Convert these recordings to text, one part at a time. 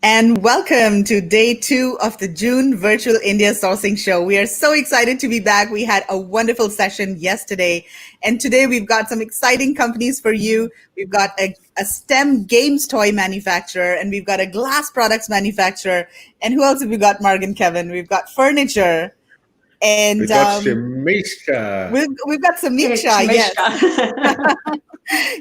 And welcome to day 2 of the June Virtual India Sourcing Show. We are so excited to be back. We had a wonderful session yesterday. And today we've got some exciting companies for you. We've got a STEM games toy manufacturer, and we've got a glass products manufacturer. And who else have we got, Mark and Kevin? We've got furniture. And We got Sameeksha. we've got Sameeksha, yes.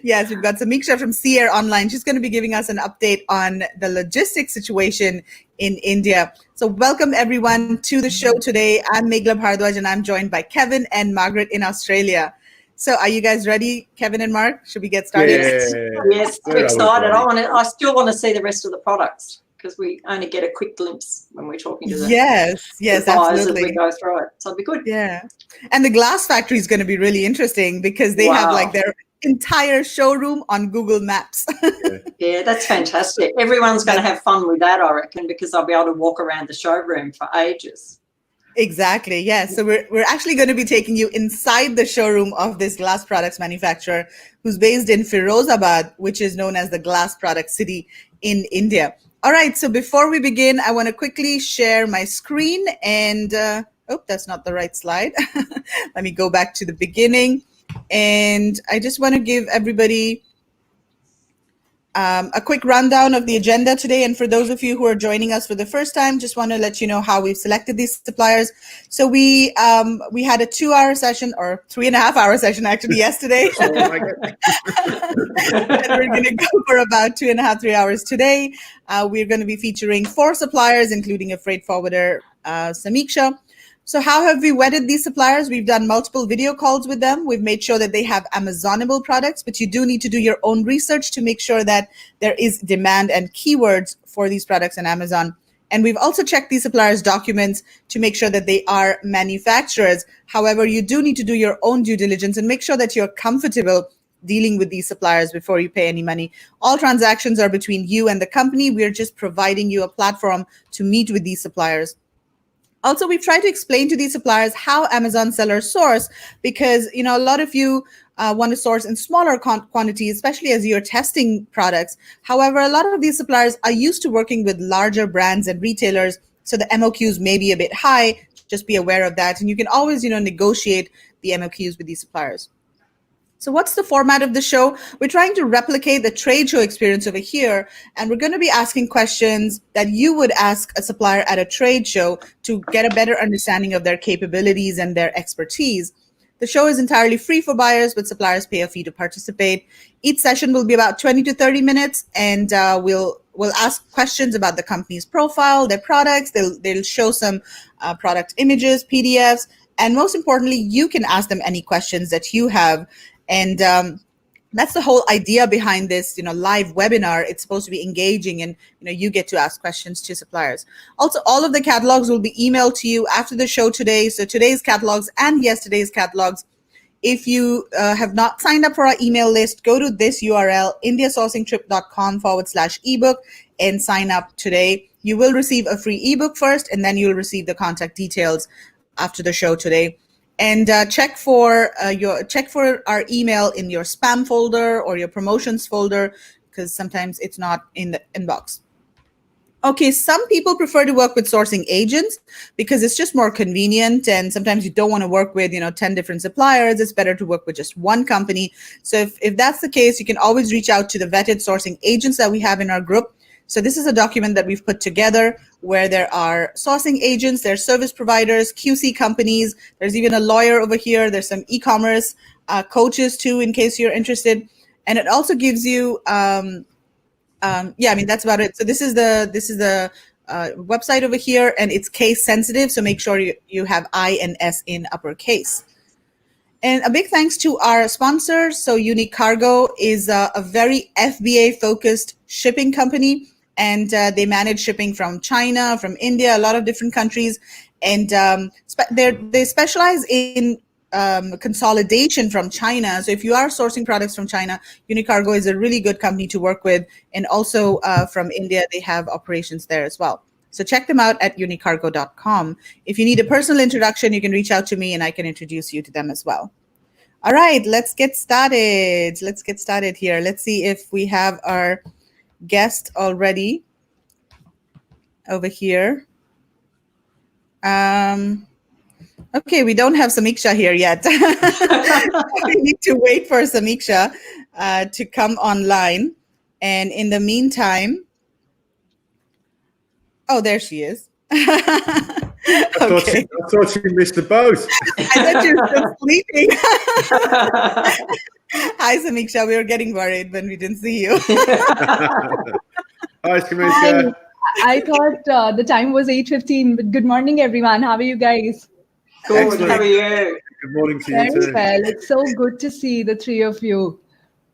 Yes, we've got Sameeksha from Seair online. She's going to be giving us an update on the logistics situation in India. So welcome everyone to the show today. I'm Meghla Bhardwaj and I'm joined by Kevin and Margaret in Australia. So are you guys ready, Kevin and Mark? Should we get started? Yes, I'm excited. I still want to see the rest of the products, because we only get a quick glimpse when we're talking to the yes, buyers absolutely. as we go through it. So it'll be good. Yeah. And the glass factory is going to be really interesting because they have like their entire showroom on Google Maps. Yeah, that's fantastic. Everyone's going to have fun with that, I reckon, because they'll be able to walk around the showroom for ages. Exactly. Yes. So we're actually going to be taking you inside the showroom of this glass products manufacturer who's based in Firozabad, which is known as the glass product city in India. All right. So before we begin, I want to quickly share my screen and that's not the right slide. Let me go back to the beginning. And I just want to give everybody a quick rundown of the agenda today. And for those of you who are joining us for the first time, just want to let you know how we've selected these suppliers. So we had a 2-hour session, or 3.5-hour session actually yesterday. Oh my God. And we're going to go for about 2.5, 3 hours today. We're going to be featuring 4 suppliers, including a freight forwarder, Sameeksha. So how have we vetted these suppliers? We've done multiple video calls with them. We've made sure that they have Amazonable products, but you do need to do your own research to make sure that there is demand and keywords for these products on Amazon. And we've also checked these suppliers' documents to make sure that they are manufacturers. However, you do need to do your own due diligence and make sure that you're comfortable dealing with these suppliers before you pay any money. All transactions are between you and the company. We're just providing you a platform to meet with these suppliers. Also, we've tried to explain to these suppliers how Amazon sellers source, because a lot of you want to source in smaller quantities, especially as you're testing products. However, a lot of these suppliers are used to working with larger brands and retailers, so the MOQs may be a bit high. Just be aware of that, and you can always negotiate the MOQs with these suppliers. So what's the format of the show? We're trying to replicate the trade show experience over here, and we're going to be asking questions that you would ask a supplier at a trade show to get a better understanding of their capabilities and their expertise. The show is entirely free for buyers, but suppliers pay a fee to participate. Each session will be about 20 to 30 minutes, and we'll ask questions about the company's profile, their products. They'll show some product images, PDFs, and most importantly, you can ask them any questions that you have. And that's the whole idea behind this, live webinar. It's supposed to be engaging, and you get to ask questions to suppliers. Also, all of the catalogs will be emailed to you after the show today. So today's catalogs and yesterday's catalogs. If you have not signed up for our email list, go to this URL, indiasourcingtrip.com/ebook, and sign up today. You will receive a free ebook first, and then you'll receive the contact details after the show today. And check for our email in your spam folder or your promotions folder, because sometimes it's not in the inbox. Okay, some people prefer to work with sourcing agents because it's just more convenient, and sometimes you don't want to work with 10 different suppliers. It's better to work with just one company. So if that's the case, you can always reach out to the vetted sourcing agents that we have in our group. So this is a document that we've put together where there are sourcing agents, there's service providers, QC companies, there's even a lawyer over here, there's some e-commerce coaches too, in case you're interested. And it also gives you, that's about it. So this is the website over here, and it's case sensitive, so make sure you have I and S in uppercase. And a big thanks to our sponsors. So Unique Cargo is a very FBA-focused shipping company, and they manage shipping from China, from India, a lot of different countries. And they specialize in consolidation from China. So if you are sourcing products from China, Unique Cargo is a really good company to work with. And also from India, they have operations there as well. So check them out at uniquecargo.com. If you need a personal introduction, you can reach out to me and I can introduce you to them as well. All right, let's get started. Let's see if we have our guest already. over here. Okay, we don't have Sameeksha here yet. We need to wait for Sameeksha to come online. And in the meantime, oh, there she is. I thought she missed the boat. I thought you were still sleeping. Hi, Sameeksha. We were getting worried when we didn't see you. Hi, Sameeksha. I thought the time was 8:15, but good morning, everyone. How are you guys? Good. Excellent. How are you? Good morning to you Very too. well. It's so good to see the three of you.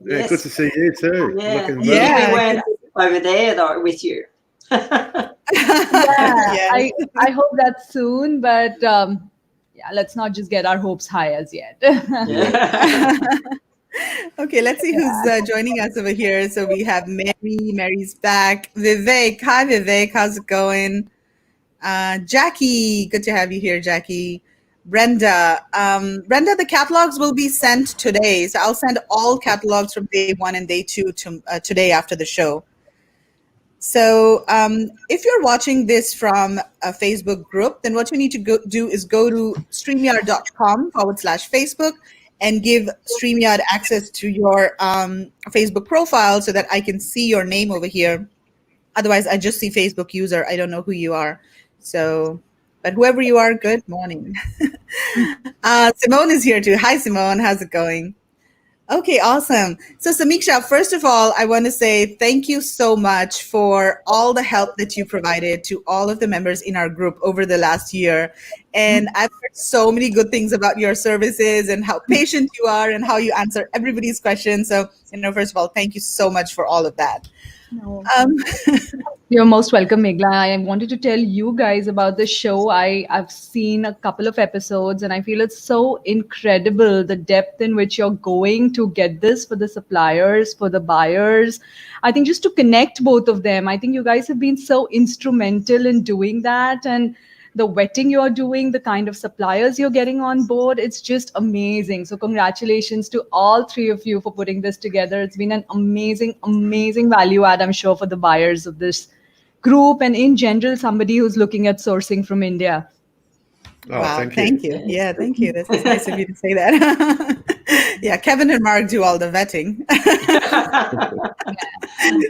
Yeah, Yes. good to see you too. Yeah. Looking Yeah. We went over there though with you. Yeah, Yes. I hope that's soon, but yeah, let's not just get our hopes high as yet. Yeah. Okay, let's see who's joining us over here. So we have Mary. Mary's back. Vivek. Hi, Vivek. How's it going? Jackie. Good to have you here, Jackie. Brenda. Brenda, the catalogs will be sent today. So I'll send all catalogs from day 1 and day 2 to today after the show. So if you're watching this from a Facebook group, then what you need to do is go to streamyard.com/Facebook and give StreamYard access to your Facebook profile so that I can see your name over here. Otherwise, I just see Facebook user. I don't know who you are. So, but whoever you are, good morning. Simone is here too. Hi, Simone. How's it going? Okay, awesome. So Sameeksha, first of all, I want to say thank you so much for all the help that you provided to all of the members in our group over the last year. And I've heard so many good things about your services and how patient you are and how you answer everybody's questions. So, first of all, thank you so much for all of that. No. You're most welcome, Meghla. I wanted to tell you guys about the show. I've seen a couple of episodes and I feel it's so incredible, the depth in which you're going to get this for the suppliers, for the buyers. I think just to connect both of them, I think you guys have been so instrumental in doing that. And the vetting you're doing, the kind of suppliers you're getting on board, it's just amazing. So congratulations to all three of you for putting this together. It's been an amazing, amazing value add, I'm sure, for the buyers of this group and in general, somebody who's looking at sourcing from India. Oh, wow, thank you. Yeah, thank you. That's nice of you to say that. Yeah, Kevin and Mark do all the vetting.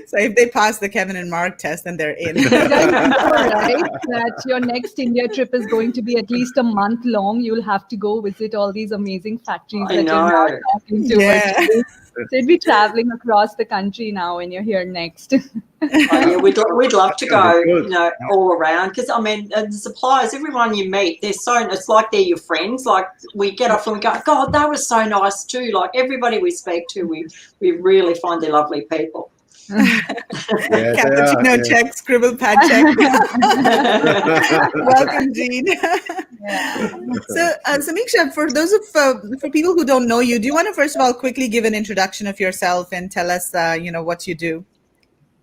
So if they pass the Kevin and Mark test, then they're in. You guys know, right, that your next India trip is going to be at least a month long. You'll have to go visit all these amazing factories I that you're now know. talking to. Yeah. virtually. So you'd be traveling across the country now when you're here next. Oh, yeah, we'd love to go, Good. all around because I mean, the suppliers, everyone you meet, it's like they're your friends. Like we get off and we go, God, that was so nice too. Like everybody we speak to, we really find they're lovely people. Yeah, Cappuccino check, scribble pad check. Welcome, Jean. So, Sameeksha, for those for people who don't know you, do you want to first of all quickly give an introduction of yourself and tell us, what you do?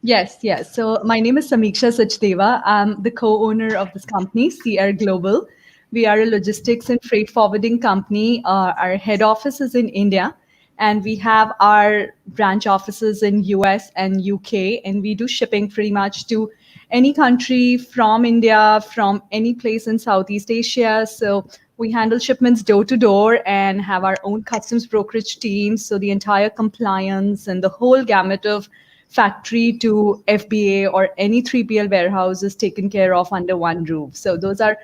Yes. So my name is Sameeksha Sachdeva. I'm the co-owner of this company, Seair Global. We are a logistics and freight forwarding company. Our head office is in India, and we have our branch offices in US and UK, and we do shipping pretty much to any country from India, from any place in Southeast Asia. So we handle shipments door to door and have our own customs brokerage team. So the entire compliance and the whole gamut of factory to FBA or any 3PL warehouse is taken care of under one roof. So those are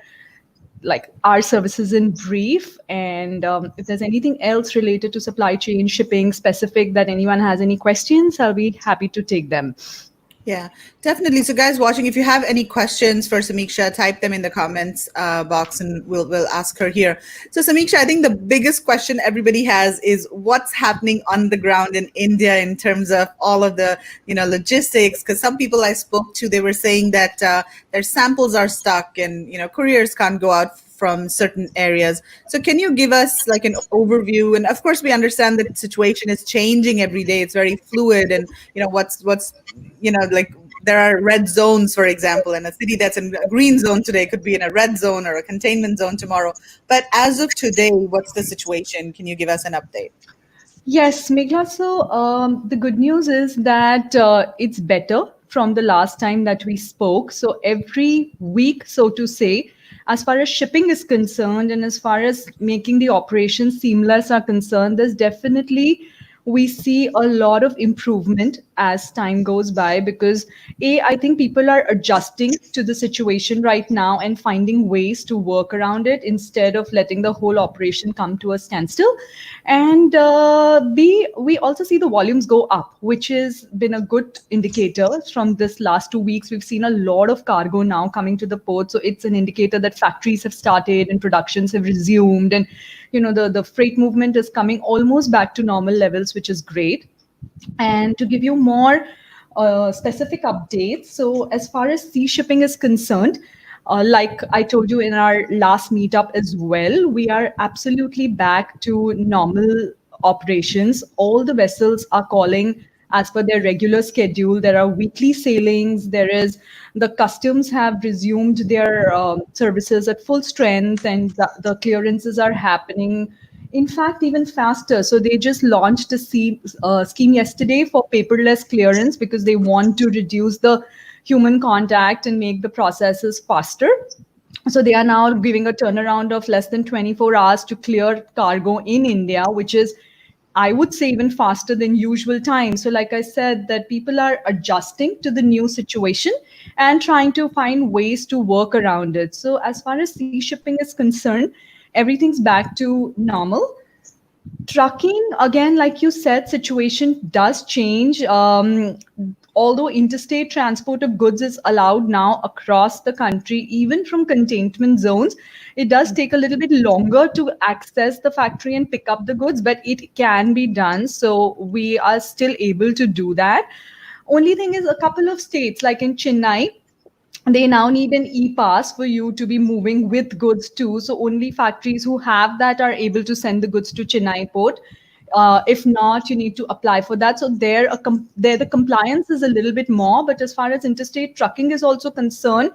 like our services in brief. And if there's anything else related to supply chain shipping specific that anyone has any questions, I'll be happy to take them. Yeah, definitely. So guys watching, if you have any questions for Sameeksha, type them in the comments box and we'll ask her here. So Sameeksha, I think the biggest question everybody has is what's happening on the ground in India in terms of all of the, logistics, because some people I spoke to, they were saying that their samples are stuck and, couriers can't go out from certain areas. So can you give us like an overview? And of course, we understand that the situation is changing every day. It's very fluid and, what's like there are red zones, for example, and a city that's in a green zone today could be in a red zone or a containment zone tomorrow. But as of today, what's the situation? Can you give us an update? Yes, Meghla. So the good news is that it's better from the last time that we spoke. So every week, so to say, as far as shipping is concerned and as far as making the operations seamless are concerned, there's definitely we see a lot of improvement as time goes by because I think people are adjusting to the situation right now and finding ways to work around it instead of letting the whole operation come to a standstill. And B, we also see the volumes go up, which has been a good indicator. From this last 2 weeks, we've seen a lot of cargo now coming to the port, so it's an indicator that factories have started and productions have resumed, and the freight movement is coming almost back to normal levels, which is great. And to give you more specific updates, so as far as sea shipping is concerned, like I told you in our last meetup as well, we are absolutely back to normal operations. All the vessels are calling as per their regular schedule. There are weekly sailings. The customs have resumed their services at full strength, and the clearances are happening. In fact, even faster. So they just launched a scheme yesterday for paperless clearance because they want to reduce the human contact and make the processes faster. So they are now giving a turnaround of less than 24 hours to clear cargo in India, which is, I would say, even faster than usual time. So like I said, that people are adjusting to the new situation and trying to find ways to work around it. So as far as sea shipping is concerned, everything's back to normal. Trucking, again, like you said, situation does change. Although interstate transport of goods is allowed now across the country, even from containment zones, it does take a little bit longer to access the factory and pick up the goods, but it can be done. So we are still able to do that. Only thing is, a couple of states, like in Chennai, they now need an e-pass for you to be moving with goods too. So only factories who have that are able to send the goods to Chennai port. If not, you need to apply for that. So there, the compliance is a little bit more. But as far as interstate trucking is also concerned,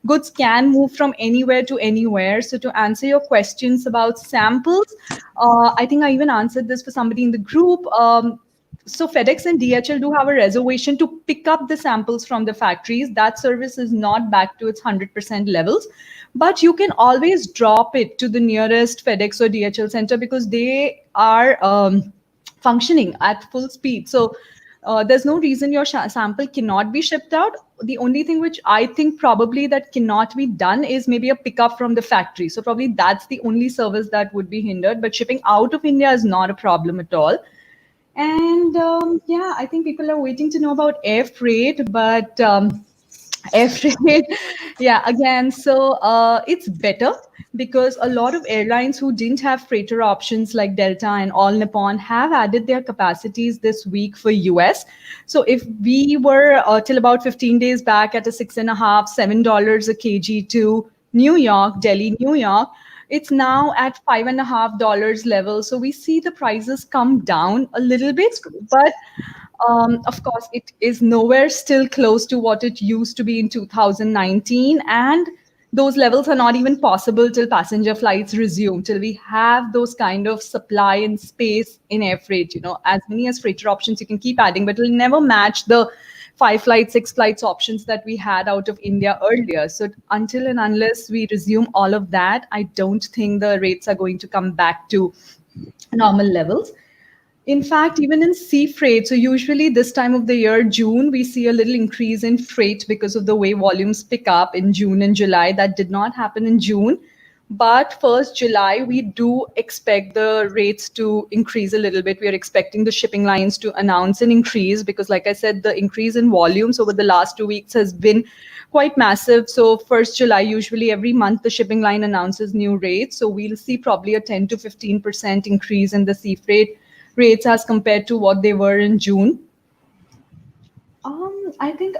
goods can move from anywhere to anywhere. So to answer your questions about samples, I think I even answered this for somebody in the group. So FedEx and DHL do have a reservation to pick up the samples from the factories. That service is not back to its 100% levels, but you can always drop it to the nearest FedEx or DHL center because they are functioning at full speed. So there's no reason your sample cannot be shipped out. The only thing which I think probably that cannot be done is maybe a pickup from the factory. So probably that's the only service that would be hindered, but shipping out of India is not a problem at all. And yeah, I think people are waiting to know about air freight, but air freight, yeah, again, so it's better because a lot of airlines who didn't have freighter options like Delta and All Nippon have added their capacities this week for US. So if we were till about 15 days back at a $6.5, $7 a kg to New York, Delhi, New York, it's now at $5.5 level. So we see the prices come down a little bit, but of course, it is nowhere still close to what it used to be in 2019. And those levels are not even possible till passenger flights resume, till we have those kind of supply and space in air freight. As many as freighter options you can keep adding, but it'll never match the 5 flights, 6 flights options that we had out of India earlier. So until and unless we resume all of that, I don't think the rates are going to come back to normal levels. In fact, even in sea freight, so usually this time of the year, June, we see a little increase in freight because of the way volumes pick up in June and July. That did not happen in June. But 1st July, we do expect the rates to increase a little bit. We are expecting the shipping lines to announce an increase because, like I said, the increase in volumes over the last 2 weeks has been quite massive. So 1st July, usually every month, the shipping line announces new rates. So we'll see probably a 10 to 15% increase in the sea freight rates as compared to what they were in June. I think,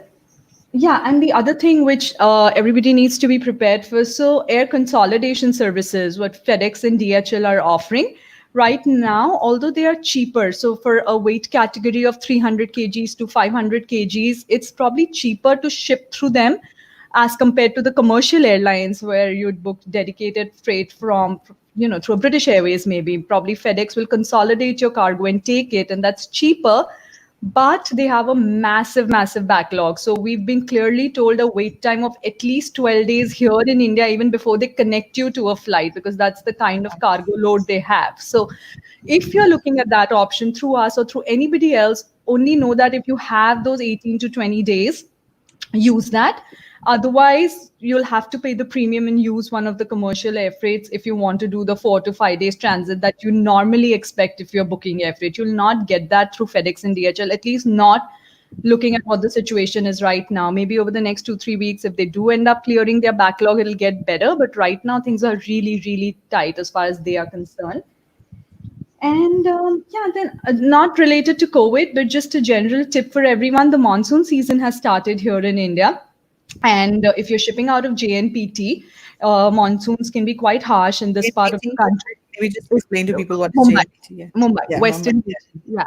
yeah, and the other thing which everybody needs to be prepared for, so air consolidation services, what FedEx and DHL are offering right now, although they are cheaper. So for a weight category of 300 kgs to 500 kgs, it's probably cheaper to ship through them as compared to the commercial airlines where you'd book dedicated freight from, through British Airways maybe. Probably FedEx will consolidate your cargo and take it, and that's cheaper. but they have a massive backlog. So we've been clearly told a wait time of at least 12 days here in India, even before they connect you to a flight, because that's the kind of cargo load they have. So if you're looking at that option through us or through anybody else, only know that if you have those 18 to 20 days, use that. Otherwise, you'll have to pay the premium and use one of the commercial air freights if you want to do the 4 to 5 days transit that you normally expect if you're booking air freight. You'll not get that through FedEx and DHL, at least not looking at what the situation is right now. Maybe over the next 2 3 weeks, if they do end up clearing their backlog, it'll get better. But right now, things are really tight as far as they are concerned. And yeah, then not related to COVID, but just a general tip for everyone. The monsoon season has started here in India. And if you're shipping out of JNPT, monsoons can be quite harsh in this part of the country. Maybe just explain to people what Mumbai. JNPT, yeah. Mumbai, Yeah, Western Mumbai, region. Yeah.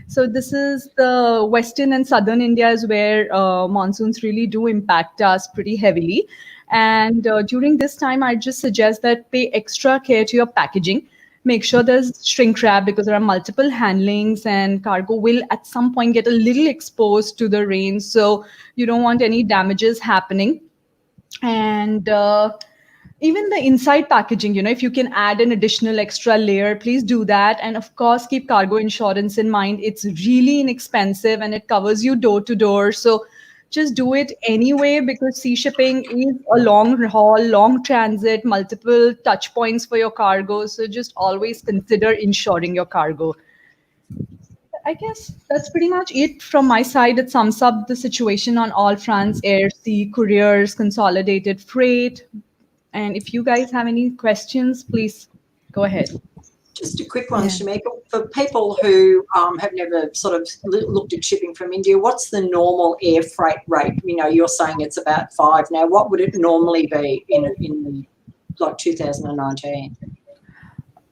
So this is the Western and Southern India is where monsoons really do impact us pretty heavily. And during this time, I just suggest that pay extra care to your packaging. Make sure there's shrink wrap because there are multiple handlings and cargo will at some point get a little exposed to the rain. So you don't want any damages happening. And even the inside packaging, if you can add an additional extra layer, please do that. And of course, keep cargo insurance in mind. It's really inexpensive and it covers you door to door. So just do it anyway, because sea shipping is a long haul, long transit, multiple touch points for your cargo. So just always consider insuring your cargo. I guess that's pretty much it from my side. It sums up the situation on all fronts: air, sea, couriers, consolidated freight. And if you guys have any questions, please go ahead. Just a quick one, Yeah. Sameeksha. For people who have never sort of looked at shipping from India, what's the normal air freight rate? You're saying it's about 5 now. What would it normally be in like 2019?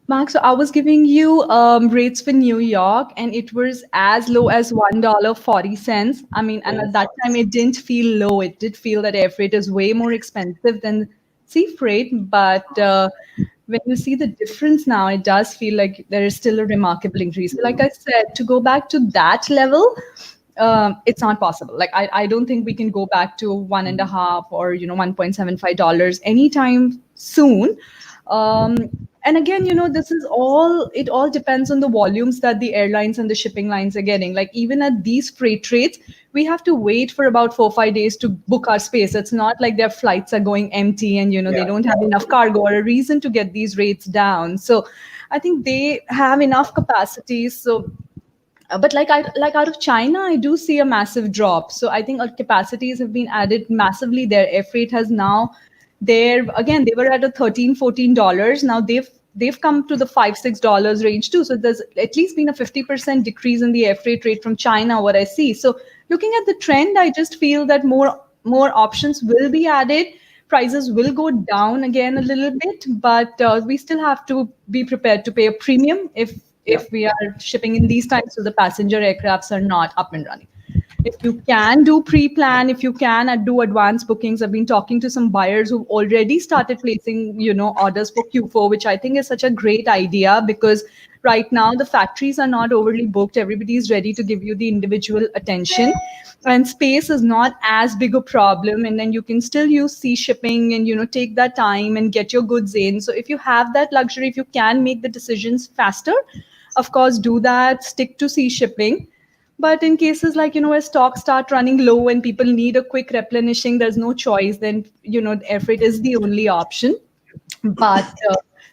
Mark, so I was giving you rates for New York, and it was as low as $1.40. I mean, and at that time, it didn't feel low. It did feel that air freight is way more expensive than sea freight. But when you see the difference now, it does feel like there is still a remarkable increase. Like I said, to go back to that level, it's not possible. Like I don't think we can go back to 1.5 or $1.75 anytime soon. And again, this is it all depends on the volumes that the airlines and the shipping lines are getting. Like even at these freight rates, we have to wait for about 4 or 5 days to book our space. It's not like their flights are going empty and they don't have enough cargo or a reason to get these rates down. So I think they have enough capacity. So but like out of China, I do see a massive drop. So I think our capacities have been added massively there. Air freight has now they were at a $13-14. Now they've come to the $5-6 range too. So there's at least been a 50% decrease in the air freight rate from China, what I see. So looking at the trend, I just feel that more options will be added. Prices will go down again a little bit, but we still have to be prepared to pay a premium if we are shipping in these times, so the passenger aircrafts are not up and running. If you can do pre-plan, if you can do advanced bookings, I've been talking to some buyers who've already started placing, orders for Q4, which I think is such a great idea, because right now the factories are not overly booked. Everybody is ready to give you the individual attention, and space is not as big a problem. And then you can still use sea shipping and, take that time and get your goods in. So if you have that luxury, if you can make the decisions faster, of course, do that, stick to sea shipping. But in cases like, where stocks start running low and people need a quick replenishing, there's no choice, then, air freight is the only option. But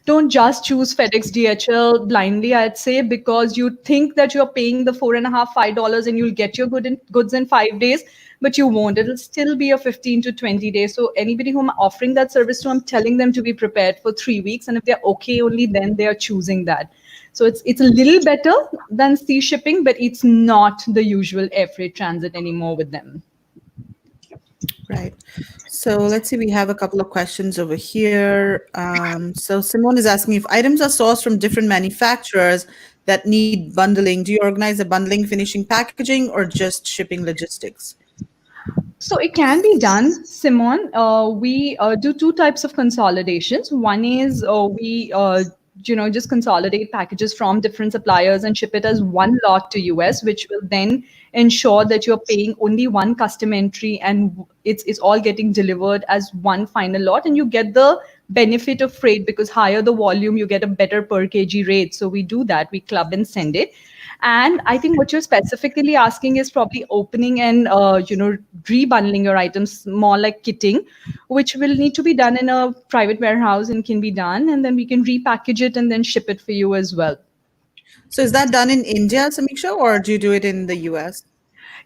don't just choose FedEx DHL blindly, I'd say, because you think that you're paying the $4.5-5 and you'll get your goods in 5 days, but you won't. It'll still be a 15 to 20 days. So anybody who I'm offering that service to, I'm telling them to be prepared for 3 weeks. And if they're okay, only then they are choosing that. So it's a little better than sea shipping, but it's not the usual air freight transit anymore with them. Right. So let's see, we have a couple of questions over here. So Simone is asking, if items are sourced from different manufacturers that need bundling, do you organize a bundling, finishing, packaging, or just shipping logistics? So it can be done, Simone. We do 2 types of consolidations. One is we just consolidate packages from different suppliers and ship it as one lot to US, which will then ensure that you're paying only one custom entry and it's all getting delivered as one final lot, and you get the benefit of freight because higher the volume, you get a better per kg rate. So we do that, we club and send it. And I think what you're specifically asking is probably opening and rebundling your items, more like kitting, which will need to be done in a private warehouse and can be done, and then we can repackage it and then ship it for you as well. So is that done in India, Sameeksha, or do you do it in the US?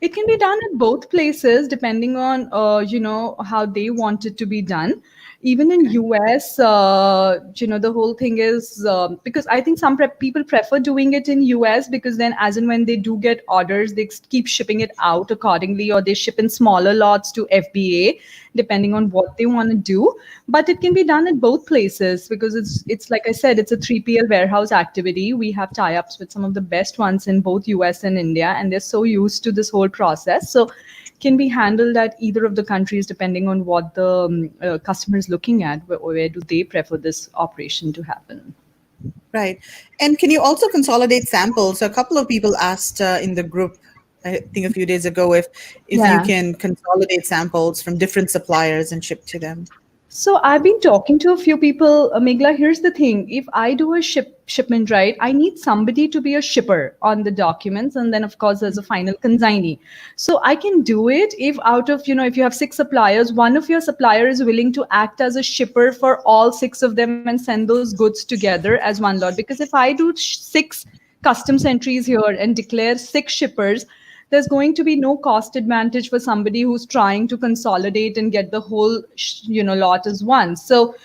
It can be done at both places depending on how they want it to be done. Even in US, the whole thing is because I think some people prefer doing it in US because then as and when they do get orders, they keep shipping it out accordingly, or they ship in smaller lots to FBA depending on what they want to do. But it can be done at both places because it's like I said, it's a 3PL warehouse activity. We have tie-ups with some of the best ones in both US and India, and they're so used to this whole process. So can be handled at either of the countries depending on what the customer is looking at. Where do they prefer this operation to happen? Right. And can you also consolidate samples? So a couple of people asked in the group, I think a few days ago, if you can consolidate samples from different suppliers and ship to them. So I've been talking to a few people. Megla, here's the thing. If I do a shipment, right, I need somebody to be a shipper on the documents. And then, of course, there's a final consignee. So I can do it if out of, if you have 6 suppliers, one of your supplier is willing to act as a shipper for all 6 of them and send those goods together as one lot. Because if I do 6 customs entries here and declare 6 shippers, there's going to be no cost advantage for somebody who's trying to consolidate and get the whole lot as one. So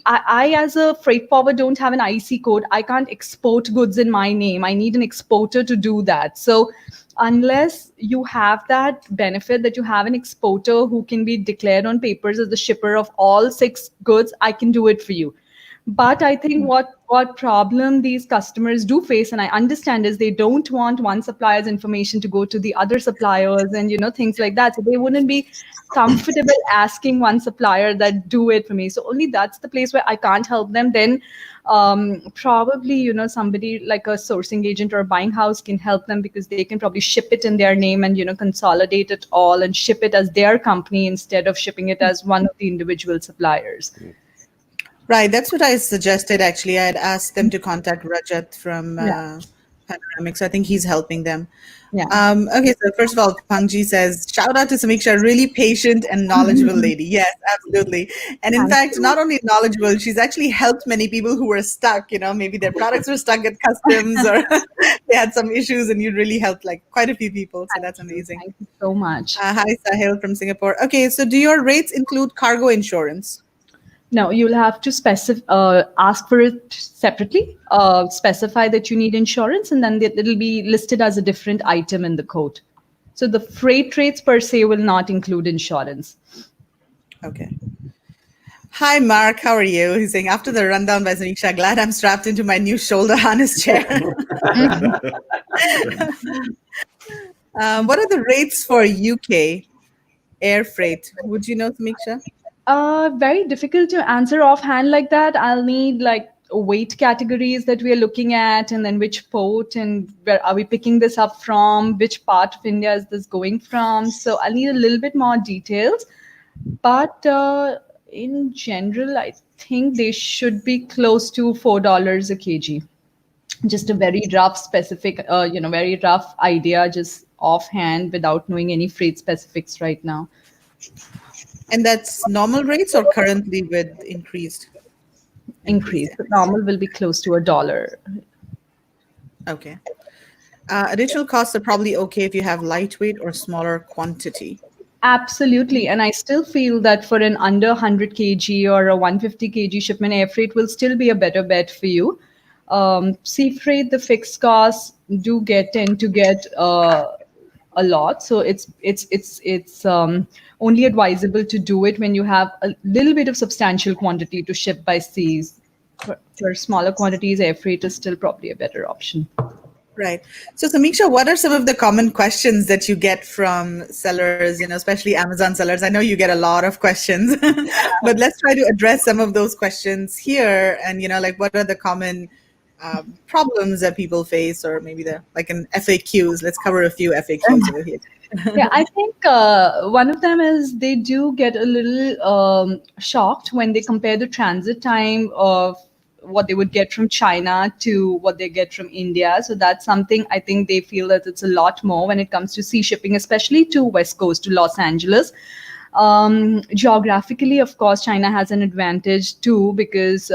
I as a freight forward don't have an IC code. I can't export goods in my name. I need an exporter to do that. So unless you have that benefit that you have an exporter who can be declared on papers as the shipper of all 6 goods, I can do it for you. But I think what problem these customers do face, and I understand, is they don't want one supplier's information to go to the other suppliers and, things like that. So they wouldn't be comfortable asking one supplier that do it for me. So only that's the place where I can't help them. Then probably, somebody like a sourcing agent or a buying house can help them because they can probably ship it in their name and, consolidate it all and ship it as their company instead of shipping it as one of the individual suppliers. Right. That's what I suggested, actually. I had asked them to contact Rajat from Panoramic. So I think he's helping them. Yeah. Okay. So first of all, Pangji says, shout out to Sameeksha, really patient and knowledgeable lady. Yes, absolutely. And in fact, not only knowledgeable, she's actually helped many people who were stuck, maybe their products were stuck at customs or they had some issues, and you really helped like quite a few people. So that's amazing. Thank you so much. Hi, Sahil from Singapore. Okay. So do your rates include cargo insurance? No, you'll have to ask for it separately, specify that you need insurance, and then it'll be listed as a different item in the quote. So the freight rates per se will not include insurance. Okay. Hi, Mark. How are you? He's saying, after the rundown by Sameeksha, glad I'm strapped into my new shoulder harness chair. What are the rates for UK air freight? Would you know, Sameeksha? Very difficult to answer offhand like that. I'll need like weight categories that we are looking at, and then which port and where are we picking this up from, which part of India is this going from. So I'll need a little bit more details. But in general, I think they should be close to $4 a kg. Just a very rough specific, very rough idea, just offhand without knowing any freight specifics right now. And that's normal rates or currently with increased? Increase. Normal will be close to $1. Okay. Additional costs are probably okay if you have lightweight or smaller quantity. Absolutely. And I still feel that for an under 100 kg or a 150 kg shipment, air freight will still be a better bet for you. Sea freight, the fixed costs do tend to get a lot. So it's only advisable to do it when you have a little bit of substantial quantity to ship by seas. For smaller quantities, air freight is still probably a better option. Right. So, Sameeksha, what are some of the common questions that you get from sellers, especially Amazon sellers? I know you get a lot of questions, but let's try to address some of those questions here. And, like what are the common problems that people face, or maybe like in FAQs? Let's cover a few FAQs over here. Yeah, I think one of them is they do get a little shocked when they compare the transit time of what they would get from China to what they get from India. So that's something I think they feel that it's a lot more when it comes to sea shipping, especially to West Coast, to Los Angeles. Geographically, of course, China has an advantage too, because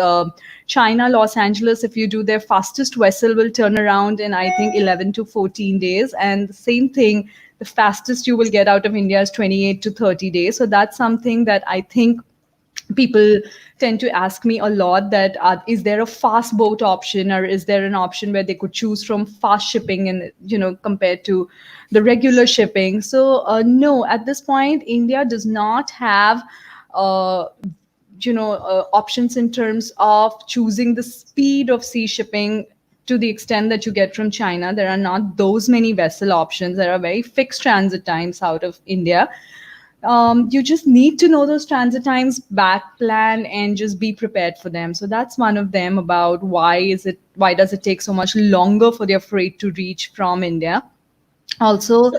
China, Los Angeles, if you do, their fastest vessel will turn around in, I think, 11 to 14 days. And the same thing, the fastest you will get out of India is 28 to 30 days. So that's something that I think people tend to ask me a lot, that is there a fast boat option, or is there an option where they could choose from fast shipping and compared to the regular shipping. So no, at this point India does not have options in terms of choosing the speed of sea shipping to the extent that you get from China. There are not those many vessel options. There are very fixed transit times out of India. You just need to know those transit times, back plan, and just be prepared for them. So that's one of them, about why does it take so much longer for their freight to reach from India. Also,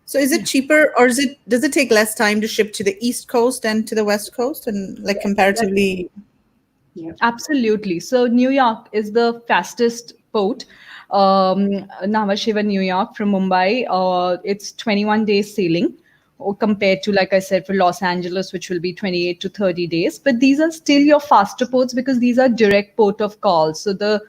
so is it cheaper, or does it take less time to ship to the East Coast and to the West Coast, and like comparatively? Yeah. Absolutely. So New York is the fastest port. Nhava Sheva, New York from Mumbai, it's 21 days sailing, or compared to, like I said, for Los Angeles, which will be 28 to 30 days. But these are still your faster ports because these are direct port of call. So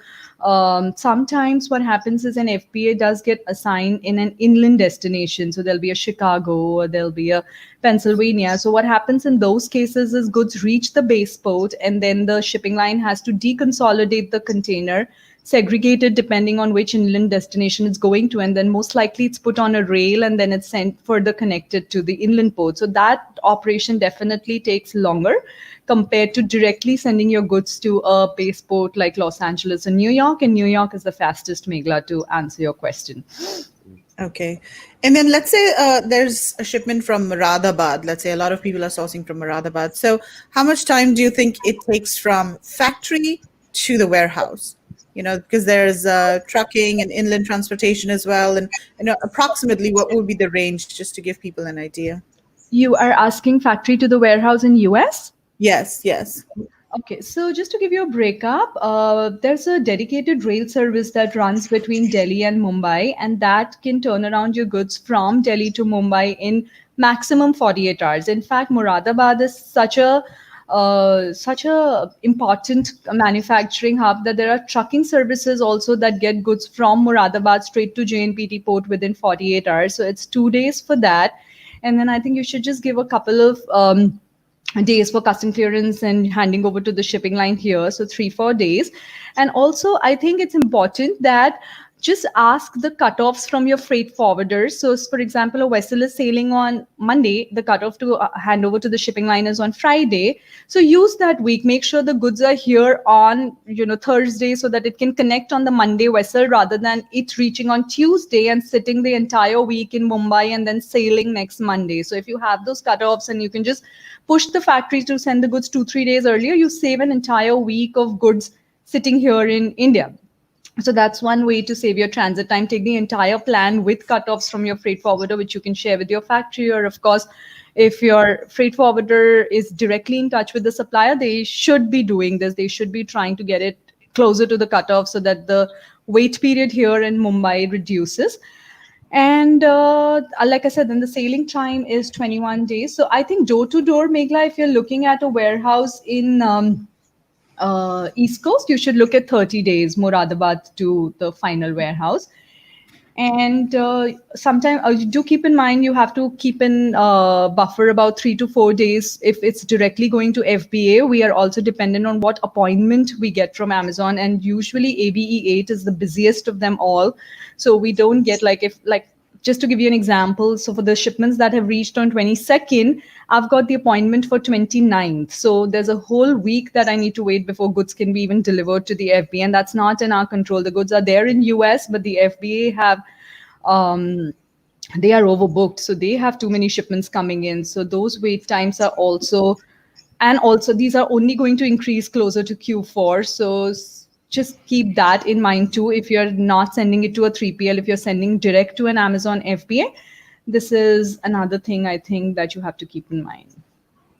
sometimes what happens is an FBA does get assigned in an inland destination. So there'll be a Chicago, or there'll be a Pennsylvania. So what happens in those cases is goods reach the base port, and then the shipping line has to deconsolidate the container, segregated depending on which inland destination it's going to, and then most likely it's put on a rail and then it's sent further connected to the inland port. So that operation definitely takes longer compared to directly sending your goods to a base port like Los Angeles and New York. And New York is the fastest, Meghla, to answer your question. Okay. And then let's say there's a shipment from Moradabad. Let's say a lot of people are sourcing from Moradabad. So how much time do you think it takes from factory to the warehouse? Because there's trucking and inland transportation as well. And approximately what would be the range, just to give people an idea? You are asking factory to the warehouse in US? Yes. Okay, so just to give you a breakup, there's a dedicated rail service that runs between Delhi and Mumbai, and that can turn around your goods from Delhi to Mumbai in maximum 48 hours. In fact, Moradabad is such a important manufacturing hub that there are trucking services also that get goods from Moradabad straight to JNPT port within 48 hours. So it's 2 days for that. And then I think you should just give a couple of days for custom clearance and handing over to the shipping line here. So 3-4 days. And also, I think it's important that just ask the cutoffs from your freight forwarders. So, for example, a vessel is sailing on Monday, the cutoff to hand over to the shipping line is on Friday. So use that week. Make sure the goods are here on Thursday, so that it can connect on the Monday vessel, rather than it reaching on Tuesday and sitting the entire week in Mumbai and then sailing next Monday. So if you have those cutoffs and you can just push the factory to send the goods 2-3 days earlier, you save an entire week of goods sitting here in India. So that's one way to save your transit time. Take the entire plan with cutoffs from your freight forwarder, which you can share with your factory. Or of course, if your freight forwarder is directly in touch with the supplier, they should be doing this. They should be trying to get it closer to the cutoff so that the wait period here in Mumbai reduces. And like I said, then the sailing time is 21 days. So I think door to door, Meghla, if you're looking at a warehouse in East Coast, you should look at 30 days, Moradabad to the final warehouse. And sometimes do keep in mind, you have to keep in buffer about 3 to 4 days. If it's directly going to FBA, we are also dependent on what appointment we get from Amazon. And usually ABE 8 is the busiest of them all. So we don't get just to give you an example, so for the shipments that have reached on 22nd, I've got the appointment for 29th. So there's a whole week that I need to wait before goods can be even delivered to the FBA, and that's not in our control. The goods are there in US, but the FBA have they are overbooked, so they have too many shipments coming in. So those wait times are also, and also these are only going to increase closer to Q4. So just keep that in mind too. If you're not sending it to a 3PL, if you're sending direct to an Amazon FBA, this is another thing I think that you have to keep in mind.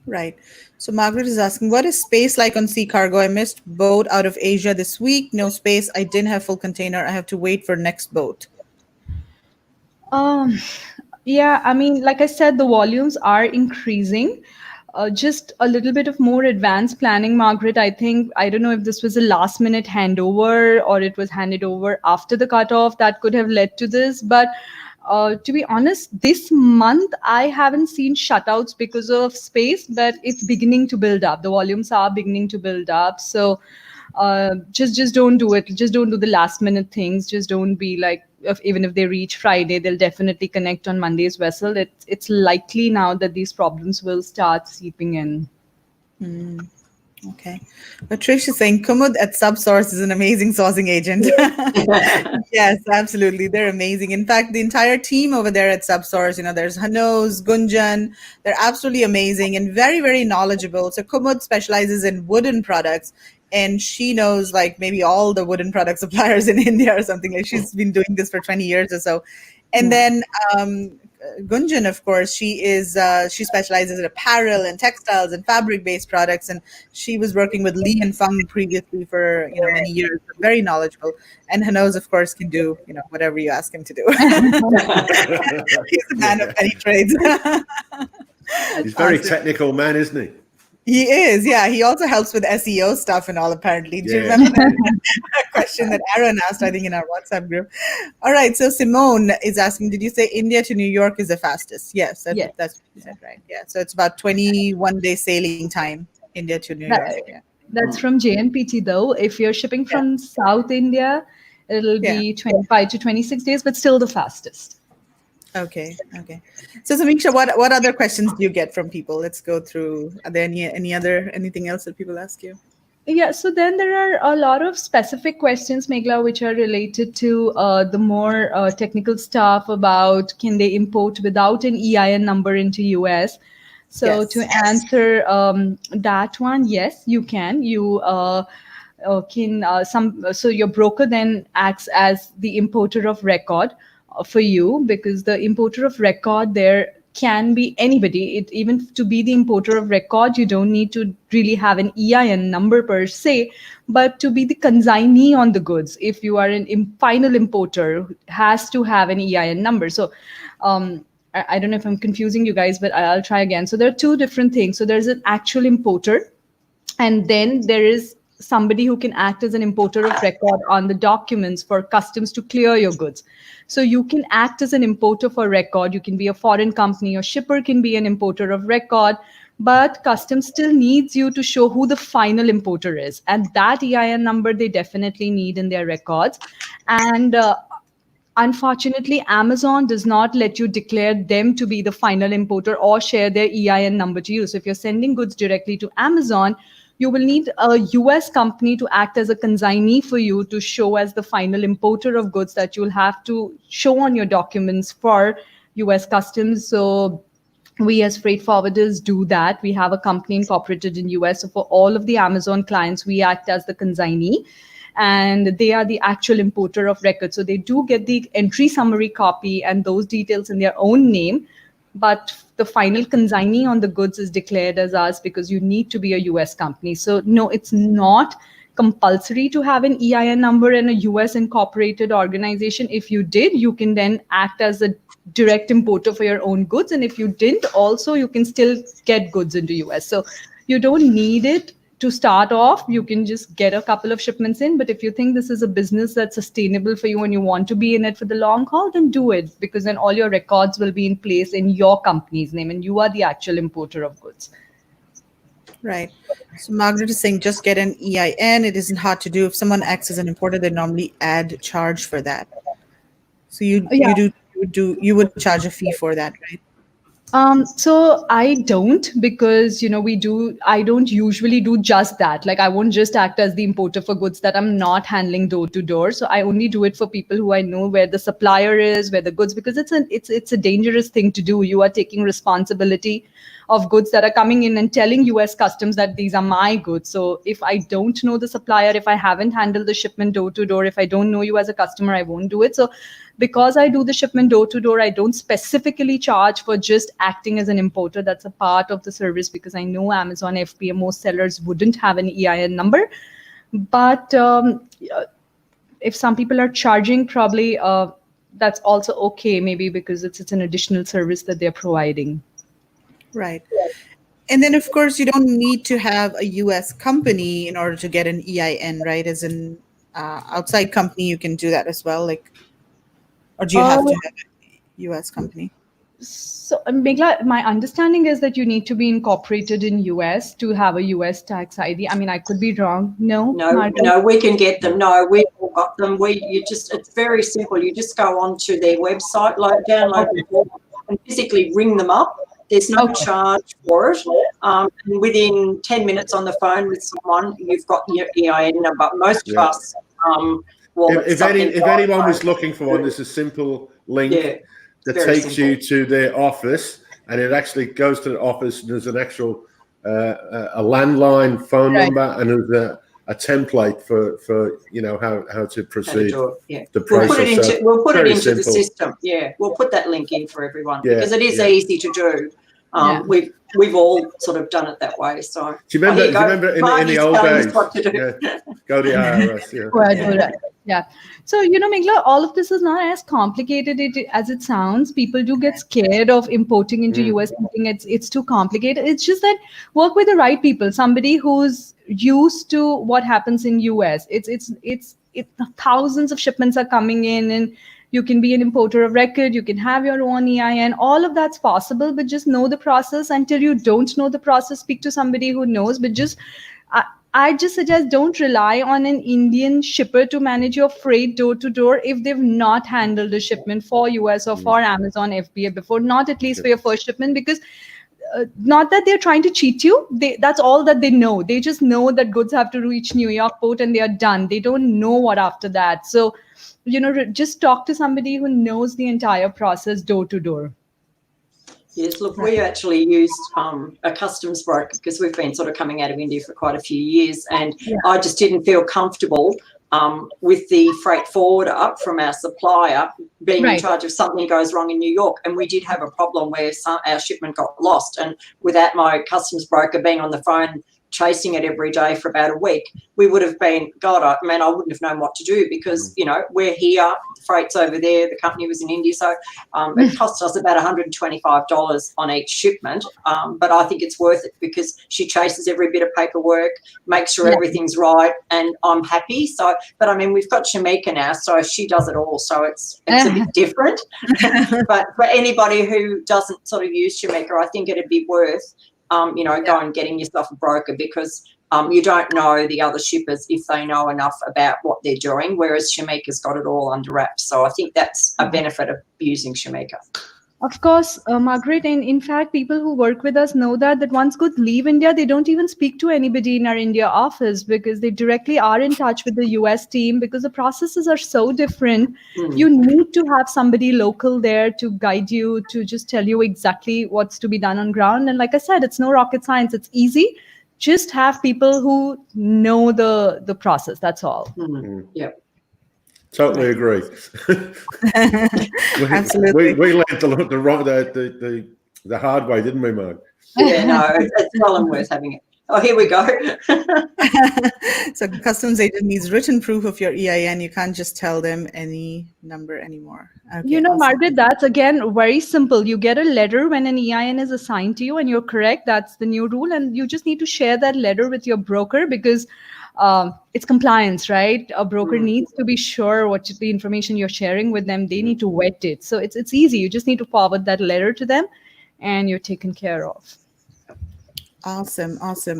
Right. So Margaret is asking, what is space like on sea cargo? I missed boat out of Asia this week. No space. I didn't have full container. I have to wait for next boat. Yeah, I mean, like I said, the volumes are increasing. Just a little bit of more advanced planning, Margaret. I think, I don't know if this was a last minute handover or it was handed over after the cutoff that could have led to this. But to be honest, this month I haven't seen shutouts because of space, but it's beginning to build up. The volumes are beginning to build up. So just don't do it. Just don't do the last minute things. Just don't be like, even if they reach Friday, they'll definitely connect on Monday's vessel. It's likely now that these problems will start seeping in. Okay. But Trish is saying Kumud at Subsource is an amazing sourcing agent. Yes, absolutely. They're amazing. In fact, the entire team over there at Subsource, there's Hanoz, Gunjan, they're absolutely amazing and very, very knowledgeable. So Kumud specializes in wooden products, and she knows like maybe all the wooden product suppliers in India or something. Like she's been doing this for 20 years or so. And then Gunjan, of course, she specializes in apparel and textiles and fabric-based products, and she was working with Lee and Fung previously for many years. Very knowledgeable. And Hanoz, of course, can do whatever you ask him to do. He's a man of many trades. He's a very technical man, isn't he? He is, yeah. He also helps with SEO stuff and all, apparently. Do you Yeah. remember that question that Aaron asked, I think, in our WhatsApp group? All right, so Simone is asking, did you say India to New York is the fastest? Yes, that's what you said, right? Yeah, so it's about 21-day sailing time, India to New York. Yeah. That's from JNPT, though. If you're shipping from South India, it'll be 25 to 26 days, but still the fastest. Okay. So Sameeksha, what other questions do you get from people? Let's go through. Are there anything else that people ask you? Yeah, so then there are a lot of specific questions, Meghla, which are related to the more technical stuff about can they import without an EIN number into US. So to answer that one, yes, you can. You so your broker then acts as the importer of record for you, because the importer of record there can be anybody. Even to be the importer of record, you don't need to really have an EIN number per se, but to be the consignee on the goods, if you are an final importer, has to have an EIN number. So I don't know if I'm confusing you guys, but I'll try again. So there are two different things. So there's an actual importer, and then there is somebody who can act as an importer of record on the documents for customs to clear your goods. So you can act as an importer for record. You can be a foreign company, or shipper can be an importer of record, but customs still needs you to show who the final importer is. And that EIN number they definitely need in their records. And unfortunately, Amazon does not let you declare them to be the final importer or share their EIN number to you. So if you're sending goods directly to Amazon, you will need a US company to act as a consignee for you to show as the final importer of goods that you'll have to show on your documents for US customs. So we as freight forwarders do that. We have a company incorporated in US. So for all of the Amazon clients, we act as the consignee, and they are the actual importer of record. So they do get the entry summary copy and those details in their own name, but the final consignee on the goods is declared as us because you need to be a US company. So no, it's not compulsory to have an EIN number in a US incorporated organization. If you did, you can then act as a direct importer for your own goods. And if you didn't, also you can still get goods into US. So you don't need it to start off. You can just get a couple of shipments in. But if you think this is a business that's sustainable for you and you want to be in it for the long haul, then do it, because then all your records will be in place in your company's name and you are the actual importer of goods. Right. So Margaret is saying just get an EIN. It isn't hard to do. If someone acts as an importer, they normally add charge for that. So you do you would charge a fee for that, right? So I don't, because I don't usually do just that. Like, I won't just act as the importer for goods that I'm not handling door to door. So I only do it for people who I know where the supplier is, where the goods, because it's a dangerous thing to do. You are taking responsibility of goods that are coming in and telling US customs that these are my goods. So if I don't know the supplier, if I haven't handled the shipment door to door, if I don't know you as a customer, I won't do it. So because I do the shipment door to door, I don't specifically charge for just acting as an importer. That's a part of the service, because I know Amazon FBA, most sellers wouldn't have an EIN number. But if some people are charging, probably that's also okay, maybe because it's an additional service that they're providing. Right. And then, of course, you don't need to have a US company in order to get an EIN, right? As an outside company, you can do that as well. Like, or do you have to have a US company? So, Meghla, my understanding is that you need to be incorporated in US to have a US tax ID. I mean, I could be wrong. No, No, we can get them. No, we've all got them. It's very simple. You just go onto their website, download them and physically ring them up. There's no charge for it. And within 10 minutes on the phone with someone, you've got your EIN number. Most of us. If anyone was looking for one, there's a simple link that takes you to their office, and it actually goes to the office, and there's an actual a landline phone number, and there's a template for how to proceed. The process. We'll put it into the system. Yeah, we'll put that link in for everyone because it is easy to do. We've all sort of done it that way. So do you remember in the old days? Go to the IRS. Yeah. So, Meghla, all of this is not as complicated as it sounds. People do get scared of importing into US, thinking it's too complicated. It's just that work with the right people, somebody who's used to what happens in US. It's thousands of shipments are coming in, and you can be an importer of record, you can have your own EIN, all of that's possible, but just know the process. Until you don't know the process, speak to somebody who knows, but I just suggest don't rely on an Indian shipper to manage your freight door to door if they've not handled a shipment for US or for Amazon FBA before, not at least for your first shipment, because not that they're trying to cheat you. That's all that they know. They just know that goods have to reach New York port and they are done. They don't know what after that. So, just talk to somebody who knows the entire process door to door. Yes, look, we actually used a customs broker because we've been sort of coming out of India for quite a few years, and I just didn't feel comfortable with the freight forwarder from our supplier being in charge of something goes wrong in New York. And we did have a problem where our shipment got lost, and without my customs broker being on the phone chasing it every day for about a week, we would have been, I wouldn't have known what to do because, we're here, the freight's over there, the company was in India. So it cost us about $125 on each shipment. But I think it's worth it because she chases every bit of paperwork, makes sure everything's right, and I'm happy. So, but I mean, we've got Sameeksha now, so she does it all. So it's a bit different. But for anybody who doesn't sort of use Sameeksha, I think it'd be worth go and getting yourself a broker because you don't know the other shippers if they know enough about what they're doing, whereas Sameeksha's got it all under wraps. So I think that's a benefit of using Sameeksha. Of course, Margaret, and in fact, people who work with us know that once goods leave India, they don't even speak to anybody in our India office because they directly are in touch with the US team because the processes are so different. You need to have somebody local there to guide you, to just tell you exactly what's to be done on ground. And like I said, it's no rocket science. It's easy. Just have people who know the process. That's all. Yep. Totally agree. Absolutely. We learned the hard way, didn't we, Mark? Yeah, no, it's well worth having it. Oh, here we go. So customs agent needs written proof of your EIN. You can't just tell them any number anymore. Okay, awesome. Margaret, that's again very simple. You get a letter when an EIN is assigned to you and you're correct. That's the new rule. And you just need to share that letter with your broker because it's compliance, right? A broker needs to be sure what the information you're sharing with them, they need to vet it. So it's easy. You just need to forward that letter to them and you're taken care of. Awesome.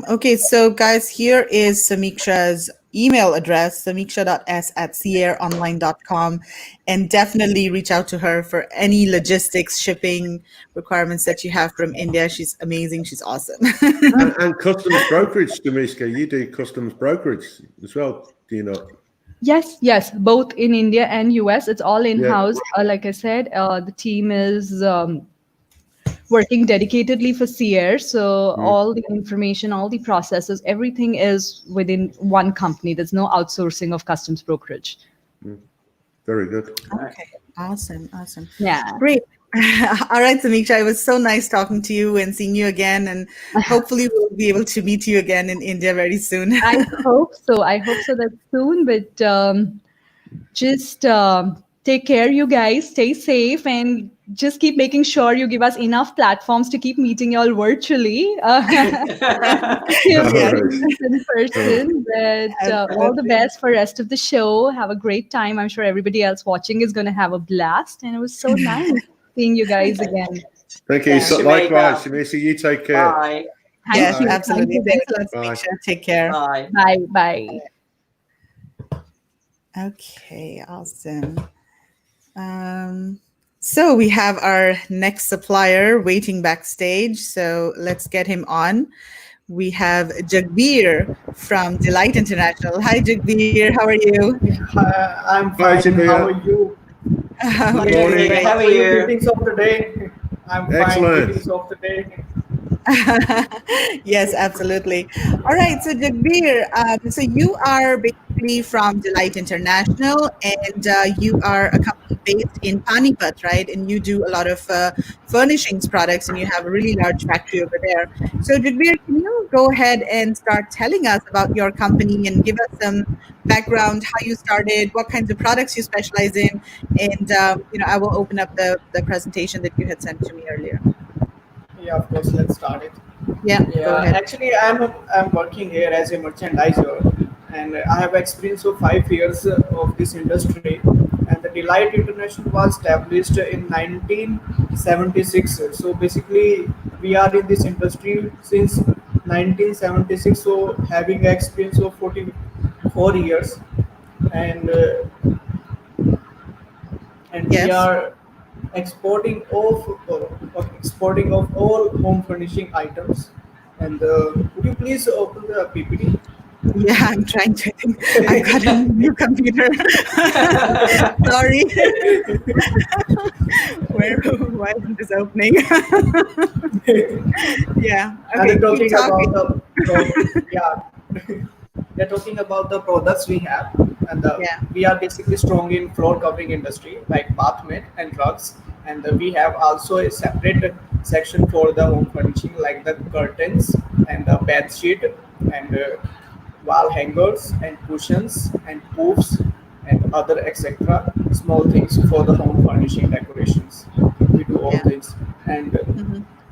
Okay, so guys, here is Sameeksha's email address, sameeksha.s@seaironline.com, and definitely reach out to her for any logistics, shipping requirements that you have from India. She's amazing. She's awesome. and customs brokerage, Sameeksha. You do customs brokerage as well, do you not? Yes, both in India and US. It's all in-house. Like I said, the team is working dedicatedly for Seair. So all the information, all the processes, everything is within one company. There's no outsourcing of customs brokerage. Very good. Okay, awesome. Yeah. Great. All right, Sameeksha, it was so nice talking to you and seeing you again, and hopefully we'll be able to meet you again in India very soon. I hope so that soon, but just take care, you guys. Stay safe and just keep making sure you give us enough platforms to keep meeting y'all virtually. In person, but all the best for rest of the show. Have a great time. I'm sure everybody else watching is going to have a blast, and it was so nice seeing you guys again. Thank you. So likewise, Sameeksha, you take care. Bye. Yes, absolutely. Thanks a lot, Sameeksha. Take care. Bye. Bye. Okay, awesome. So we have our next supplier waiting backstage. So let's get him on. We have Jagbir from Dlite International. Hi, Jagbir. How are you? I'm fine. How are you? How are you? Greetings of the day. I'm fine. Excellent. Greetings of the day. Yes, absolutely. All right, so Jagbir, so you are basically from Dlite International, and you are a company based in Panipat, right? And you do a lot of furnishings products, and you have a really large factory over there. So Jagbir, can you go ahead and start telling us about your company and give us some background, how you started, what kinds of products you specialize in, and I will open up the presentation that you had sent to me earlier. Yeah, of course. Let's start it. Yeah, go ahead. Actually, I'm working here as a merchandiser, and I have experience of 5 years of this industry. And the Dlite International was established in 1976. So basically, we are in this industry since 1976. So having experience of 44 years, and Yes. we are exporting of all home furnishing items. And could you please open the PPT? Yeah, I'm trying to. I got a new computer. Sorry. Why isn't this opening? Yeah. And Okay. they're talking Keep talking. about they're talking about the products we have, and we are basically strong in floor covering industry like bath mat and rugs, and we have also a separate section for the home furnishing like the curtains and the bed sheet and wall hangers and cushions and poofs and other etc. small things for the home furnishing decorations. We do all things. And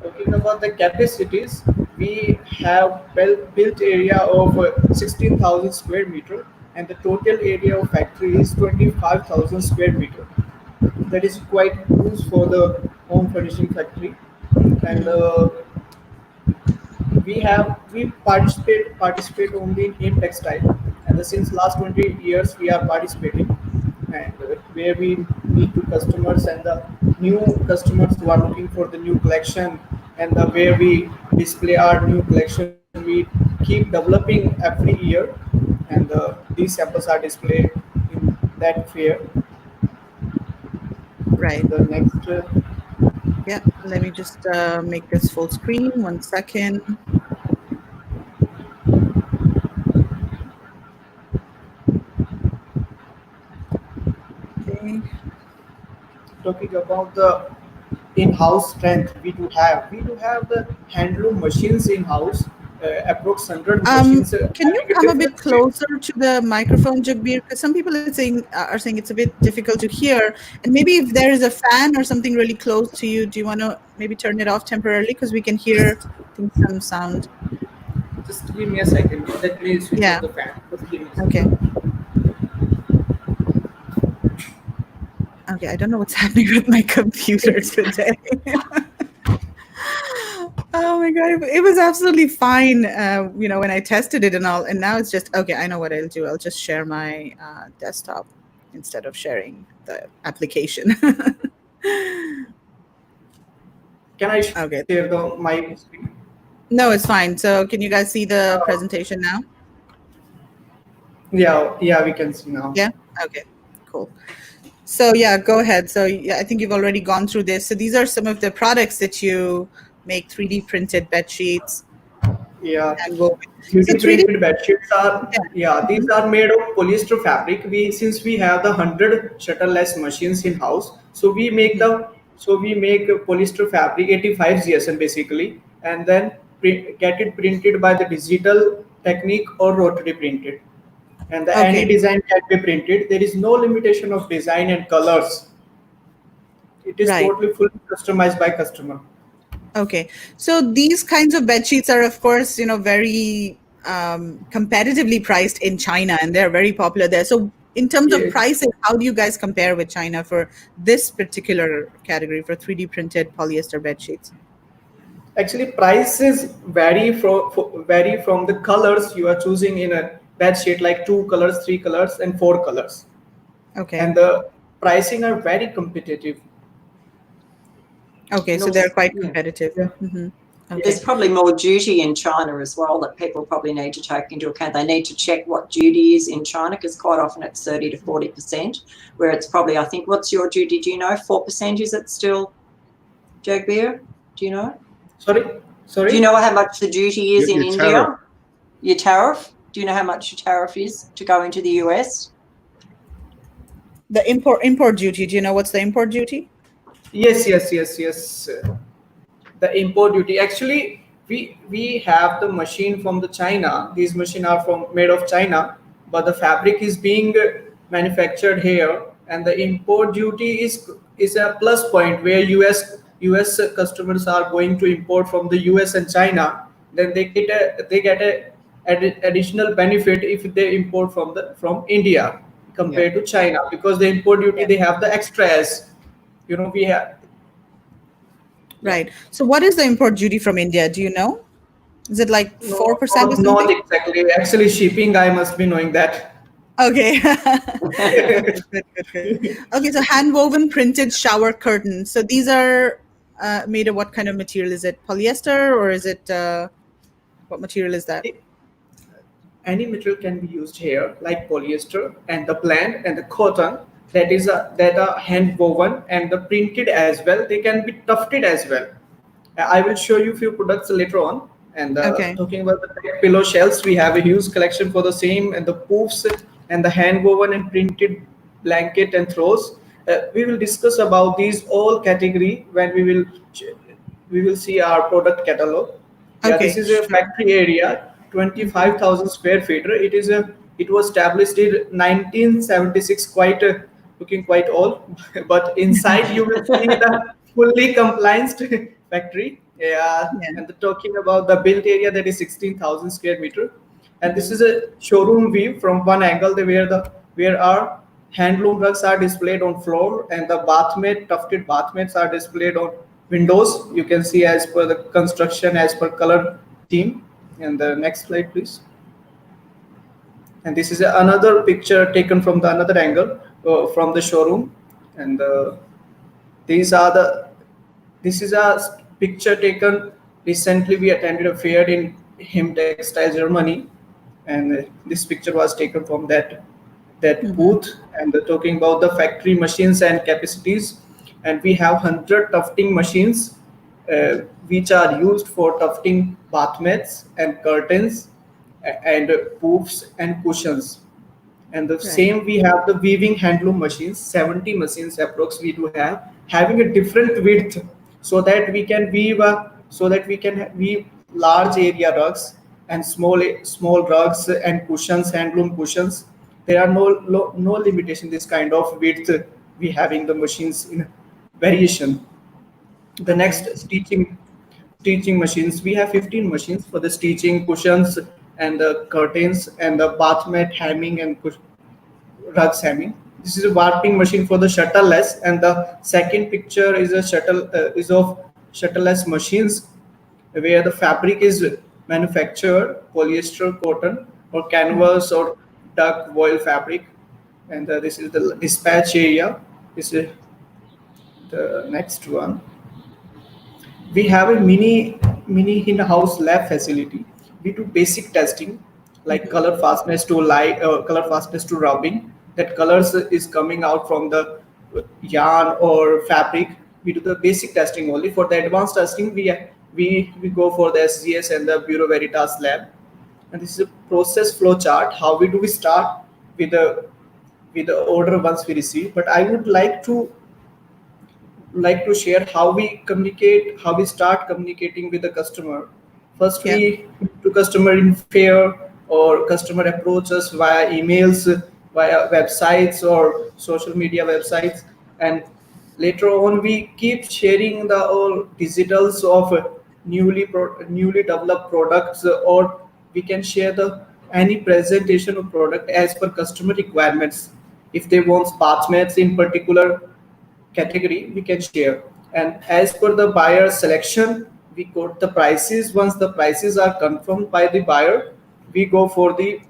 talking about the capacities, we have built area of 16,000 square meter, and the total area of factory is 25,000 square meter. That is quite huge for the home furnishing factory. And we participate only in textile, and since last 20 years we are participating, and where we meet to customers and the new customers who are looking for the new collection, and the where we display our new collection. We keep developing every year, and these samples are displayed in that fair. Right. The next Yeah. Let me just make this full screen. 1 second. Okay. talking about the in-house strength, we do have the handloom machines in-house, approx 100 machines. Can you having a come a bit different closer to the microphone, Jagbir? Because some people are saying it's a bit difficult to hear. And maybe if there is a fan or something really close to you, do you want to maybe turn it off temporarily because we can hear some sound? Just give me a second. Let me switch Yeah. off the fan. Just give me a second. Okay. Okay, I don't know what's happening with my computer today. Oh my god, it was absolutely fine. When I tested it and all, and now it's just okay. I know what I'll do. I'll just share my desktop instead of sharing the application. Can I Okay. share my screen? No, it's fine. So, can you guys see the presentation now? Yeah, we can see now. Yeah. Okay. Cool. So yeah, go ahead. So yeah, I think you've already gone through this. So these are some of the products that you make: 3D printed bed sheets Yeah. and woven. So 3D 3D. printed bed sheets are, Yeah. yeah, these are made of polyester fabric. Since we have the 100 shutterless machines in house, so we make polyester fabric 85 GSM basically, and then get it printed by the digital technique or rotary printed. And any Okay. design can be printed. There is no limitation of design and colors. It is Right. totally fully customized by customer. Okay. So these kinds of bed sheets are, of course, very competitively priced in China, and they're very popular there. So in terms of Yes. pricing, how do you guys compare with China for this particular category for 3D printed polyester bed sheets? Actually, prices vary from the colors you are choosing in a bed sheet, like 2 colors, 3 colors, and 4 colors. Okay. And the pricing are very competitive. Okay. And So also, they're quite yeah. competitive. Yeah. Mm-hmm. Okay. There's probably more duty in China as well that people probably need to take into account. They need to check what duty is in China, because quite often it's 30 to 40%, where it's probably, I think, what's your duty? Do you know? 4%? Is it still, Jagbir? Do you know? Sorry? Do you know how much the duty is in Your India? tariff. Your tariff? Do you know how much your tariff is to go into the US? The import duty. Do you know what's the import duty? Yes. The import duty. Actually, we have the machine from the China. These machines are made of China, but the fabric is being manufactured here, and the import duty is a plus point where US customers are going to import from the US and China. Then they get a additional benefit if they import from India compared to China, because the import duty they have the extras. We have. Right. So what is the import duty from India? Do you know? Is it like No, 4% or not something? exactly. Actually, shipping, I must be knowing that. Okay. Good. Okay, so hand woven printed shower curtains. So these are made of what kind of material? Is it polyester or is it what material is that? Any material can be used here, like polyester and the blend and the cotton. That are hand woven and the printed as well. They can be tufted as well. I will show you few products later on. And Okay. talking about the pillow shells, we have a huge collection for the same, and the poofs and the hand woven and printed blanket and throws. We will discuss about these all category when we will see our product catalog. Yeah, Okay, this is a sure. factory area, 25,000 square feet. It was established in 1976, looking quite old, but inside you will see the fully compliant factory. Yeah, Yeah. and talking about the built area, that is 16,000 square meter, and this is a showroom view from one angle, where our handloom rugs are displayed on floor, and the tufted bath mats are displayed on windows. You can see as per the construction, as per color theme. And the next slide, please. And this is another picture taken from the another angle, from the showroom. And these are the this is a picture taken recently. We attended a fair in Him Textile, Germany, and this picture was taken from that booth. And talking about the factory machines and capacities, and we have 100 tufting machines, which are used for tufting bath mats and curtains, and poofs and cushions. And the same, we have the weaving handloom machines, 70 machines approx we do have, having a different width, so that we can weave large area rugs and small rugs and cushions, handloom cushions. There are no limitation this kind of width. We having the machines in variation. The next, stitching machines, we have 15 machines for the stitching cushions and the curtains and the bath mat hemming and rugs hemming. This is a warping machine for the shutterless, and the second picture is a shuttle is of shutterless machines. where the fabric is manufactured, polyester, cotton, or canvas or duck wool fabric. And this is the dispatch area. This is the next one. We have a mini in-house lab facility. We do basic testing like color fastness to light, color fastness to rubbing. That colors is coming out from the yarn or fabric. We do the basic testing only. For the advanced testing, we go for the SGS and the Bureau Veritas lab. And this is a process flow chart. How we start with the order once we receive. But I would like to share how we communicate, how we start communicating with the customer. First, we to customer in fair, or customer approach us via emails, via websites or social media websites, and later on we keep sharing the all digitals of newly developed products, or we can share the any presentation of product as per customer requirements. If they want path maps in particular category, we can share. And as per the buyer selection, we quote the prices. Once the prices are confirmed by the buyer, we go for the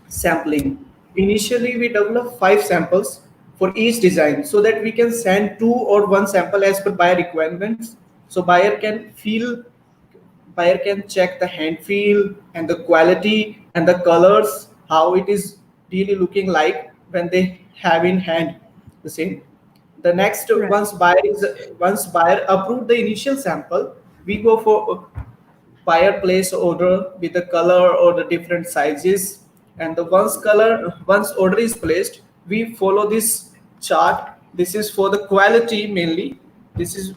sampling. Initially, we develop 5 samples for each design so that we can send 2 or 1 sample as per buyer requirements. So buyer can check the hand feel and the quality and the colors, how it is really looking like when they have in hand the same. The next, once buyer approved the initial sample, we go for buyer place order with the color or the different sizes. And the once order is placed, we follow this chart. This is for the quality mainly. This is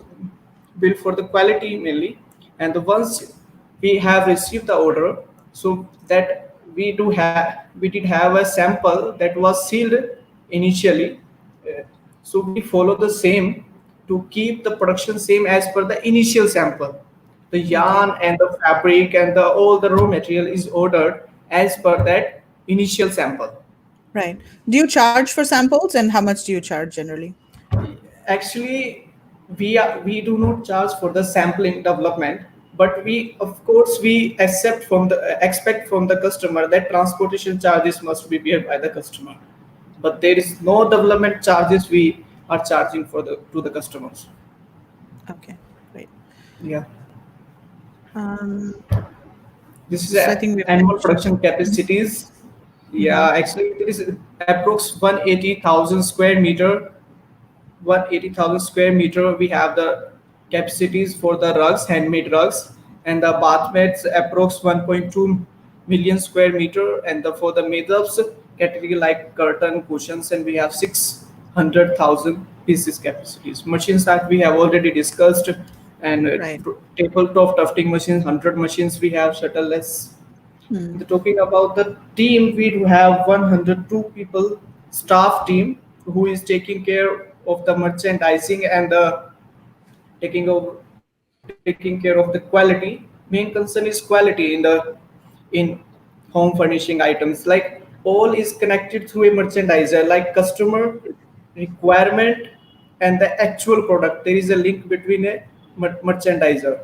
built for the quality mainly. And the once we have received the order, so that we did have a sample that was sealed initially. So we follow the same to keep the production same as per the initial sample. The yarn and the fabric and all the raw material is ordered as per that initial sample. Right. Do you charge for samples, and how much do you charge generally? Actually, we do not charge for the sampling development, but we of course we expect from the customer that transportation charges must be paid by the customer. But there is no development charges we are charging to the customers. Okay, great. Yeah. Um, This is So I think annual production capacities. Yeah, actually it is approx 180,000 square meter. 180,000 square meter. We have the capacities for the rugs, handmade rugs, and the bath mats approx 1.2 million square meter, and for the made-ups category like curtain, cushions, and we have 600,000 pieces capacities. Machines that we have already discussed, and Right. tabletop tufting machines, 100 machines we have, shuttleless. Talking about the team, we do have 102 people staff team who is taking care of the merchandising and taking care of the quality. Main concern is quality in home furnishing items. Like all is connected through a merchandiser, like customer requirement and the actual product. There is a link between a merchandiser.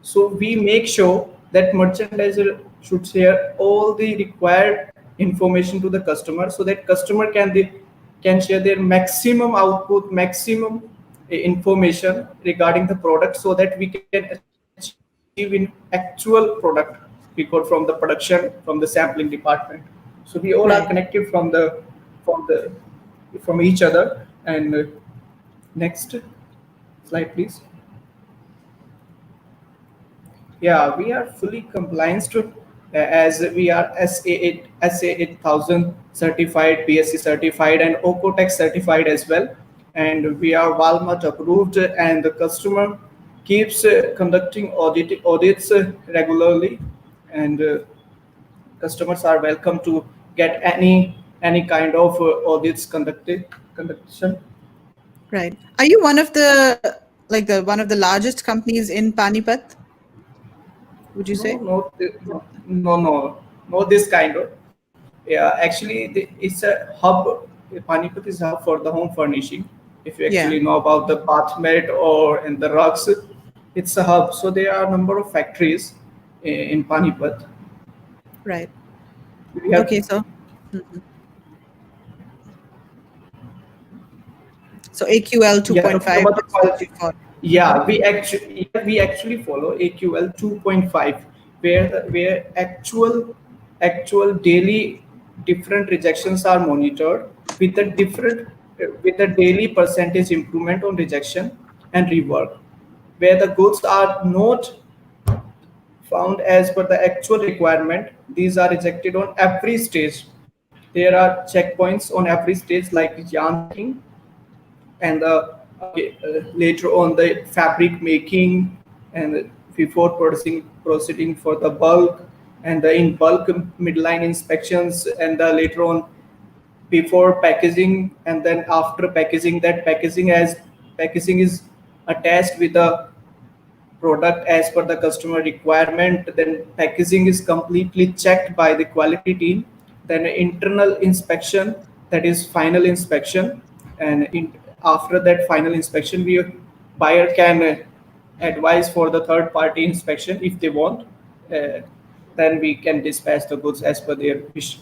So we make sure that merchandiser should share all the required information to the customer, so that customer can share their maximum output, maximum information regarding the product, so that we can achieve in actual product we got from the production, from the sampling department. So we all are Right. connected from each other. And next slide, please. Yeah, we are fully compliant to, as we are SA8000 certified, BSc certified, and Ocotex certified as well. And we are Walmart approved, and the customer keeps conducting audits regularly. And customers are welcome to get any kind of audits conduction. Right. Are you one of the largest companies in Panipat? Would you say? Not this kind of. Yeah, actually, it's a hub. Panipat is a hub for the home furnishing. If you actually know about the bath mat or in the rugs, it's a hub. So there are a number of factories in Panipat. Right. Have, okay, so so AQL 2.5 is what you follow. Yeah, we actually follow AQL 2.5, where actual daily different rejections are monitored with a daily percentage improvement on rejection and rework, where the goods are not found as per the actual requirement. These are rejected on every stage. There are checkpoints on every stage, like yarn picking, and later on the fabric making, and before proceeding for the bulk, and the in bulk midline inspections, and later on before packaging, and then after packaging. That packaging is attached with the product as per the customer requirement. Then packaging is completely checked by the quality team. Then internal inspection, that is final inspection. And after that final inspection, buyer can advise for the third party inspection if they want. Then we can dispatch the goods as per their wish.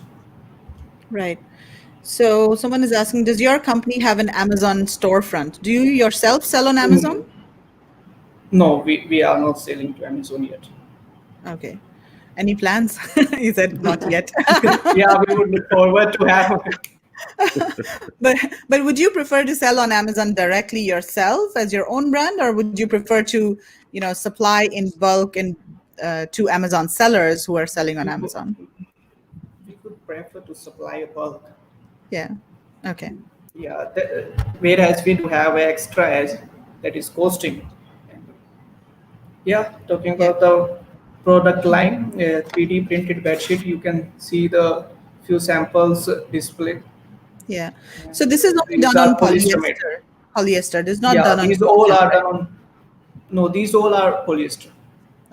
Right. So someone is asking, does your company have an Amazon storefront? Do you yourself sell on Amazon? No, we are not selling to Amazon yet. Okay. Any plans? You said not yet. Yeah, we would look forward to have. But would you prefer to sell on Amazon directly yourself as your own brand, or would you prefer to, supply in bulk and to Amazon sellers who are selling on Amazon? We could prefer to supply a bulk. Yeah. Okay. Yeah. Whereas we do have extra as that is costing. Yeah. Talking about the product line, 3D printed bedsheet, you can see the few samples displayed. Yeah. So this is only done on polyester. Polyester. This is not done on. These all are done on. No, these all are polyester.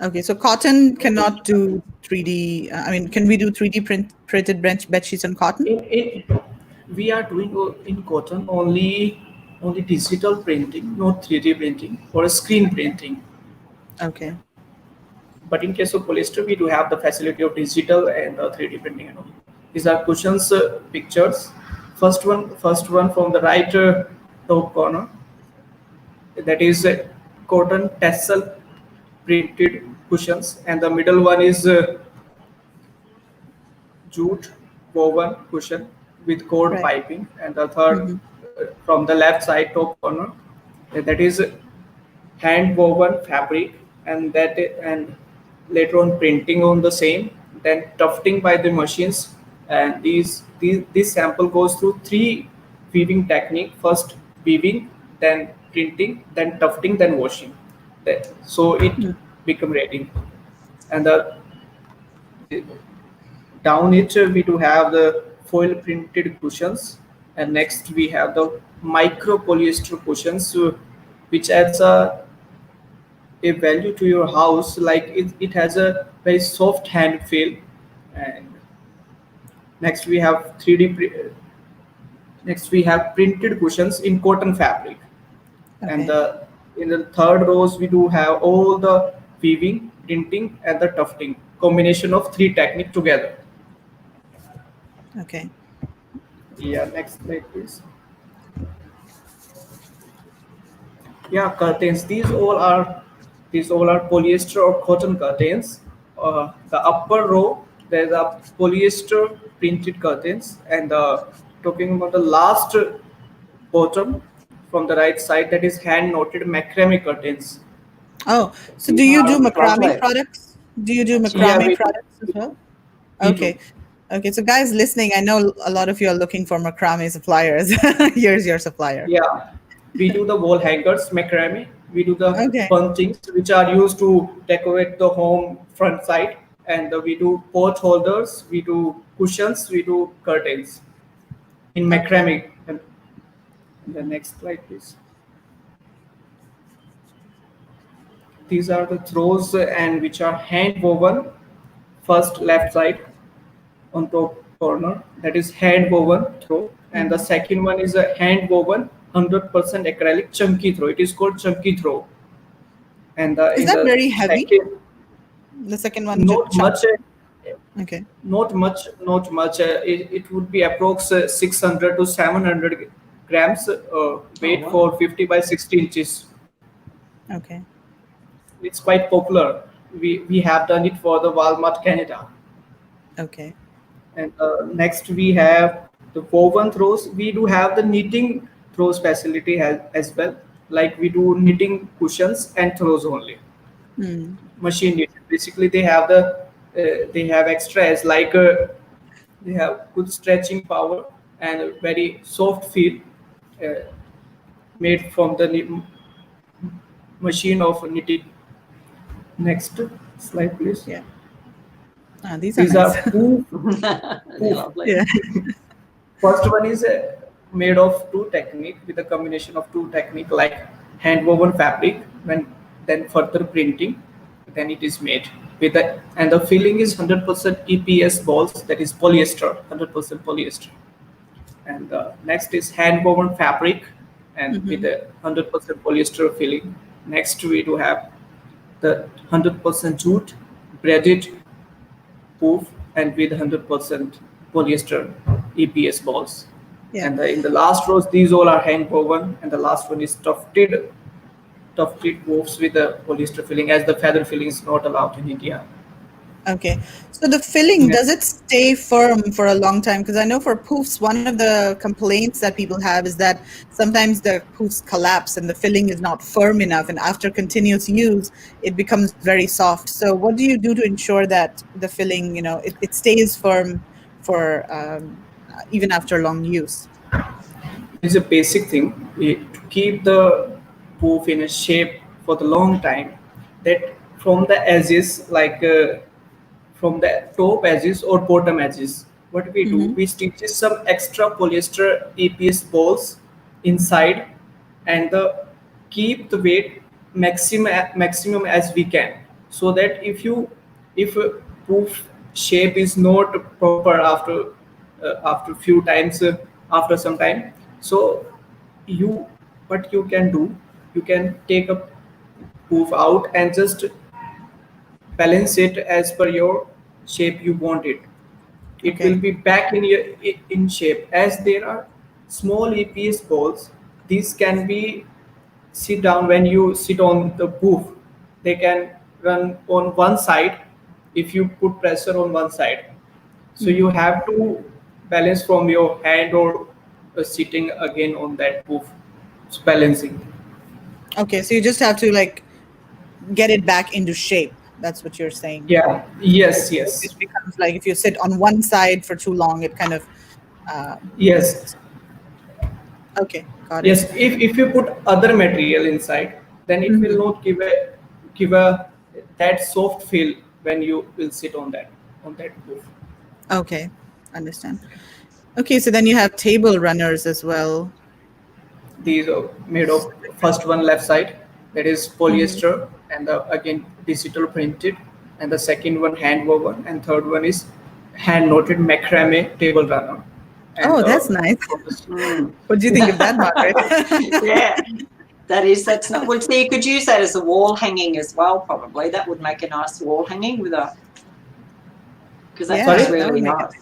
Okay, so cotton cannot do 3D. Can we do 3D printed bed sheets on cotton? We are doing in cotton only digital printing, not 3D printing or screen printing. Okay. But in case of polyester, we do have the facility of digital and 3D printing. These are cushions pictures. First one from the right top corner. That is cotton tassel printed cushions, and the middle one is jute woven cushion with cord piping, and the third from the left side top corner, that is hand woven fabric, and later on printing on the same, then tufting by the machines. And this sample goes through 3 weaving technique: first weaving, then printing, then tufting, then washing. So it become ready. And down it we do have the foil printed cushions, and next we have the micro polyester cushions, which adds a value to your house. Like it has a very soft hand feel. And next we have printed cushions in cotton fabric. Okay. And in the third rows we do have all the weaving, printing, and the tufting, combination of 3 techniques together. Okay. Yeah, next slide please. Yeah, curtains. These all are polyester or cotton curtains. The upper row, there's a polyester printed curtains, and talking about the last bottom from the right side, that is hand knotted macrame curtains. Oh, so do you do macrame products? Do you do macrame products as well? Okay. Okay, so guys listening, I know a lot of you are looking for macrame suppliers. Here's your supplier. Yeah, we do the wall hangers macrame. We do the bunchings, which are used to decorate the home front side, and we do porch holders, we do cushions, we do curtains in macrame. And the next slide, please. These are the throws, and which are hand woven. First left side on top corner, that is hand woven throw, and the second one is a hand woven 100% acrylic chunky throw. It is called chunky throw. And is that very heavy? The second one, not much. Okay. Not much. It would be approx 600 to 700 grams weight for 50 by 60 inches. Okay. It's quite popular. We have done it for the Walmart Canada. Okay. And next we have the woven throws. We do have the knitting throws facility as well. Like we do knitting cushions and throws only. Machine knitted. Basically, they have extras like they have good stretching power and a very soft feel made from the machine of knitting. Next slide, please. Yeah. These are nice. poof. Yeah. First one is made of two technique with a combination of two technique like hand woven fabric, then further printing, then it is made with the, and the filling is 100% EPS balls, that is polyester, 100% polyester. And next is hand woven fabric and with a 100% polyester filling. Next we do have the 100% jute braided poof and with 100% polyester EPS balls. Yeah. And in the last rows, these all are hand woven, and the last one is tufted woofs with the polyester filling, as the feather filling is not allowed in India. Okay, so the filling, does it stay firm for a long time? Because I know for poofs, one of the complaints that people have is that sometimes the poofs collapse and the filling is not firm enough, and after continuous use, it becomes very soft. So what do you do to ensure that the filling, it stays firm for even after long use? It's a basic thing to keep the poof in a shape for the long time, that from the edges, like from the top edges or bottom edges, what we do, we stitch some extra polyester EPS balls inside and keep the weight maximum as we can, so that if a poof shape is not proper after few times, after some time, so what you can do, you can take a poof out and just balance it as per your shape you want it. It will be back in shape, as there are small EPS balls. These can be sit down when you sit on the poof. They can run on one side if you put pressure on one side. So you have to balance from your hand or sitting again on that poof. It's balancing. Okay, so you just have to get it back into shape. That's what you're saying. Yeah. Yes. It becomes like if you sit on one side for too long, it kind of. Yes. Okay, got it. Yes, if you put other material inside, then it will not give a that soft feel when you will sit on that poof. Okay, understand. Okay, so then you have table runners as well. These are made of, first one left side, that is polyester, and again digital printed, and the second one hand woven, and third one is hand knotted macrame table runner. And, that's nice. What do you think of that, Margaret? Yeah, that's not. Well, see, you could use that as a wall hanging as well. Probably that would make a nice wall hanging because that's really nice.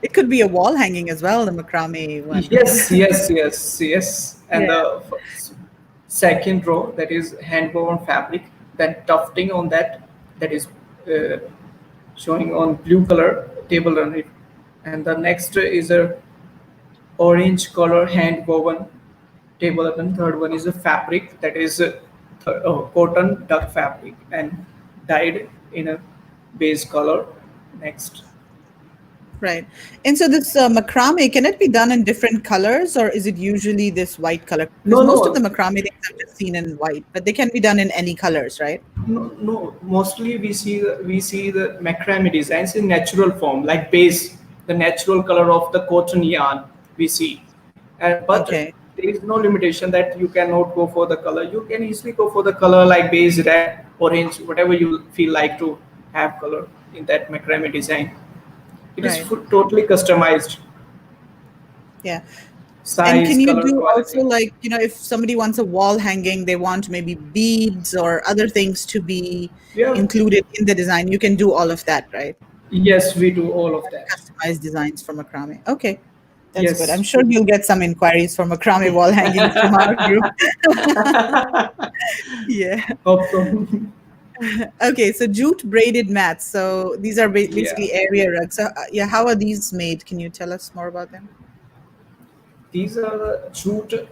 It could be a wall hanging as well, the macrame one. Yes. And the second row, that is hand woven fabric, then tufting on that is showing on blue color table runner. And the next is a orange color hand woven table runner. Third one is a fabric, that is cotton duck fabric and dyed in a beige color. Next. Right. And so this macrame, can it be done in different colors, or is it usually this white color? Because most of the macrame things I've just seen in white, but they can be done in any colors, right? No. Mostly we see the macrame designs in natural form, like beige, the natural color of the cotton yarn we see. But there is no limitation that you cannot go for the color. You can easily go for the color like beige, red, orange, whatever you feel like to have color in that macrame design. It is totally customized. Yeah. And can you color, do quality. also, like, if somebody wants a wall hanging, they want maybe beads or other things to be Yeah. included in the design. You can do all of that, right? Yes, we do all of that. Customized designs for macrame. Okay, that's good. I'm Yes. sure you'll get some inquiries for macrame wall hangings from our group. Yeah. Hope so. Okay, so jute braided mats. So these are Yeah. basically area rugs. So yeah, how are these made? Can you tell us more about them? These are jute,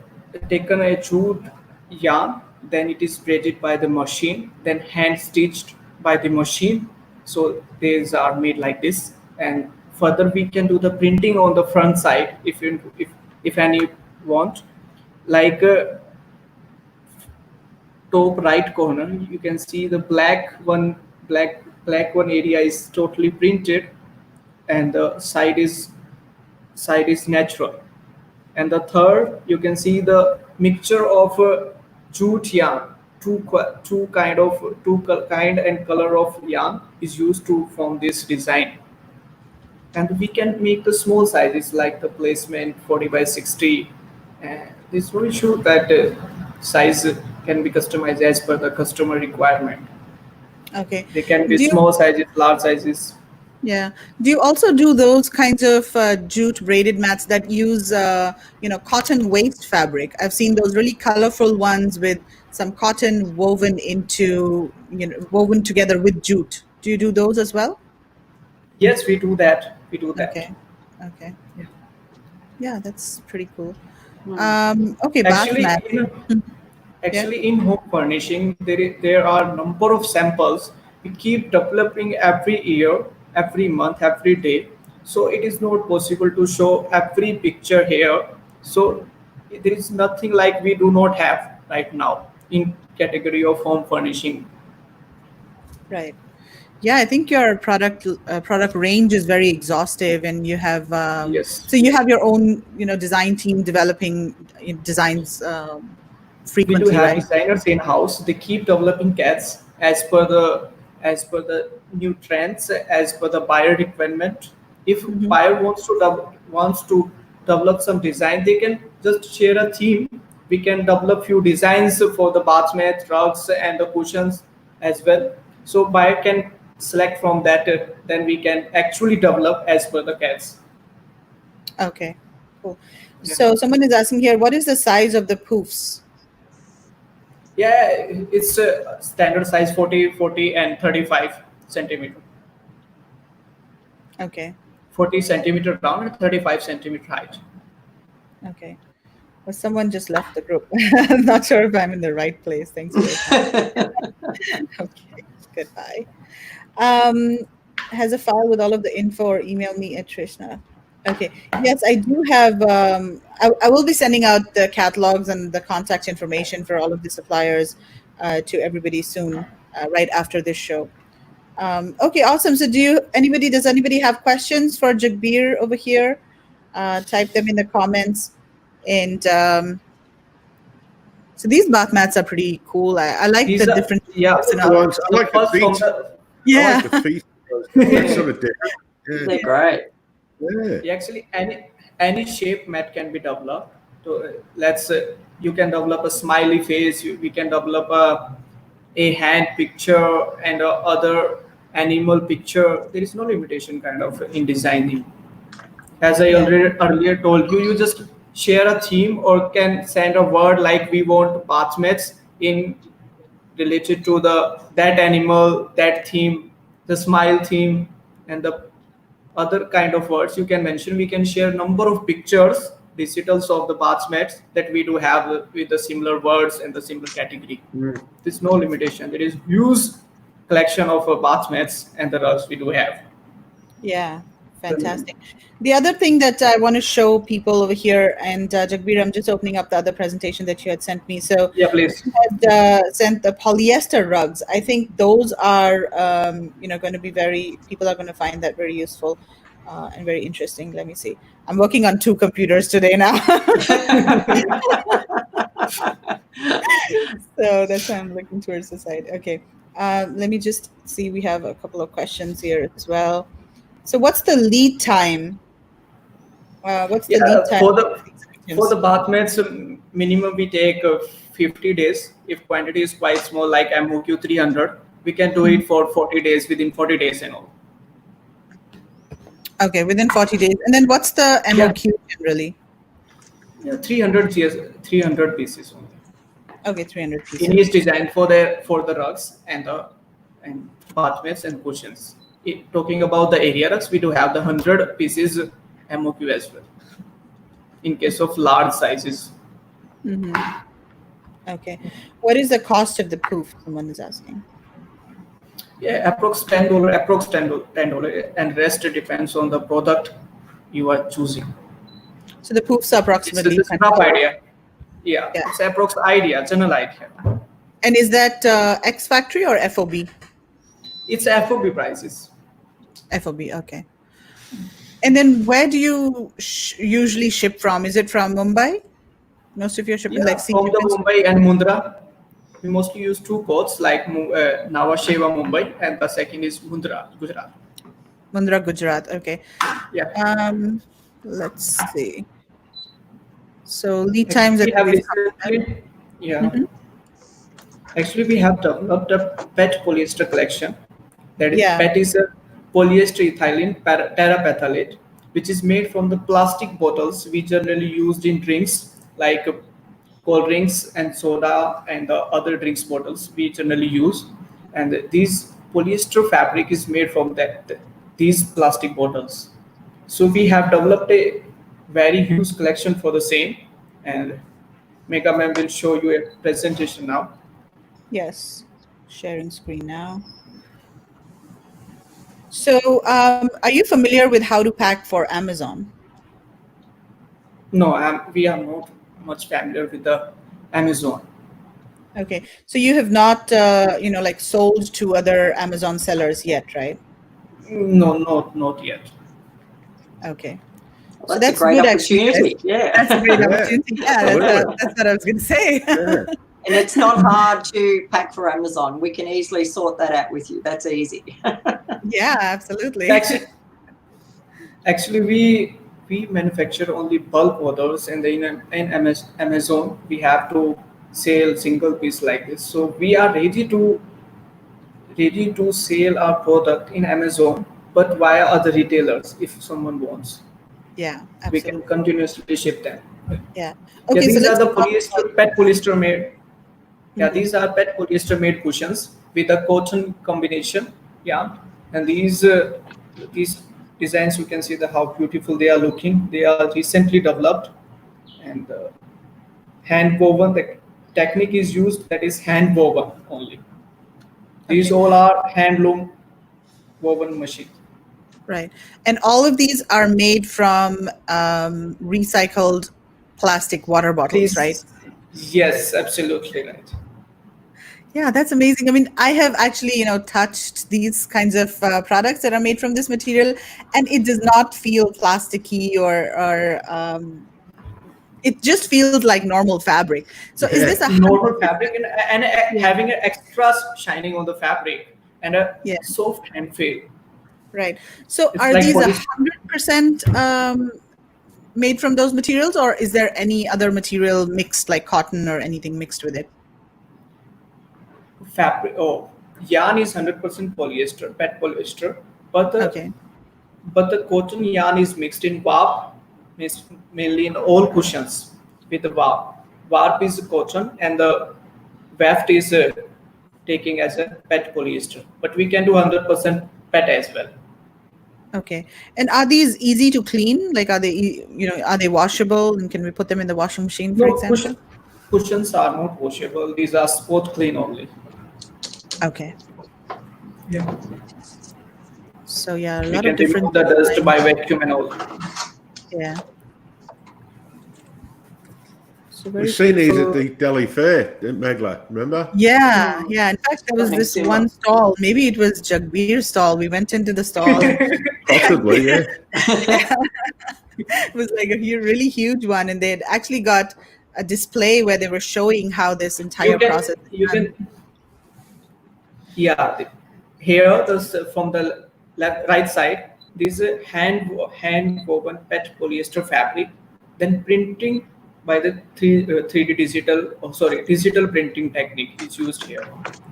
taken a jute yarn, then it is braided by the machine, then hand stitched by the machine. So these are made like this. And further we can do the printing on the front side if any want. Like top right corner, you can see the black one area is totally printed, and the side is natural. And the third, you can see the mixture of jute yarn, two kind and color of yarn is used to form this design. And we can make the small sizes like the placement 40 by 60. And this will show that size can be customized as per the customer requirement. Okay. They can be Do you, small sizes, large sizes. yeah. Do you also do those kinds of jute braided mats that use, cotton waste fabric? I've seen those really colorful ones with some cotton woven together with jute. Do you do those as well? Yes, we do that. We do that. Okay. Okay. Yeah. Yeah, that's pretty cool. Hmm. Okay, bath Actually, mat. Yeah. in home furnishing, there are number of samples we keep developing every year, every month, every day. So it is not possible to show every picture here. So there is nothing like we do not have right now in category of home furnishing. Right. Yeah, I think your product range is very exhaustive, and you have Yes. so you have your own design team developing designs We do frequently, have right? designers in house. They keep developing cats as per the new trends, as per the buyer requirement. If Hmm. buyer wants to develop some design, they can just share a theme. We can develop few designs for the bath mat, rugs, and the cushions as well. So buyer can select from that. Then we can actually develop as per the cats. Okay, cool. Yeah. So someone is asking here, what is the size of the poofs? Yeah, it's a standard size 40 and 35 centimeter. Okay, 40 centimeter down and 35 centimeter height. okay. Well, someone just left the group. I'm not sure if I'm in the right place. Thanks for your time. Okay, goodbye. Has a file with all of the info, or email me at Trishna. Okay. Yes, I do have. I will be sending out the catalogs and the contact information for all of the suppliers to everybody soon, right after this show. Okay, awesome. So, does anybody have questions for Jagbir over here? Type them in the comments. And so these bath mats are pretty cool. I like the These are, different yeah, shapes and The all. ones I like the first from feet. the, I Yeah. like the feet. They're sort of different. They're Yeah. great. Yeah. actually any shape mat can be developed. So let's you can develop a smiley face. We can develop a hand picture and a other animal picture. There is no limitation kind of in designing. As I Yeah. already earlier told you, you just share a theme or can send a word like we want bath mats in related to the that animal, that theme, the smile theme, and the other kind of words you can mention. We can share number of pictures, digitals of the bath mats that we do have with the similar words and the similar category. Mm. There's no limitation. There is huge collection of bath mats and the rugs we do have. Yeah, fantastic. The other thing that I want to show people over here, and Jagbir, I'm just opening up the other presentation that you had sent me. So Yeah, please. you had sent the polyester rugs. I think those are, going to be people are going to find that very useful and very interesting. Let me see. I'm working on two computers today now. So that's why I'm looking towards the side. Okay. Let me just see. We have a couple of questions here as well. So what's the lead time? What's the lead Yeah, time? for the For the bath mats, minimum we take 50 days. If quantity is quite small, like MOQ 300, we can do it for 40 days, within 40 days and all. Okay, within 40 days. And then what's the MOQ generally? 300 pieces only. Okay, 300 pieces. In each design for the rugs and bath mats and cushions. Talking about the area rugs, we do have the 100 pieces MOQ as well. In case of large sizes. Okay. What is the cost of the poof? Someone is asking. Yeah, approx $10, and rest depends on the product you are choosing. So the poofs are approximately. It's a rough idea. Yeah, it's approx general idea. And is that X factory or FOB? It's FOB prices. FOB, okay. And then where do you usually ship from? Is it from Mumbai? Most of your shipping, like from the Mumbai and Mundra. We mostly use two ports, like Nhava Sheva, Mumbai, and the second is Mundra, Gujarat. Mundra, Gujarat. Okay. Yeah. Let's see. So lead times. Actually, we have developed a PET polyester collection. That is, PET is a polyester ethylene terephthalate, which is made from the plastic bottles we generally used in drinks, like cold drinks and soda and the other drinks bottles we generally use. And this polyester fabric is made from these plastic bottles. So we have developed a very huge collection for the same, and Megha ma'am will show you a presentation now. Yes, sharing screen now. So are you familiar with how to pack for Amazon? No, we are not much familiar with the Amazon. Okay, so you have not, like sold to other Amazon sellers yet, right? No, not yet. Okay. Well, so that's a great opportunity. Actually. Yeah. That's a great opportunity. Yeah, that's what I was going to say. And it's not hard to pack for Amazon. We can easily sort that out with you. That's easy. Yeah, absolutely. Actually, we manufacture only bulk orders, and in Amazon we have to sell single piece like this. So we are ready to sell our product in Amazon, but via other retailers if someone wants. Yeah, absolutely. We can continuously ship them. Yeah. Okay. These are the PET polyester made. Yeah, these are PET polyester made cushions with a cotton combination. Yeah, and these designs, you can see how beautiful they are looking. They are recently developed and hand woven. The technique is used, that is hand woven only. These all are handloom woven machine. Right, and all of these are made from recycled plastic water bottles, right? Yes, absolutely right. Yeah, that's amazing. I mean, I have actually, touched these kinds of products that are made from this material, and it does not feel plasticky or it just feels like normal fabric. So is this a normal fabric and having an extra shining on the fabric and a soft hand feel? Right. So it's are like these 100% made from those materials, or is there any other material mixed, like cotton or anything mixed with it? Fabric. Oh, yarn is 100% polyester, PET polyester, but the cotton yarn is mixed in warp, mainly in all cushions with the warp. Warp is cotton, and the weft is taking as a PET polyester. But we can do 100% PET as well. Okay. And are these easy to clean? Like, are they washable, and can we put them in the washing machine, for example? Cushions are not washable. These are spot clean only. Okay. Yeah. So yeah, a we lot can of different. Remove the dust by vacuum and all. Yeah. So we've seen these at the Delhi Fair, didn't Megla? Remember? Yeah, yeah. In fact, there was this one stall. Maybe it was Jagbir's stall. We went into the stall. Possibly, yeah. It was like a really huge one, and they had actually got a display where they were showing how this entire process. Here, from the right side, this is hand woven PET polyester fabric, then printing by the 3D digital printing technique is used here.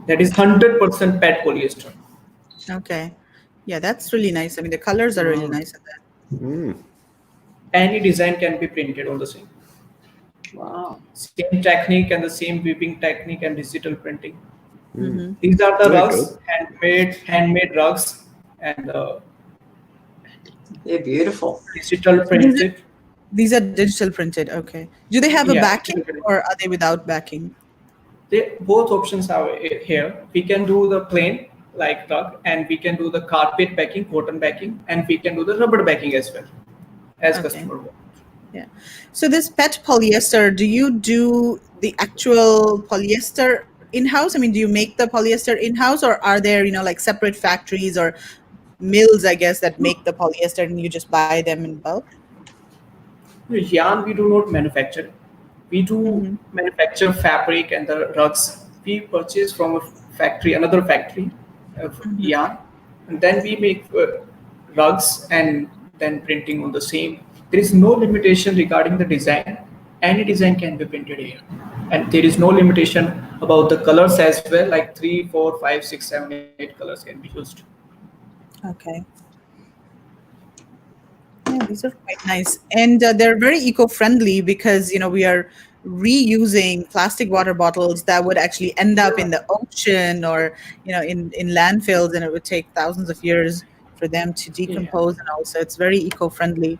That is 100% PET polyester. Okay. Yeah, that's really nice. I mean, the colors are really nice in that. Any design can be printed on the same. Wow. Same technique and the same weaving technique and digital printing. Mm-hmm. These are the Very rugs, handmade rugs, and they're beautiful. Digital printed. These are digital printed. Okay. Do they have a backing or are they without backing? Both options are here. We can do the plain like rug, and we can do the carpet backing, cotton backing, and we can do the rubber backing as well, as customer wants. Yeah. So this PET polyester, do you do the actual polyester in-house? I mean, do you make the polyester in-house, or are there, like separate factories or mills, I guess, that make the polyester and you just buy them in bulk? Yarn we do not manufacture. We do manufacture fabric and the rugs. We purchase from another factory of yarn, and then we make rugs and then printing on the same. There is no limitation regarding the design. Any design can be printed here, and there is no limitation about the colors as well. Like 3, 4, 5, 6, 7, 8 colors can be used. Okay. Yeah, these are quite nice, and they're very eco-friendly because we are reusing plastic water bottles that would actually end up in the ocean or in landfills, and it would take thousands of years for them to decompose. And also it's very eco-friendly.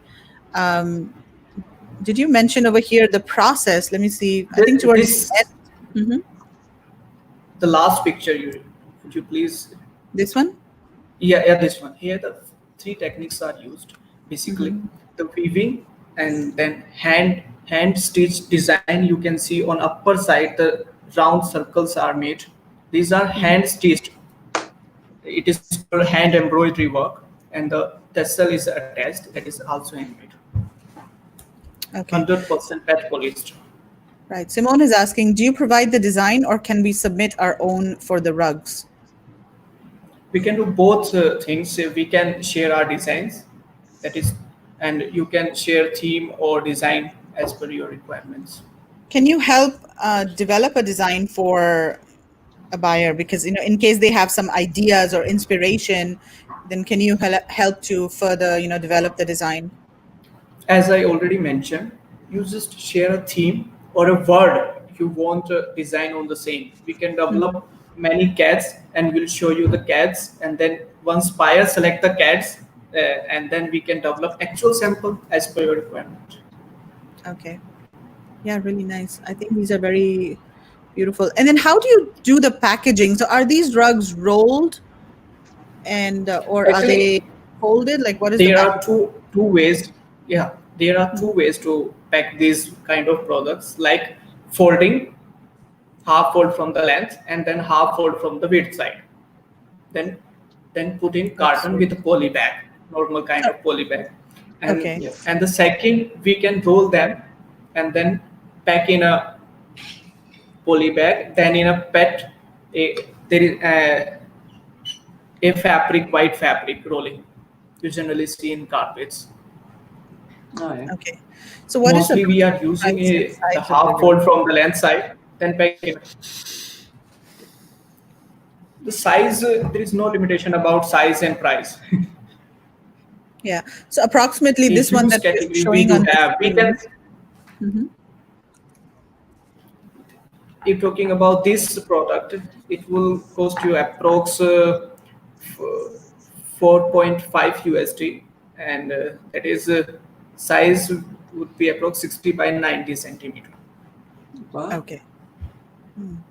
Did you mention over here the process? Let me see. I think towards the last picture, would you please? This one? Yeah, this one. Here the 3 techniques are used. Basically, the weaving and then hand stitch design. You can see on upper side the round circles are made. These are hand stitched. It is called hand embroidery work, and the tassel is attached. That is also handmade. Okay. 100% PET polyester. Right. Simone is asking, do you provide the design or can we submit our own for the rugs? We can do both things. We can share our designs, that is, and you can share theme or design as per your requirements. Can you help develop a design for a buyer? Because in case they have some ideas or inspiration, then can you help to further develop the design? As I already mentioned, you just share a theme or a word you want to design on the same. We can develop many CADs and we'll show you the CADs, and then once buyer select the CADs, and then we can develop actual sample as per your requirement. Okay. Yeah, really nice. I think these are very beautiful. And then how do you do the packaging? So are these rugs rolled and or actually, are they folded? Like what is there are two ways. Yeah, there are 2 ways to pack these kind of products, like folding, half fold from the length and then half fold from the width side. Then put in carton with a poly bag, normal kind of poly bag. And, and the second, we can roll them and then pack in a poly bag, then in a PET. There is a fabric, white fabric rolling. You generally see in carpets. Oh, yeah. Okay. So what mostly is we are using the half fold from the length side, then pack it. The size, there is no limitation about size and price. Yeah. So approximately this one that you're showing on if talking about this product, it will cost you approx 4.5 USD, and that is size would be approx 60 by 90 centimeter. Wow. Okay.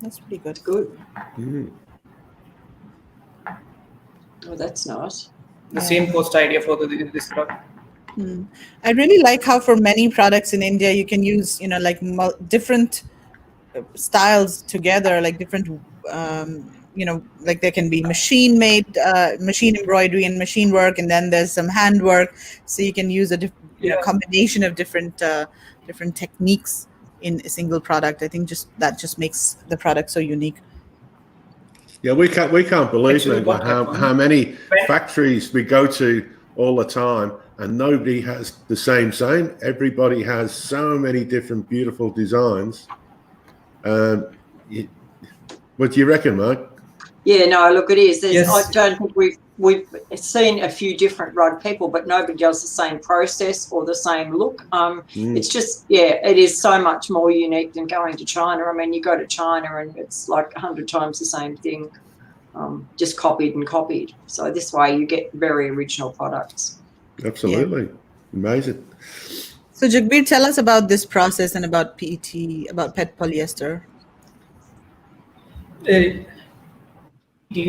That's pretty good. Good. Oh, that's nice. The same cost idea for this product. I really like how for many products in India you can use like different styles together, like different like there can be machine embroidery and machine work, and then there's some hand work, so you can use a combination of different techniques in a single product. I think that just makes the product so unique. Yeah, we can't believe how many factories we go to all the time, and nobody has the same sign. Everybody has so many different beautiful designs. What do you reckon, Mark? Yeah, no, look, it is. Yes. I don't think we've seen a few different rug people, but nobody does the same process or the same look. It's just, it is so much more unique than going to China. I mean, you go to China and it's like 100 times the same thing, just copied and copied. So this way you get very original products. Absolutely. Amazing. So Jagbir, tell us about this process and about PET, about PET polyester. PET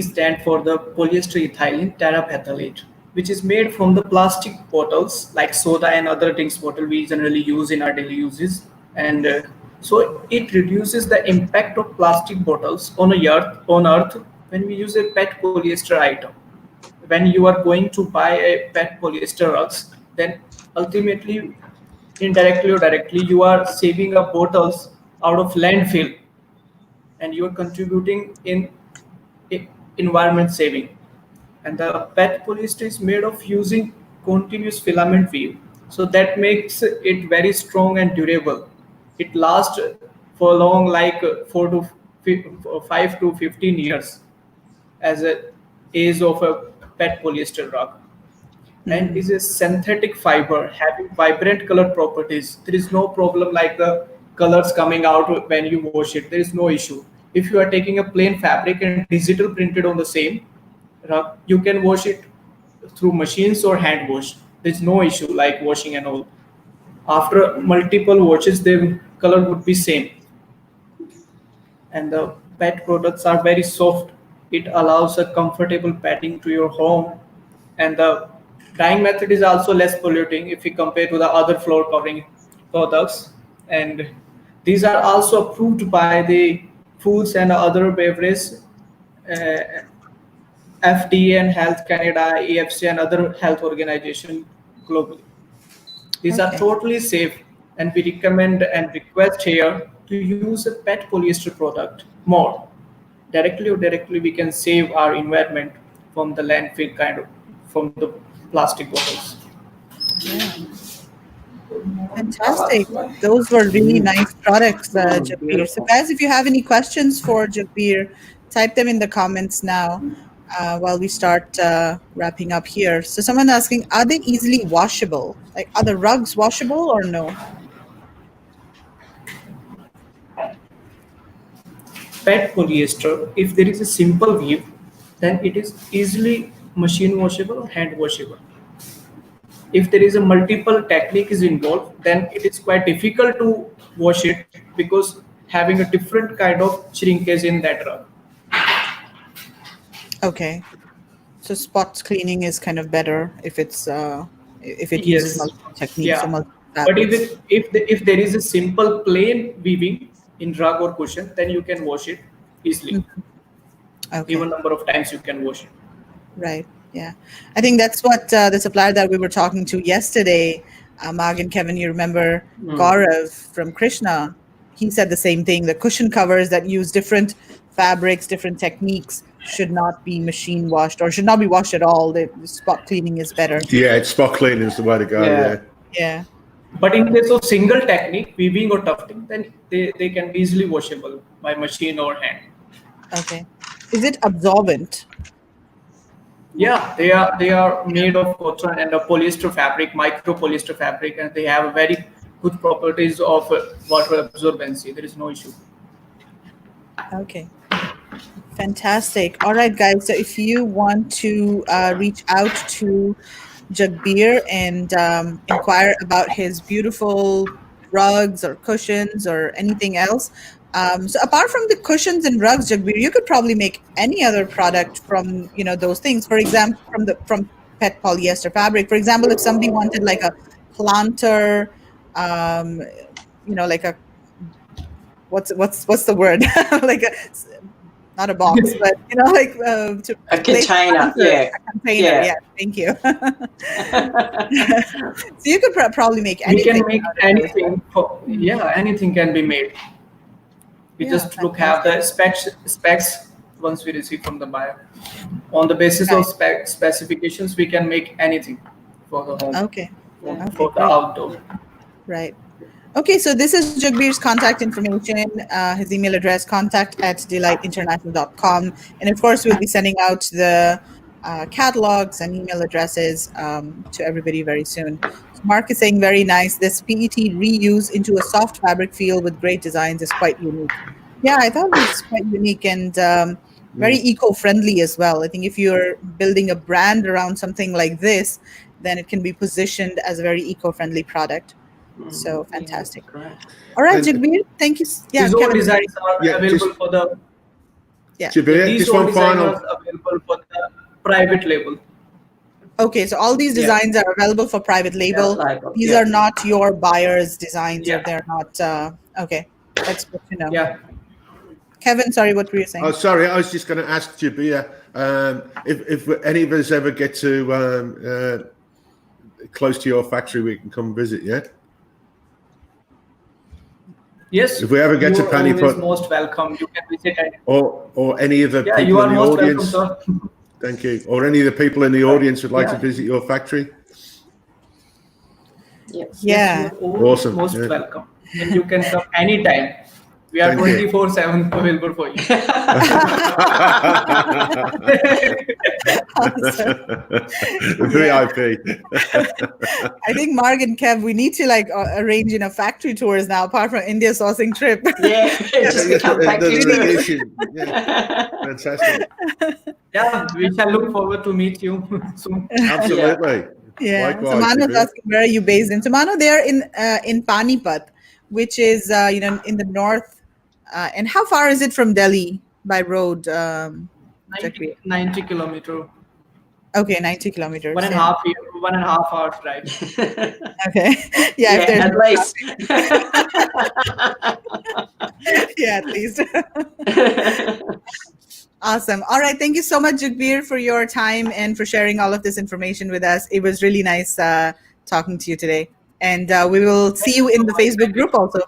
stands for the polyester ethylene terephthalate, which is made from the plastic bottles like soda and other drinks bottle we generally use in our daily uses. And so it reduces the impact of plastic bottles on earth when we use a PET polyester item. When you are going to buy a PET polyester rugs, then ultimately, indirectly or directly, you are saving up bottles out of landfill, and you are contributing in environment saving. And the PET polyester is made of using continuous filament weave, so that makes it very strong and durable. It lasts for long, like 5 to 15 years as a age of a PET polyester rug, and is a synthetic fiber having vibrant color properties. There is no problem like the colors coming out when you wash it. There is no issue. If you are taking a plain fabric and digital printed on the same rug, you can wash it through machines or hand wash. There's no issue like washing and all. After multiple washes, the color would be same. And the PET products are very soft. It allows a comfortable padding to your home, and the dyeing method is also less polluting if we compare to the other floor covering products. And these are also approved by the foods and other beverage, uh, FDA and Health Canada, AFC, and other health organizations globally. These are totally safe, and we recommend and request here to use a PET polyester product more. Directly or directly, we can save our environment from the landfill from the plastic bottles. Yeah. Fantastic. Those were really nice products, Jagbir. So guys, if you have any questions for Jagbir, type them in the comments now while we start wrapping up here. So someone asking, are they easily washable? Like, are the rugs washable or no? PET polyester, if there is a simple weave, then it is easily machine washable or hand washable. If there is a multiple technique is involved, then it is quite difficult to wash it because having a different kind of shrinkage in that rug. Okay. So spots cleaning is kind of better if it's if it uses multiple techniques or multiple fabrics. But if there is a simple plain weaving in rug or cushion, then you can wash it easily. Even number of times you can wash it. Right. Yeah. I think that's what the supplier that we were talking to yesterday, Marg and Kevin, you remember Gaurav from Krishna, he said the same thing. The cushion covers that use different fabrics, different techniques should not be machine washed or should not be washed at all. The spot cleaning is better. Yeah, spot cleaning is the way to go. Yeah. But in case of single technique, weaving or tufting, then they can be easily washable by machine or hand. Okay. Is it absorbent? Yeah, they are made of cotton and a polyester fabric, micro polyester fabric, and they have very good properties of water absorbency. There is no issue. Okay. Fantastic. All right, guys. So if you want to reach out to Jagbir and inquire about his beautiful rugs or cushions or anything else. So apart from the cushions and rugs, Jagbir, you could probably make any other product from those things. For example, from PET polyester fabric. For example, if somebody wanted like a planter, like a what's the word? Like not a box, but like a container. A container. Yeah. Thank you. So you could probably make anything. We can make anything. Anything can be made. We just have the specs once we receive from the buyer. On the basis of specifications, we can make anything. for the home. Okay. For Okay, the great. outdoor. Right. Okay, so this is Jagbir's contact information, his email address, contact@dliteinternational.com. And of course, we'll be sending out the catalogs and email addresses to everybody very soon. So Mark is saying, very nice. This PET reuse into a soft fabric feel with great designs is quite unique. Yeah, I thought it was quite unique and very eco-friendly as well. I think if you're building a brand around something like this, then it can be positioned as a very eco-friendly product. So fantastic. All right, Jagbir, thank you. Yeah, these all Kevin. designs are available for the. Yeah. Jagbir, These just all one designs final. are available for the private label. Okay, so all these designs are available for private label. These are not your buyer's designs, or they're not. Okay, that's good to know. Yeah. Kevin, sorry, what were you saying? Oh, sorry, I was just going to ask Jagbir if any of us ever get to close to your factory, we can come visit. Yeah. Yes. If we ever get to Paniput, always most welcome. You can visit. Or any of the Yeah, people you are in the most audience. welcome, sir. Thank you. Or any of the people in the audience would like to visit your factory. Yes. Yeah. Yes, you are Awesome. most welcome. And you can come anytime. We are 24/7 available for you. VIP. I think Mark and Kev, we need to arrange factory tours now, apart from India sourcing trip. Yeah, just become factory tours. Yeah. Fantastic. Yeah, we shall look forward to meet you soon. Absolutely. Yeah. Likewise, So Mano's asking, where are you based in? So Mano, they are in Panipat, which is in the north. And how far is it from Delhi by road? 90 kilometers. Okay, 90 kilometers. 1.5 hours drive. Okay. Yeah, if there's at least. Yeah, at least. Awesome. All right. Thank you so much, Jagbir, for your time and for sharing all of this information with us. It was really nice talking to you today. And we will see you in the Facebook group also.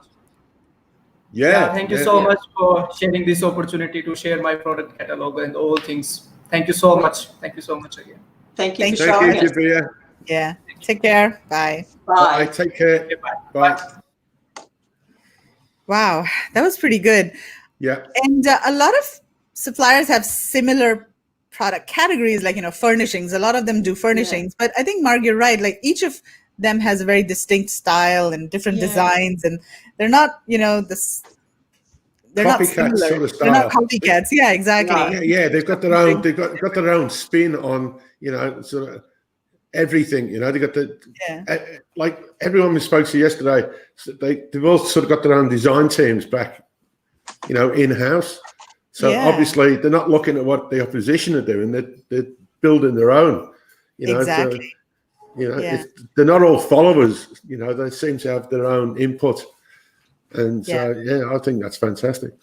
Yeah. Thank you so much for sharing this opportunity to share my product catalog and all things. Thank you so much. Thank you so much again. Thank you for Thank showing you, us. Jagbir. Yeah. Take care. Bye. Bye. Take care. Okay, bye. Bye. Wow. That was pretty good. Yeah. And a lot of suppliers have similar product categories, like, furnishings. A lot of them do furnishings. But I think, Mark, you're right. Like, each of them has a very distinct style and different designs. And they're not, they're not similar. Sort of They're not style. copycats. Yeah, exactly. Yeah, they've got their own spin on, sort of everything. They got like everyone we spoke to yesterday. They've all sort of got their own design teams back, in house. So obviously they're not looking at what the opposition are doing. They're building their own. Exactly. So, they're not all followers. They seem to have their own input. And so, I think that's fantastic.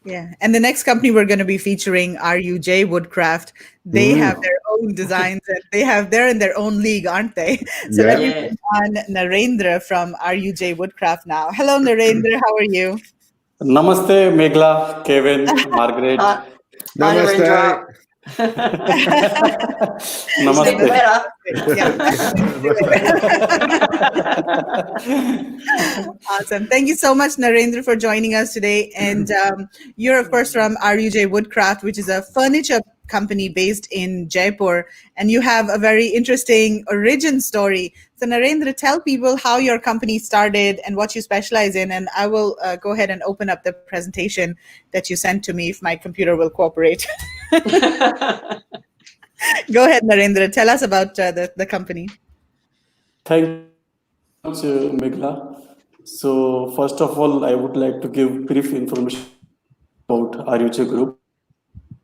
Yeah. And the next company we're going to be featuring, RUJ Woodcraft, they have their own designs and they're in their own league, aren't they? So let me bring on Narendra from RUJ Woodcraft now. Hello, Narendra. How are you? Namaste, Meghla, Kevin, Margaret. Namaste. Namaste. Awesome. Thank you so much, Narendra, for joining us today. And you're, of course, from RUJ Woodcraft, which is a furniture company based in Jaipur. And you have a very interesting origin story. So, Narendra, tell people how your company started and what you specialize in. And I will go ahead and open up the presentation that you sent to me if my computer will cooperate. Go ahead, Narendra. Tell us about the company. Thank you so much, Meghla. So, first of all, I would like to give brief information about RUJ Group.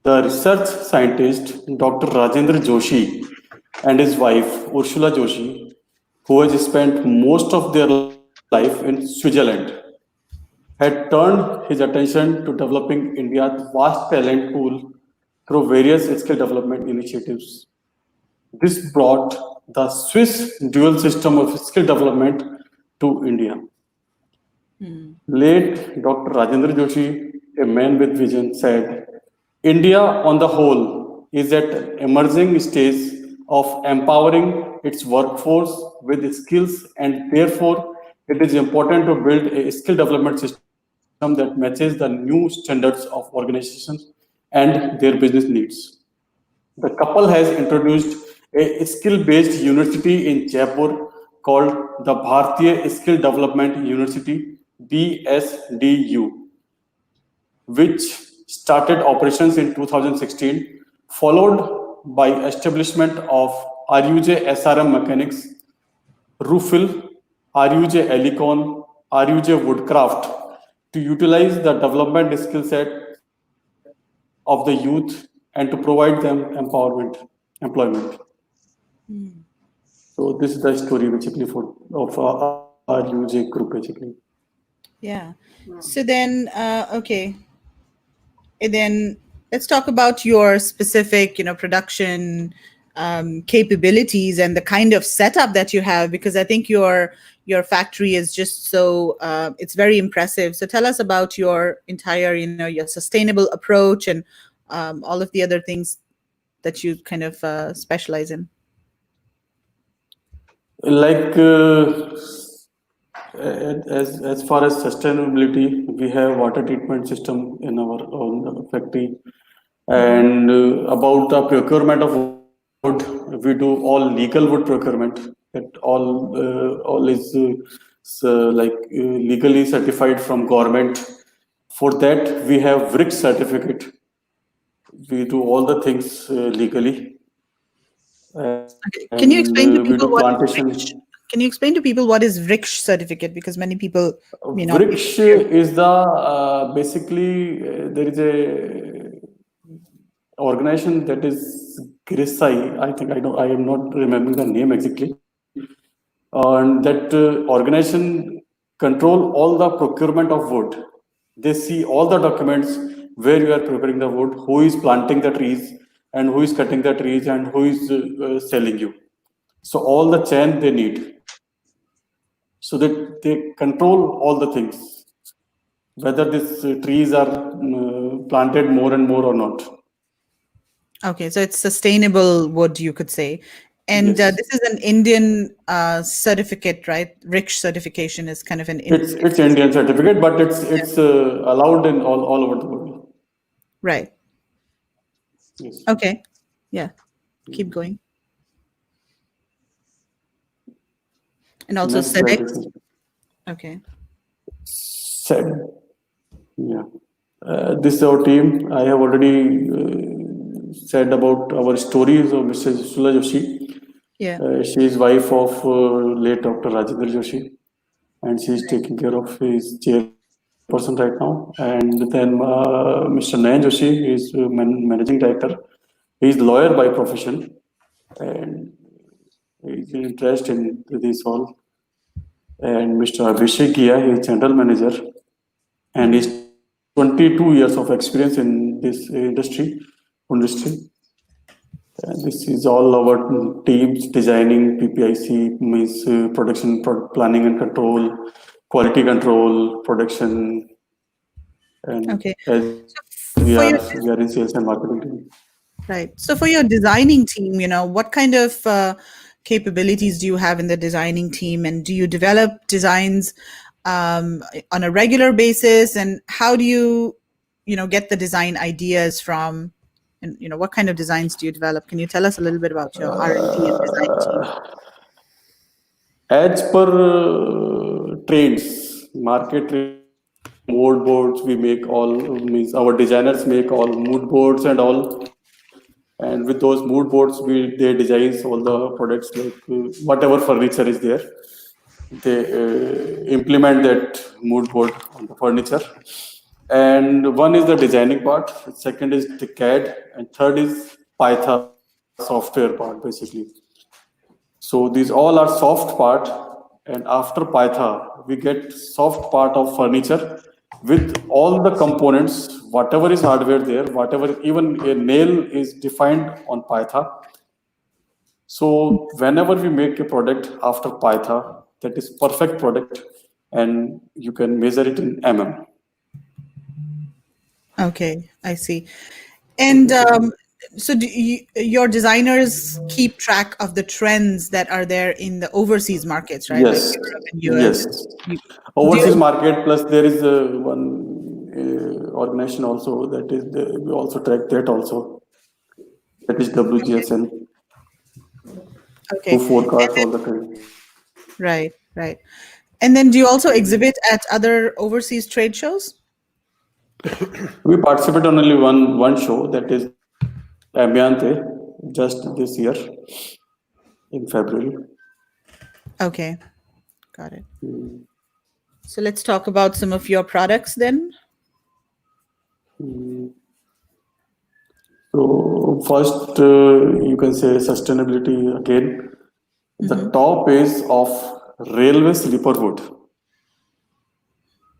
The research scientist, Dr. Rajendra Joshi, and his wife, Ursula Joshi, who has spent most of their life in Switzerland, had turned his attention to developing India's vast talent pool through various skill development initiatives. This brought the Swiss dual system of skill development to India. Late Dr. Rajendra Joshi, a man with vision, said, India on the whole is at an emerging stage of empowering its workforce with skills, and therefore it is important to build a skill development system that matches the new standards of organizations and their business needs. The couple has introduced a skill-based university in Jaipur called the Bharatiya Skill Development University (BSDU), which started operations in 2016, followed by establishment of RUJ SRM Mechanics, Roofil, RUJ Elecon, RUJ Woodcraft to utilize the development skill set of the youth and to provide them employment. So this is the story basically of RUJ group basically. Yeah. So then, okay. And then let's talk about your specific, production capabilities and the kind of setup that you have, because I think your factory is just so it's very impressive. So tell us about your entire, your sustainable approach and all of the other things that you kind of specialize in. Like as far as sustainability, we have water treatment system in our own factory, and about the procurement of wood, we do all legal wood procurement. It all is legally certified from government. For that, we have RIC certificate. We do all the things legally. Okay. Can you explain to we do people what plantation. Can you explain to people what is RIC certificate? Because many people may not. RIC is the basically there is a organization that is Grisai. I think I am not remembering the name exactly. And that organization control all the procurement of wood. They see all the documents where you are preparing the wood, who is planting the trees, and who is cutting the trees, and who is selling you. So all the chain they need, so that they control all the things, whether these trees are planted more and more or not. Okay, so it's sustainable wood, you could say. And Yes. this is an Indian certificate, right? RIC certification is kind of an Indian. It's Indian certificate, but it's allowed in all over the world. Right. Yes. Okay. Yeah. Keep going. And also Next slide, SEDEX. please. Okay. Yeah. This is our team. I have already said about our stories of Mrs. Sula Joshi. Yeah. She is wife of late Dr. Rajendra Joshi, and she is taking care of his chairperson right now. And then Mr. Nayan Joshi is managing director. He is lawyer by profession, and he is interested in this all. And Mr. Abhishek Gia, he is general manager, and he's 22 years of experience in this industry. And this is all our teams designing PPIC, means production, planning and control, quality control, production, and Okay. as we are in sales and marketing team. Right. So for your designing team, what kind of capabilities do you have in the designing team, and do you develop designs on a regular basis, and how do you get the design ideas from, and what kind of designs do you develop? Can you tell us a little bit about your R&D and design team? As per trends, market trends, mood boards, we make all, means our designers make all mood boards and all. And with those mood boards, they design all the products, like whatever furniture is there. They implement that mood board on the furniture. And one is the designing part, second is the CAD, and third is Python software part, basically. So these all are soft part, and after Python, we get soft part of furniture with all the components, whatever is hardware there, whatever, even a nail is defined on Python. So whenever we make a product after Python, that is perfect product, and you can measure it in Okay, I see. And So do your designers keep track of the trends that are there in the overseas markets, right? Like Yes, Europe and US. yes. You- Overseas market, plus there is one organization also that is we also track that also. That is WGSN, Okay. who forecast all the trend. Right, right. And then do you also exhibit at other overseas trade shows? We participate on only one show, that is Ambiente, just this year in February. Okay, got it. So let's talk about some of your products then. So first, you can say sustainability again. The top is of railway sleeper wood.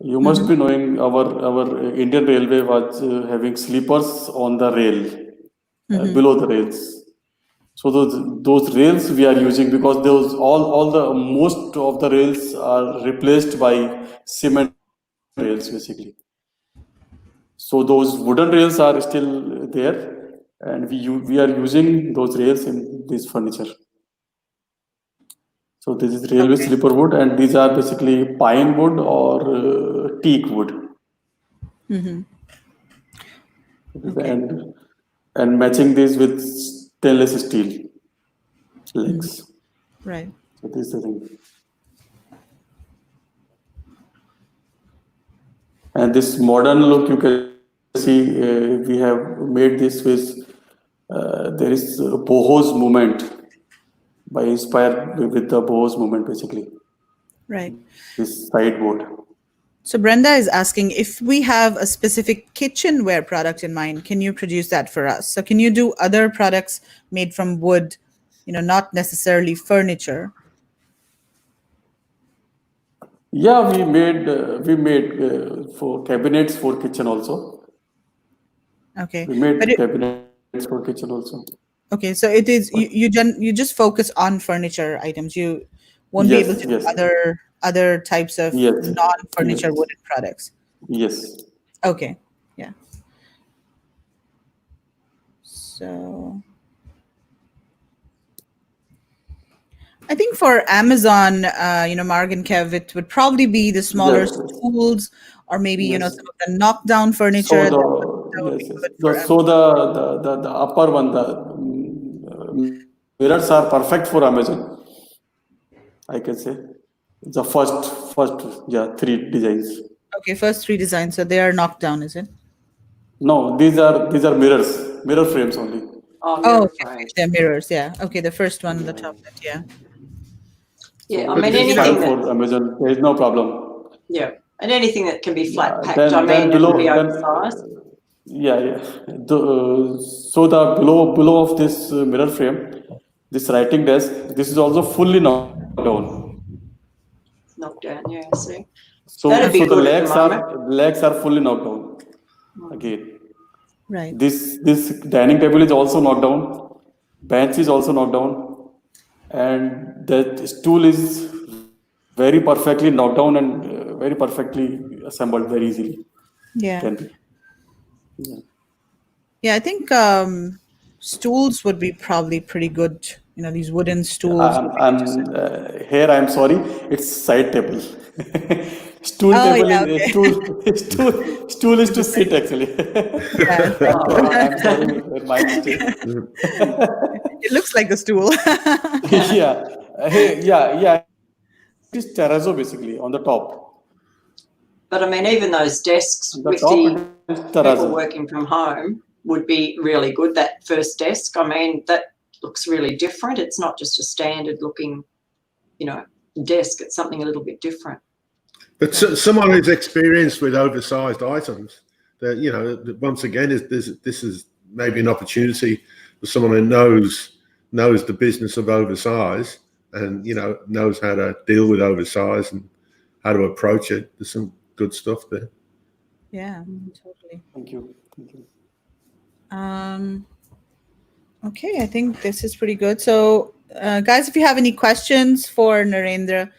You must be knowing our Indian Railway was having sleepers on the rail, below the rails. So those rails we are using, because those all the most of the rails are replaced by cement rails basically. So those wooden rails are still there, and we are using those rails in this furniture. So this is railway sleeper wood, and these are basically pine wood or teak wood. And matching this with stainless steel legs. Right. So this is the thing. And this modern look, you can see we have made this with there is a boho's movement, by inspired with the boho's movement basically. Right. This sideboard. So Brenda is asking if we have a specific kitchenware product in mind, can you produce that for us? So can you do other products made from wood, not necessarily furniture? Yeah, we made for cabinets for kitchen also. Okay. We made cabinets for kitchen also. Okay, so it is you just focus on furniture items. You won't be able to do other types of non-furniture wooden products. Yes. Okay. Yeah. So I think for Amazon, Marg and Kev, it would probably be the smaller stools, or maybe some of the knockdown furniture. So the upper one, the mirrors are perfect for Amazon, I can say. The first 3 designs. Okay, first 3 designs. So they are knockdown, is it? No, these are mirror frames only. Okay. They're mirrors. Yeah. Okay, the first one, the top bit. Yeah. Yeah, So I mean anything for Amazon, there is no problem. Yeah, and anything that can be flat packed. Then below, it can be oversized. So the below of this mirror frame, this writing desk, this is also fully knocked down. Knocked down, yeah. See. So the legs are fully knocked down again. Right. This dining table is also knocked down. Bench is also knocked down, and that stool is very perfectly knocked down and very perfectly assembled very easily. Yeah. Yeah, I think stools would be probably pretty good. These wooden stools. Here I'm sorry, it's side table. Stool is to sit actually. I'm sorry, my mistake. It looks like the stool. Yeah. It's terrazzo basically on the top. But I mean, even those desks with the people working from home would be really good. That first desk, I mean, that looks really different. It's not just a standard looking, desk. It's something a little bit different. But someone who's experienced with oversized items, that once again, this is maybe an opportunity for someone who knows the business of oversize and knows how to deal with oversize and how to approach it. There's some good stuff there. Yeah, totally. Thank you. Okay, I think this is pretty good. So, guys, if you have any questions for Narendra,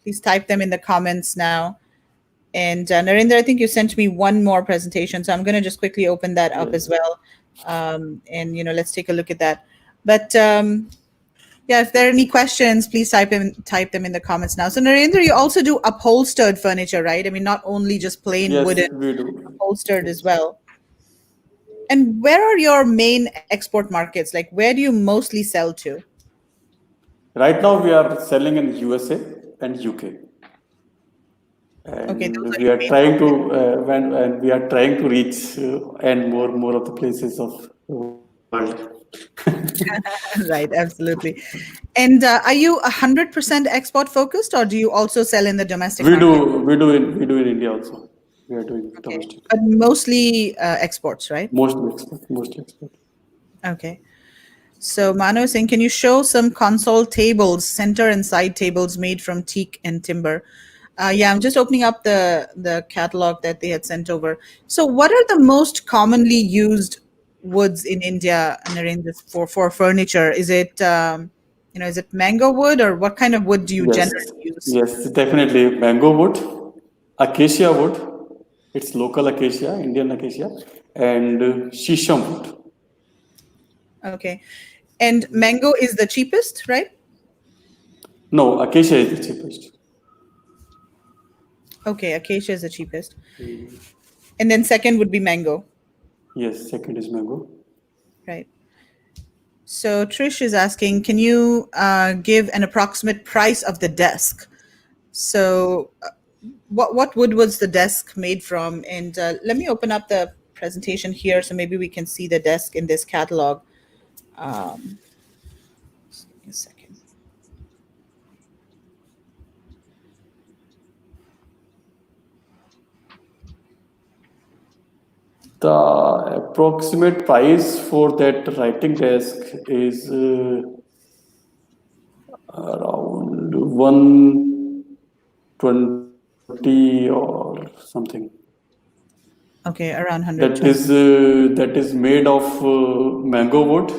please type them in the comments now. And Narendra, I think you sent me one more presentation, so I'm going to just quickly open that up as well. And let's take a look at that. But yeah, if there are any questions, please type them in the comments now. So Narendra, you also do upholstered furniture, right? I mean, not only just plain Yes, wooden, we do. upholstered as well. And where are your main export markets? Like, where do you mostly sell to? Right now, we are selling in USA and UK. Okay, And those are we your are main trying to markets. and we are trying to reach and more of the places of the world. Right, absolutely. And are you 100% export focused, or do you also sell in the domestic We market? we do in India also. We are doing Okay, domestic. but mostly exports, right? Mostly export. Okay. So Mano is saying, can you show some console tables, center and side tables made from teak and timber? Yeah, I'm just opening up the catalog that they had sent over. So what are the most commonly used woods in India, Narendra, for furniture? Is it is it mango wood, or what kind of wood do you Yes, generally use? yes, definitely. Mango wood, acacia wood. It's local acacia, Indian acacia, and shisham wood. Okay. And mango is the cheapest, right? No, acacia is the cheapest. Okay, acacia is the cheapest. And then second would be mango. Yes, second is mango. Right. So Trish is asking, can you give an approximate price of the desk? So what wood was the desk made from? And let me open up the presentation here so maybe we can see the desk in this catalog. Just give me a second. The approximate price for that writing desk is around 120 or something. Okay, around That 120. that is made of mango wood,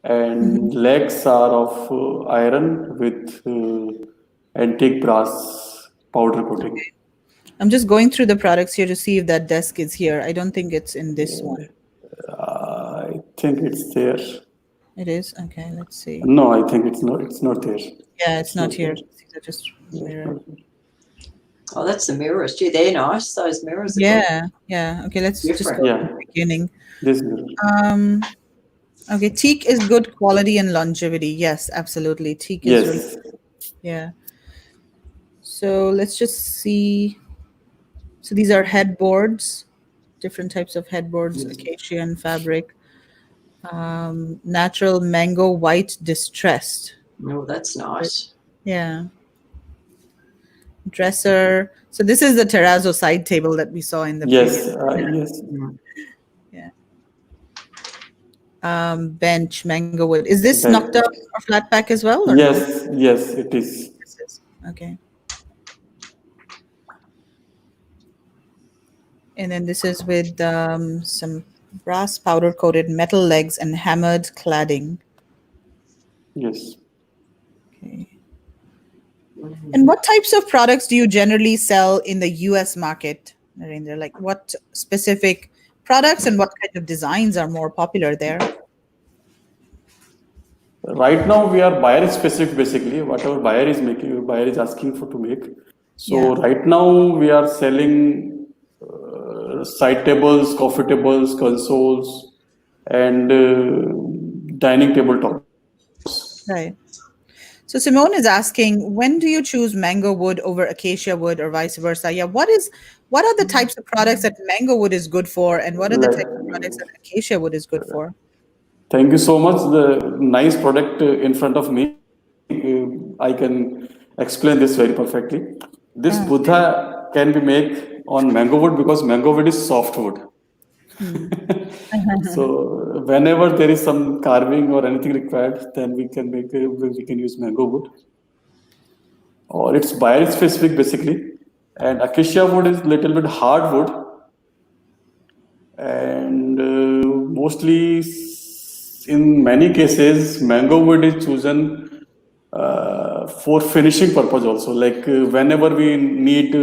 and legs are of iron with antique brass powder coating. I'm just going through the products here to see if that desk is here. I don't think it's in this one. I think it's there. It is? Okay, let's see. No, I think it's not. It's not there. Yeah, it's not here. These are just There. mirror. Oh, that's the mirrors. Gee, they're nice. Those mirrors are Yeah. Okay, let's just Different. go Yeah. to the beginning. This mirror. Okay, teak is good quality and longevity. Yes, absolutely. Teak is really, Yes. yeah. So let's just see. So these are headboards, different types of headboards, acacia and fabric. Natural mango white distressed. good. Oh, that's nice. Yeah. Dresser. So this is the terrazzo side table that we saw in the Yes. previous. Yes. Yeah. Bench, mango wood. Is this Bench. knocked up or flat pack as well? Or Yes. Yes. It is. No? This is. Okay. And then this is with some brass powder coated metal legs and hammered cladding. Yes. Okay. And what types of products do you generally sell in the US market, Narendra? Like what specific products and what kind of designs are more popular there? Right now, we are buyer specific. Basically, whatever buyer is making, buyer is asking for to make. So Yeah. right now, we are selling side tables, coffee tables, consoles, and dining tabletops. Right. So Simone is asking, when do you choose mango wood over acacia wood or vice versa? Yeah, what are the types of products that mango wood is good for, and what are the types of products that acacia wood is good for? Thank you so much. The nice product in front of me. I can explain this very perfectly. This Buddha can be made on mango wood because mango wood is soft wood. So whenever there is some carving or anything required, then we can use mango wood. Or it's buyer specific basically. And acacia wood is little bit hard wood. And mostly in many cases, mango wood is chosen for finishing purpose also. Like whenever we need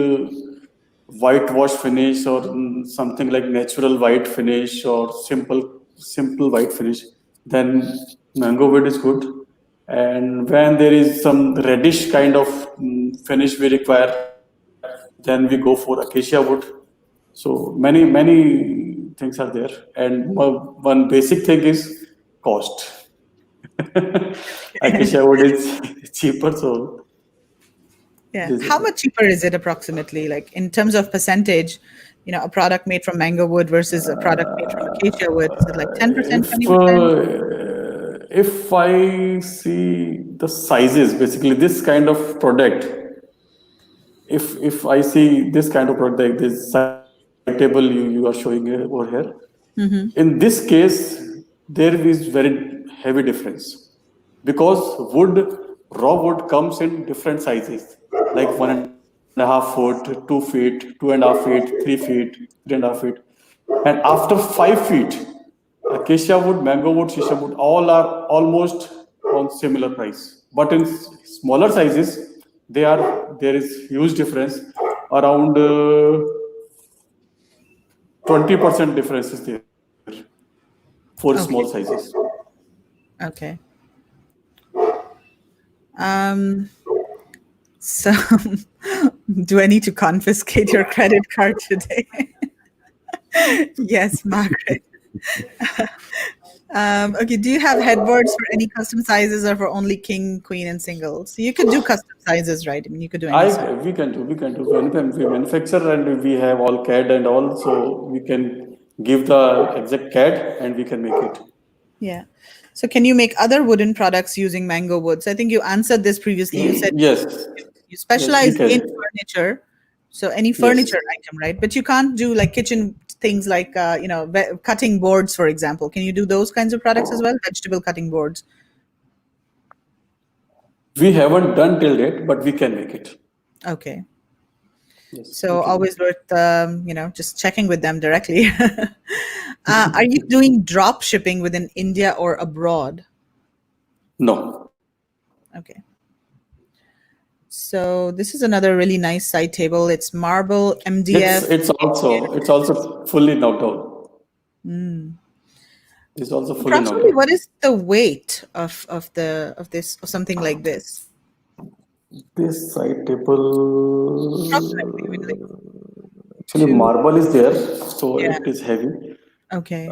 whitewash finish or something like natural white finish or simple simple white finish, then mango wood is good. And when there is some reddish kind of finish we require, then we go for acacia wood. So many things are there, and one basic thing is cost. Acacia wood is cheaper, so yeah. How much cheaper is it approximately, like in terms of percentage? A product made from mango wood versus a product made from acacia wood. Is it like 10%, 20%? If I see the sizes, basically this kind of product, if I see this kind of product, this side table you are showing over here, in this case, there is very heavy difference because raw wood comes in different sizes, like 1.5 foot, 2 feet, 2.5 feet, 3 feet, 3.5 feet, and after 5 feet, acacia wood, mango wood, shisha wood, all are almost on similar price. But in smaller sizes, there is huge difference, around 20% difference is there for small sizes. Okay. So, do I need to confiscate your credit card today? Yes, Margaret. Okay, do you have headboards for any custom sizes or for only king, queen, and single? So you could do custom sizes, right? I mean, you could do any size. We can do. When we manufacture and we have all CAD and all, so we can give the exact CAD and we can make it. Yeah. So can you make other wooden products using mango woods? I think you answered this previously. You said yes. You specialize in furniture. So any furniture item, right? But you can't do like kitchen things like, cutting boards, for example. Can you do those kinds of products as well? Vegetable cutting boards? We haven't done till date, but we can make it. Okay. Yes, so always worth, just checking with them directly. Are you doing drop shipping within India or abroad? No. Okay. So this is another really nice side table. It's marble, MDF. It's also fully knocked out. It's also fully knocked out. What is the weight of this or something like this? This side table. Actually, marble is there, so it is heavy. Okay.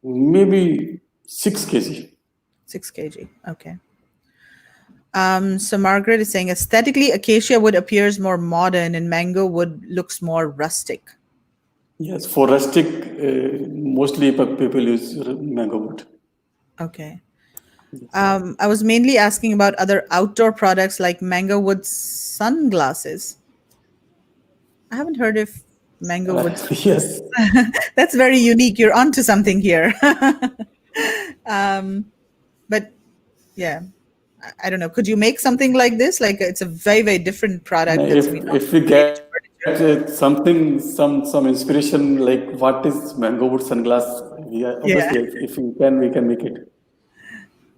Maybe 6 kg. 6 kg. Okay. So Margaret is saying aesthetically, acacia wood appears more modern and mango wood looks more rustic. Yes, for rustic, mostly people use mango wood. Okay. I was mainly asking about other outdoor products like mango wood sunglasses. I haven't heard of mango wood. Yes. That's very unique. You're onto something here. But yeah. I don't know. Could you make something like this? Like it's a very, very different product. If we get something, some inspiration, like what is mango wood sunglass? Obviously, if we can make it.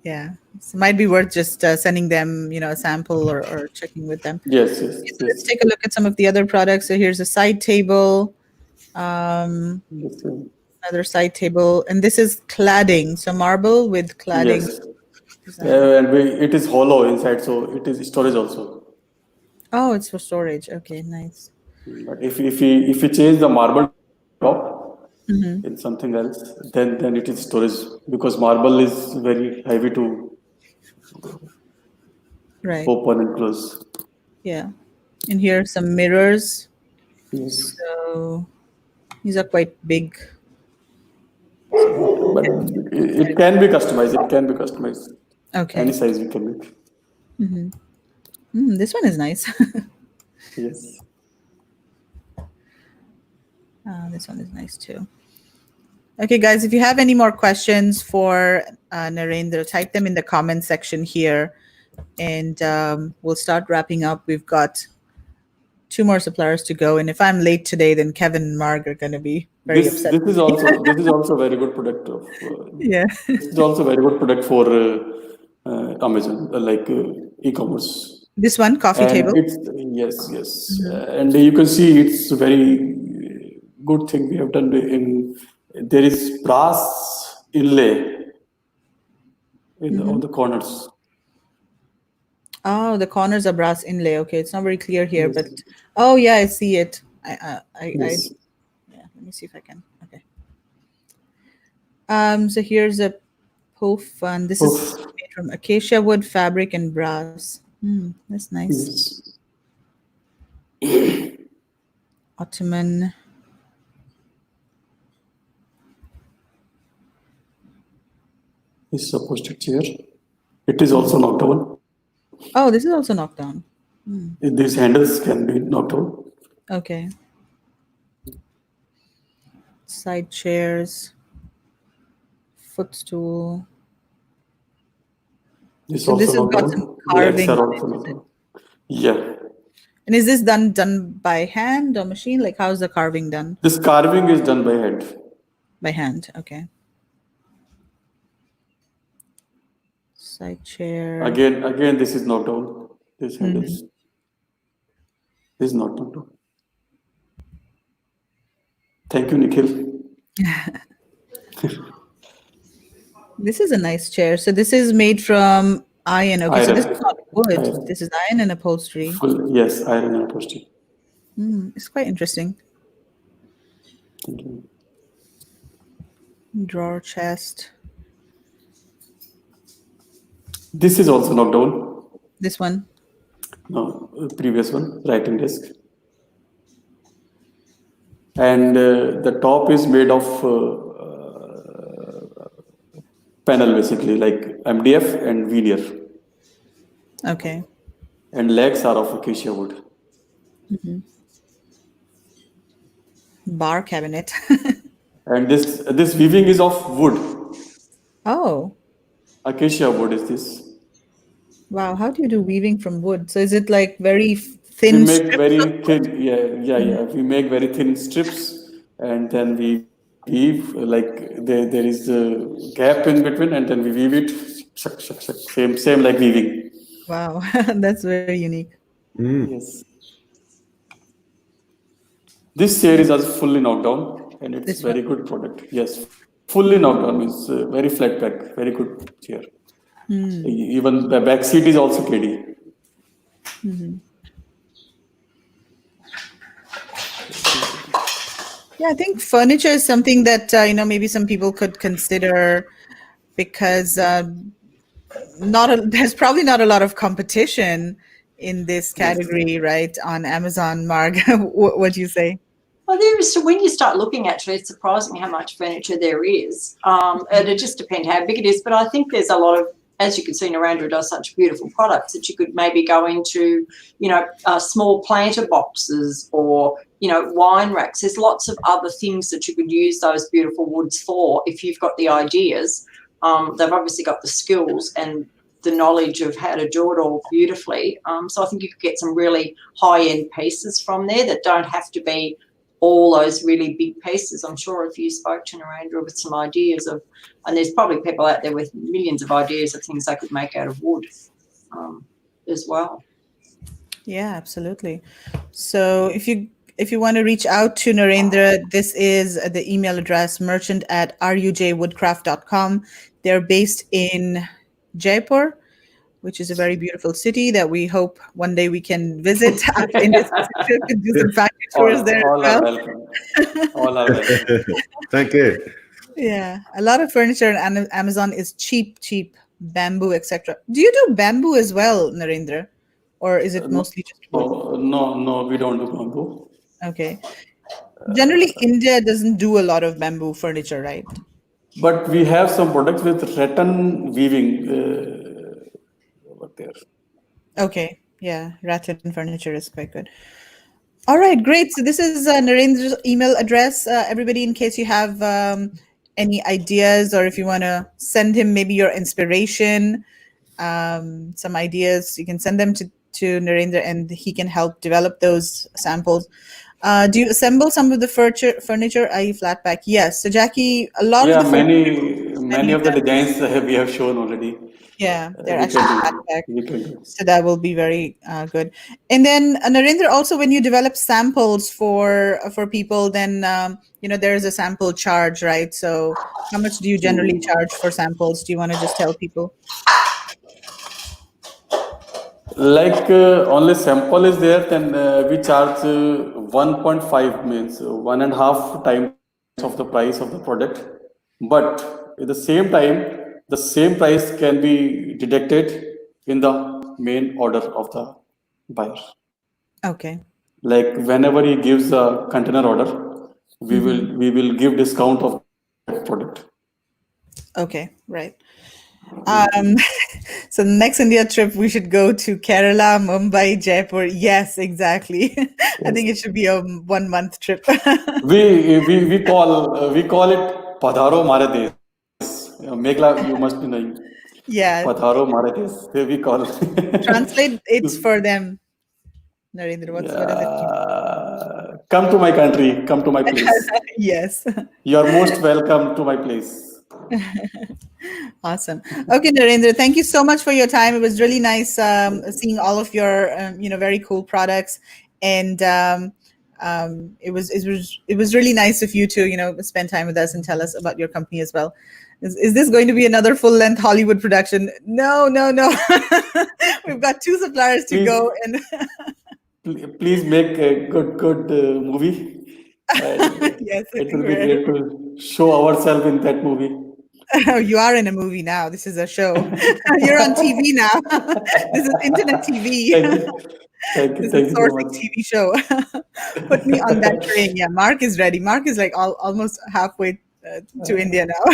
Yeah, so it might be worth just sending them, a sample or checking with them. Yes. Let's take a look at some of the other products. So here's a side table. Another side table, and this is cladding. So marble with cladding. Yes. And it is hollow inside, so it is storage also. Oh, it's for storage. Okay, nice. But if we change the marble top in something else, then it is storage, because marble is very heavy to open and close. Yeah, and here are some mirrors. Yes. So these are quite big. But it can be customized. Okay. Any size we can make. This one is nice. Yes. This one is nice too. Okay, guys, if you have any more questions for Narendra, type them in the comment section here, and we'll start wrapping up. We've got 2 more suppliers to go, and if I'm late today, then Kevin and Mark are going to be very upset. This is also a very good product. This is also a very good product for Amazon, like e-commerce. This one, coffee table? Yes. And you can see it's a very good thing we have done. There is brass inlay on the corners. Oh, the corners are brass inlay. Okay, it's not very clear here, Yes. but oh yeah, I see it. Yes. Yeah. Let me see if I can. Okay. So here's a poof, and this is Poof. made from acacia wood, fabric, and brass. That's nice. Yes. Ottoman. This is a posted chair. It is also knocked down. Oh, this is also knocked down. These handles can be knocked down. Okay. Side chairs. Footstool. This So this also has knocked got down. some The legs carving are on also it. knocked down. Yeah. And is this done by hand or machine? Like, how's the carving done? This carving is done by hand. By hand. Okay. Side chair. Again, this is knocked down. This handles. This is not knocked down. Thank you, Nikhil. This is a nice chair. So this is made from iron. Okay, so this Iron. is not wood. Iron. This is iron and upholstery. Yes, iron and upholstery. It's quite interesting. Thank you. Drawer chest. This is also knocked down. This one. No, previous one, writing desk. And the top is made of panel, basically, like MDF and veneer. Okay. And legs are of acacia wood. Bar cabinet. And this weaving is of wood. Oh, Acacia wood is this. wow. How do you do weaving from wood? So is it like very We thin make strips very of- thin, yeah. We make very thin strips, and then we weave, like there is a gap in between, and then we weave it. Shuck. Same like weaving. Wow, that's very unique. Yes. This chair is also fully knocked down, and it's This very good product. Yes, fully knocked down means very flat back, very good chair. Even the back seat is also KD. Yeah, I think furniture is something that maybe some people could consider because there's probably not a lot of competition in this category, right? On Amazon, Marg, what do you say? Well, there is. So when you start looking at it, it's surprising how much furniture there is. And it just depends how big it is. But I think there's a lot of, as you can see, Narendra does such beautiful products that you could maybe go into, small planter boxes or, wine racks. There's lots of other things that you could use those beautiful woods for if you've got the ideas. They've obviously got the skills and the knowledge of how to do it all beautifully. So I think you could get some really high-end pieces from there that don't have to be all those really big pieces. I'm sure if you spoke to Narendra with some ideas of, and there's probably people out there with millions of ideas of things they could make out of wood as well. Yeah, absolutely. So if you want to reach out to Narendra, this is the email address, merchant@rujwoodcraft.com. They're based in Jaipur, which is a very beautiful city that we hope one day we can visit in this trip and do some factory tours there All as are well. welcome. All are welcome. Thank you. Yeah, a lot of furniture on Amazon is cheap, bamboo, etc. Do you do bamboo as well, Narendra? Or is it mostly just wood? No, we don't do bamboo. Okay. Generally, India doesn't do a lot of bamboo furniture, right? But we have some products with rattan weaving over there. Okay. Yeah, rattan furniture is quite good. All right, great. So this is Narendra's email address. Everybody, in case you have any ideas or if you want to send him maybe your inspiration, some ideas, you can send them to Narendra and he can help develop those samples. Do you assemble some of the furniture, i.e. flat pack? Yes. So Jackie, a lot of the many of the designs we have shown already. Yeah, they're we actually can flat do. pack. We can do. So that will be very good. And then Narendra, also when you develop samples for people, then there is a sample charge, right? So how much do you generally charge for samples? Do you want to just tell people? Like only sample is there, then we charge 1.5 means 1.5 times of the price of the product. But at the same time, the same price can be deducted in the main order of the buyer. Okay. Like whenever he gives a container order, we will give discount of that product. Okay, right. So the next India trip, we should go to Kerala, Mumbai, Jaipur. Yes, exactly. I think it should be a 1 month trip. We call it Padharo Mare Desh. Meghla, you must be knowing. Yeah. Padharo Mare Desh. We call. Translate it for them. Narendra, what does it mean? Come to my country. Come to my place. Yes. You are most welcome to my place. Awesome. Okay, Narendra, thank you so much for your time. It was really nice seeing all of your very cool products, and it was really nice of you to spend time with us and tell us about your company as well. Is this going to be another full-length Hollywood production? No. We've got 2 suppliers to go, and please make a good movie. yes, It will be great to show ourselves in that movie. You are in a movie now. This is a show. You're on TV now. This is internet TV. Thank you This is so sourcing much. TV show. Put me on that train. Yeah, Mark is ready. Mark is like almost halfway to India now.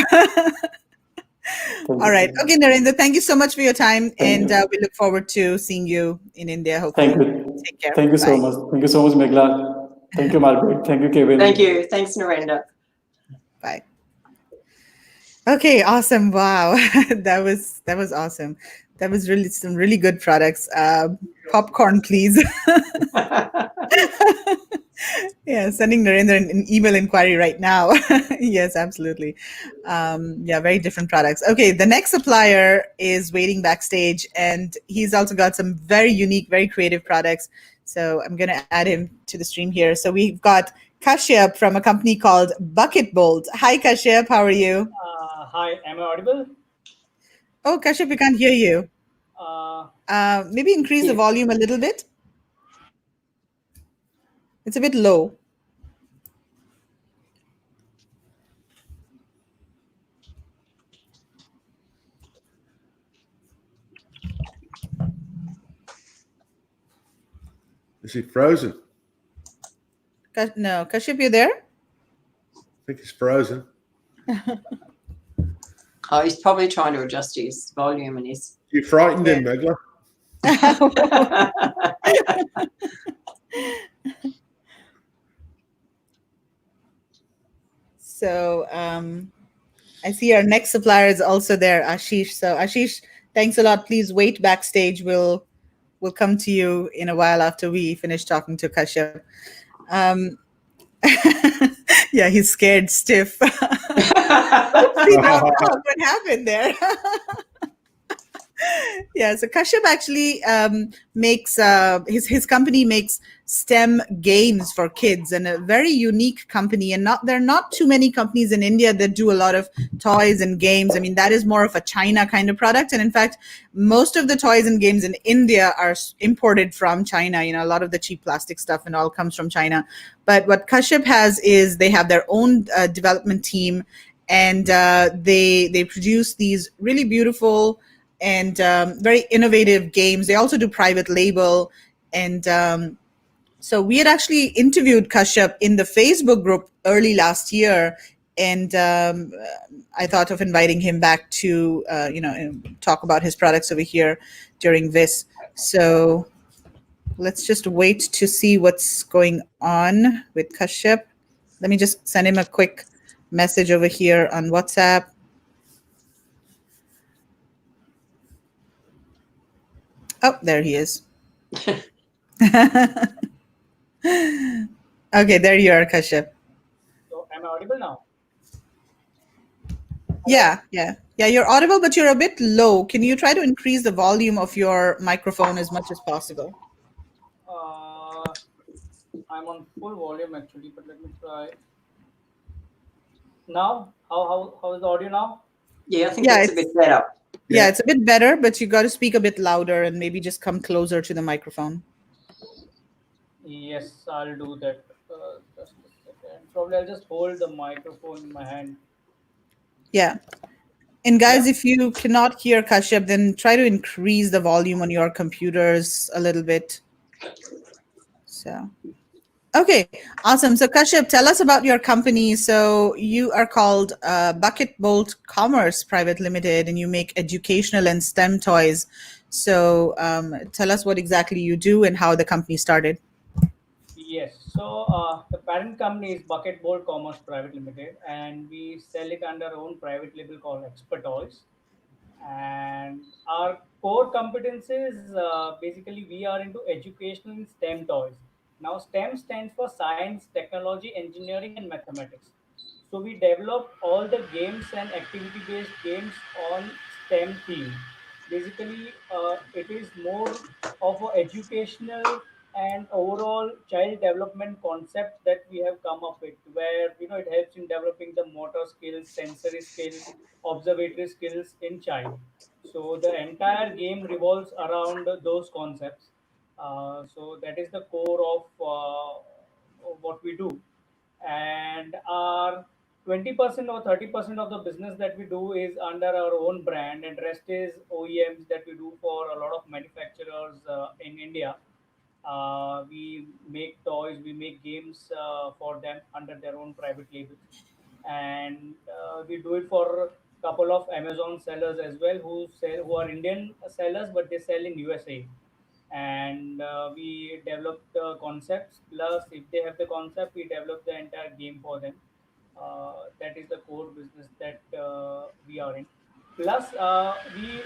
All right. Okay, Narendra, thank you so much for your time. And we look forward to seeing you in India, hopefully. Thank you. Take care. Thank you so Bye. much. Thank you so much, Meghla. Thank you, Margaret. Thank you, Kevin. Thank you. Thanks, Narendra. Bye. Okay, awesome. Wow. That was awesome. That was really some really good products. Popcorn, please. Yeah, sending Narendra an email inquiry right now. Yes, absolutely. Yeah, very different products. Okay, the next supplier is waiting backstage, and he's also got some very unique, very creative products. So I'm going to add him to the stream here. So we've got Kashyap from a company called Bucket Bolt. Hi, Kashyap. How are you? Hi, am I audible? Oh, Kashyap, we can't hear you. Maybe increase the volume a little bit. It's a bit low. Is he frozen? No, Kashyap, you there? I think he's frozen. Oh, he's probably trying to adjust his volume and his. You frightened him, Megla. So I see our next supplier is also there, Ashish. So Ashish, thanks a lot. Please wait backstage. We'll come to you in a while after we finish talking to Kashyap. Yeah, he's scared stiff. What happened there? Yeah, so Kashyap actually makes his company makes STEM games for kids, and a very unique company. And there are not too many companies in India that do a lot of toys and games. I mean, that is more of a China kind of product. And in fact, most of the toys and games in India are imported from China. A lot of the cheap plastic stuff and all comes from China. But what Kashyap has is they have their own development team, and they produce these really beautiful and very innovative games. They also do private label. And so we had actually interviewed Kashyap in the Facebook group early last year. And I thought of inviting him back to, talk about his products over here during this. So let's just wait to see what's going on with Kashyap. Let me just send him a quick message over here on WhatsApp. Oh, there he is. Okay, there you are, Kashyap. So, am I audible now? Yeah. You're audible, but you're a bit low. Can you try to increase the volume of your microphone as much as possible? Uh, I'm on full volume actually, but let me try. Now, how is the audio now? Yeah, I think Yeah, it's a bit better. yeah, Yeah. it's a bit better, but you got to speak a bit louder and maybe just come closer to the microphone. Yes, I'll do that. Just a second. Probably I'll just hold the microphone in my hand. Yeah. And guys, Yeah. if you cannot hear Kashyap, then try to increase the volume on your computers a little bit. So, okay, awesome. So, Kashyap, tell us about your company. So, you are called Bucket Bolt Commerce Private Limited, and you make educational and STEM toys. So, tell us what exactly you do and how the company started. Yes. So the parent company is Bucket Bolt Commerce Private Limited, and we sell it under our own private label called Expert Toys. And our core competencies, basically, we are into educational and STEM toys. Now, STEM stands for science, technology, engineering, and mathematics. So we develop all the games and activity-based games on STEM theme. Basically, it is more of a educational and overall child development concept that we have come up with, where it helps in developing the motor skills, sensory skills, observatory skills in child. So the entire game revolves around those concepts. So that is the core of what we do. And our 20% or 30% of the business that we do is under our own brand, and rest is OEMs that we do for a lot of manufacturers in India. We make toys, we make games for them under their own private labels, and we do it for a couple of Amazon sellers as well, who are Indian sellers, but they sell in USA. And we develop the concepts. Plus, if they have the concept, we develop the entire game for them. That is the core business that we are in. Plus, we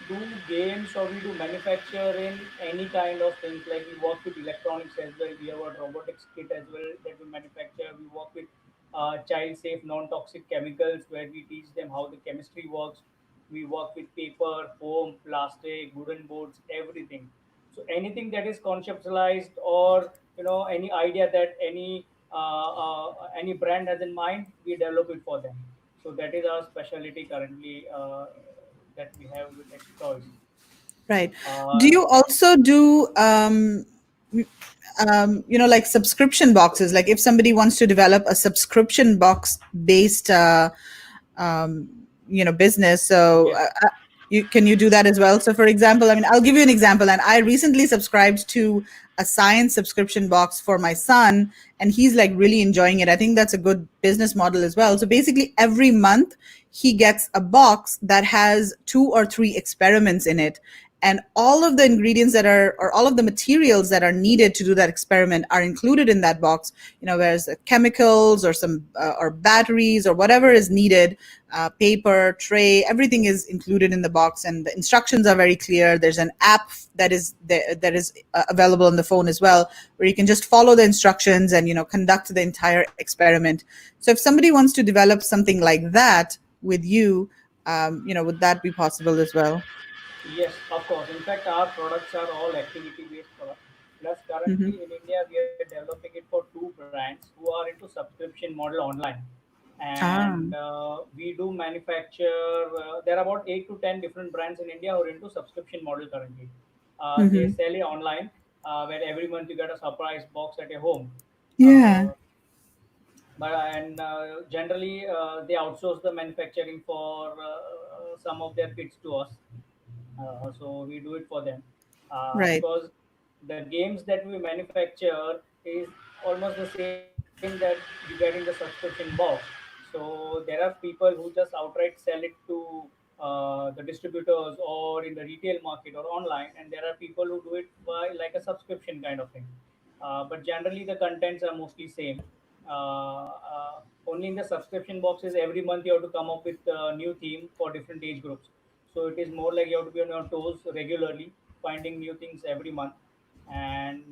do games or we do manufacture in any kind of things. Like we work with electronics as well. We have a robotics kit as well that we manufacture. We work with child safe, non toxic chemicals where we teach them how the chemistry works. We work with paper, foam, plastic, wooden boards, everything. So anything that is conceptualized, or any idea that any brand has in mind, we develop it for them. So that is our specialty currently, that we have with X Toys. Right. Do Uh, you also do like subscription boxes? Like if somebody wants to develop a subscription box based um, business, so yes. can you do that as well? So for example, I mean, I'll give you an example. And I recently subscribed to a science subscription box for my son, and he's like really enjoying it. I think that's a good business model as well. So basically every month he gets a box that has 2 or 3 experiments in it, and all of the ingredients that are, or all of the materials that are needed to do that experiment are included in that box. Whereas the chemicals or some or batteries or whatever is needed, paper, tray, everything is included in the box, and the instructions are very clear. There's an app that is available on the phone as well, where you can just follow the instructions and conduct the entire experiment. So if somebody wants to develop something like that with you, would that be possible as well? Yes, of course. In fact, our products are all activity-based products. Plus, Hmm. currently in India, we are developing it for 2 brands who are into subscription model online. Ah. And we do manufacture. There are about 8 to 10 different brands in India who are into subscription model currently. They Hmm. sell it online, where every month you get a surprise box at your home. Yeah. Uh, but generally they outsource the manufacturing for some of their kits to us. So we do it for them, Right. because the games that we manufacture is almost the same that you get in the subscription box. So there are people who just outright sell it to the distributors or in the retail market or online, and there are people who do it by like a subscription kind of thing. But generally, the contents are mostly same. Only in the subscription boxes, every month you have to come up with a new theme for different age groups. So it is more like you have to be on your toes regularly, finding new things every month, and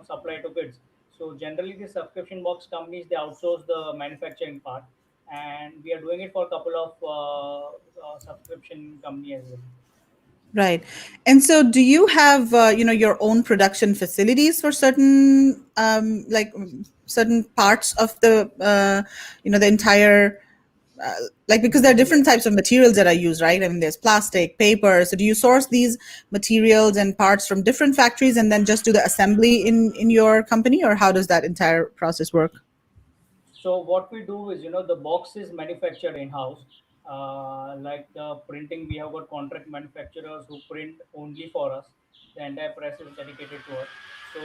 supply to kids. So generally, the subscription box companies, they outsource the manufacturing part, and we are doing it for a couple of subscription company as well. Right. And so do you have, your own production facilities for certain, certain parts of the entire, because there are different Yes. types of materials that are used, right? I mean, there's plastic, paper. So do you source these materials and parts from different factories and then just do the assembly in your company, or how does that entire process work? So what we do is, the box is manufactured in-house. Like the printing, we have got contract manufacturers who print only for us. The entire press is dedicated to us. So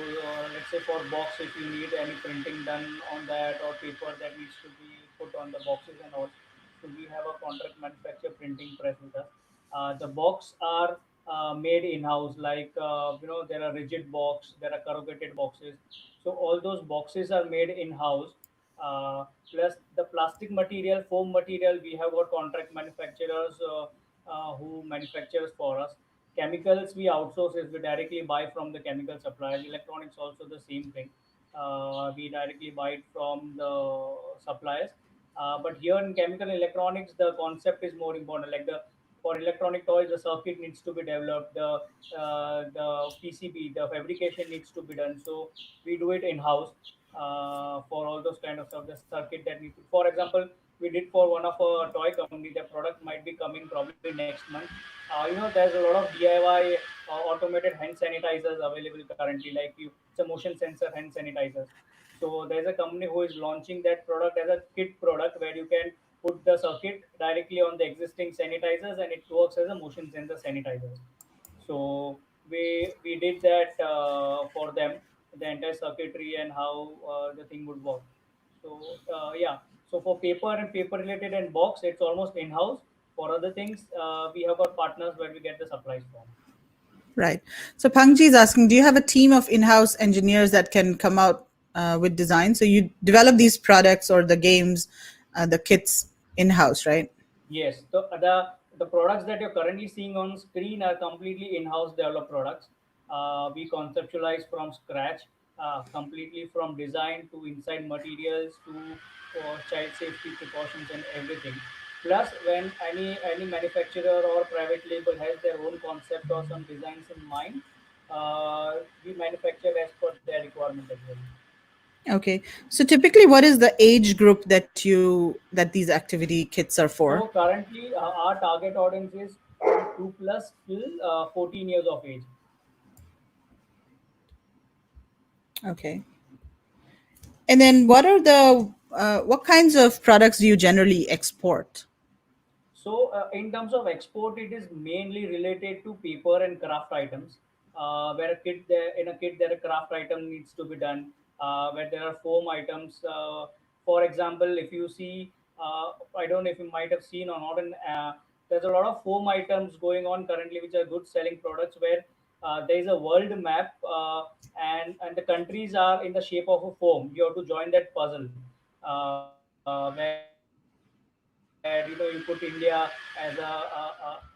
let's say for box, if you need any printing done on that or paper that needs to be put on the boxes and all, so we have a contract manufacturer printing press with us. The box are made in-house. Like there are rigid box, there are corrugated boxes. So all those boxes are made in-house. Plus the plastic material, foam material, we have got contract manufacturers who manufactures for us. Chemicals we outsource is we directly buy from the chemical suppliers. Electronics also the same thing. We directly buy it from the suppliers. But here in chemical and electronics, the concept is more important. Like the for electronic toys, the circuit needs to be developed. The PCB, the fabrication needs to be done. So we do it in house for all those kind of stuff. The circuit that need to, for example, we did for one of our toy company. The product might be coming probably next month. There's a lot of DIY automated hand sanitizers available currently. Like it's a motion sensor hand sanitizers. So there's a company who is launching that product as a kit product where you can put the circuit directly on the existing sanitizers and it works as a motion sensor sanitizers. So we did that for them, the entire circuitry and how the thing would work. So yeah, so for paper and paper related and box, it's almost in house. For other things, we have got partners where we get the supplies from. Right. So Pangji is asking, do you have a team of in-house engineers that can come out with design? So you develop these products or the games, the kits in-house, right? Yes, the products that you're currently seeing on screen are completely in-house developed products. We conceptualize from scratch, completely from design to inside materials to child safety precautions and everything. Plus, when any manufacturer or private label has their own concept or some designs in mind, we manufacture as per their requirement as well. Okay. So typically, what is the age group that these activity kits are for? So currently, our target audience is from 2 plus till 14 years of age. Okay. And then what kinds of products do you generally export? So, in terms of export, it is mainly related to paper and craft items. Where a kit there in a kit there a craft item needs to be done. Where there are foam items. For example, if you see, I don't know if you might have seen or not, and there's a lot of foam items going on currently, which are good selling products. Where there is a world map, and the countries are in the shape of a foam. You have to join that puzzle. Where you put India as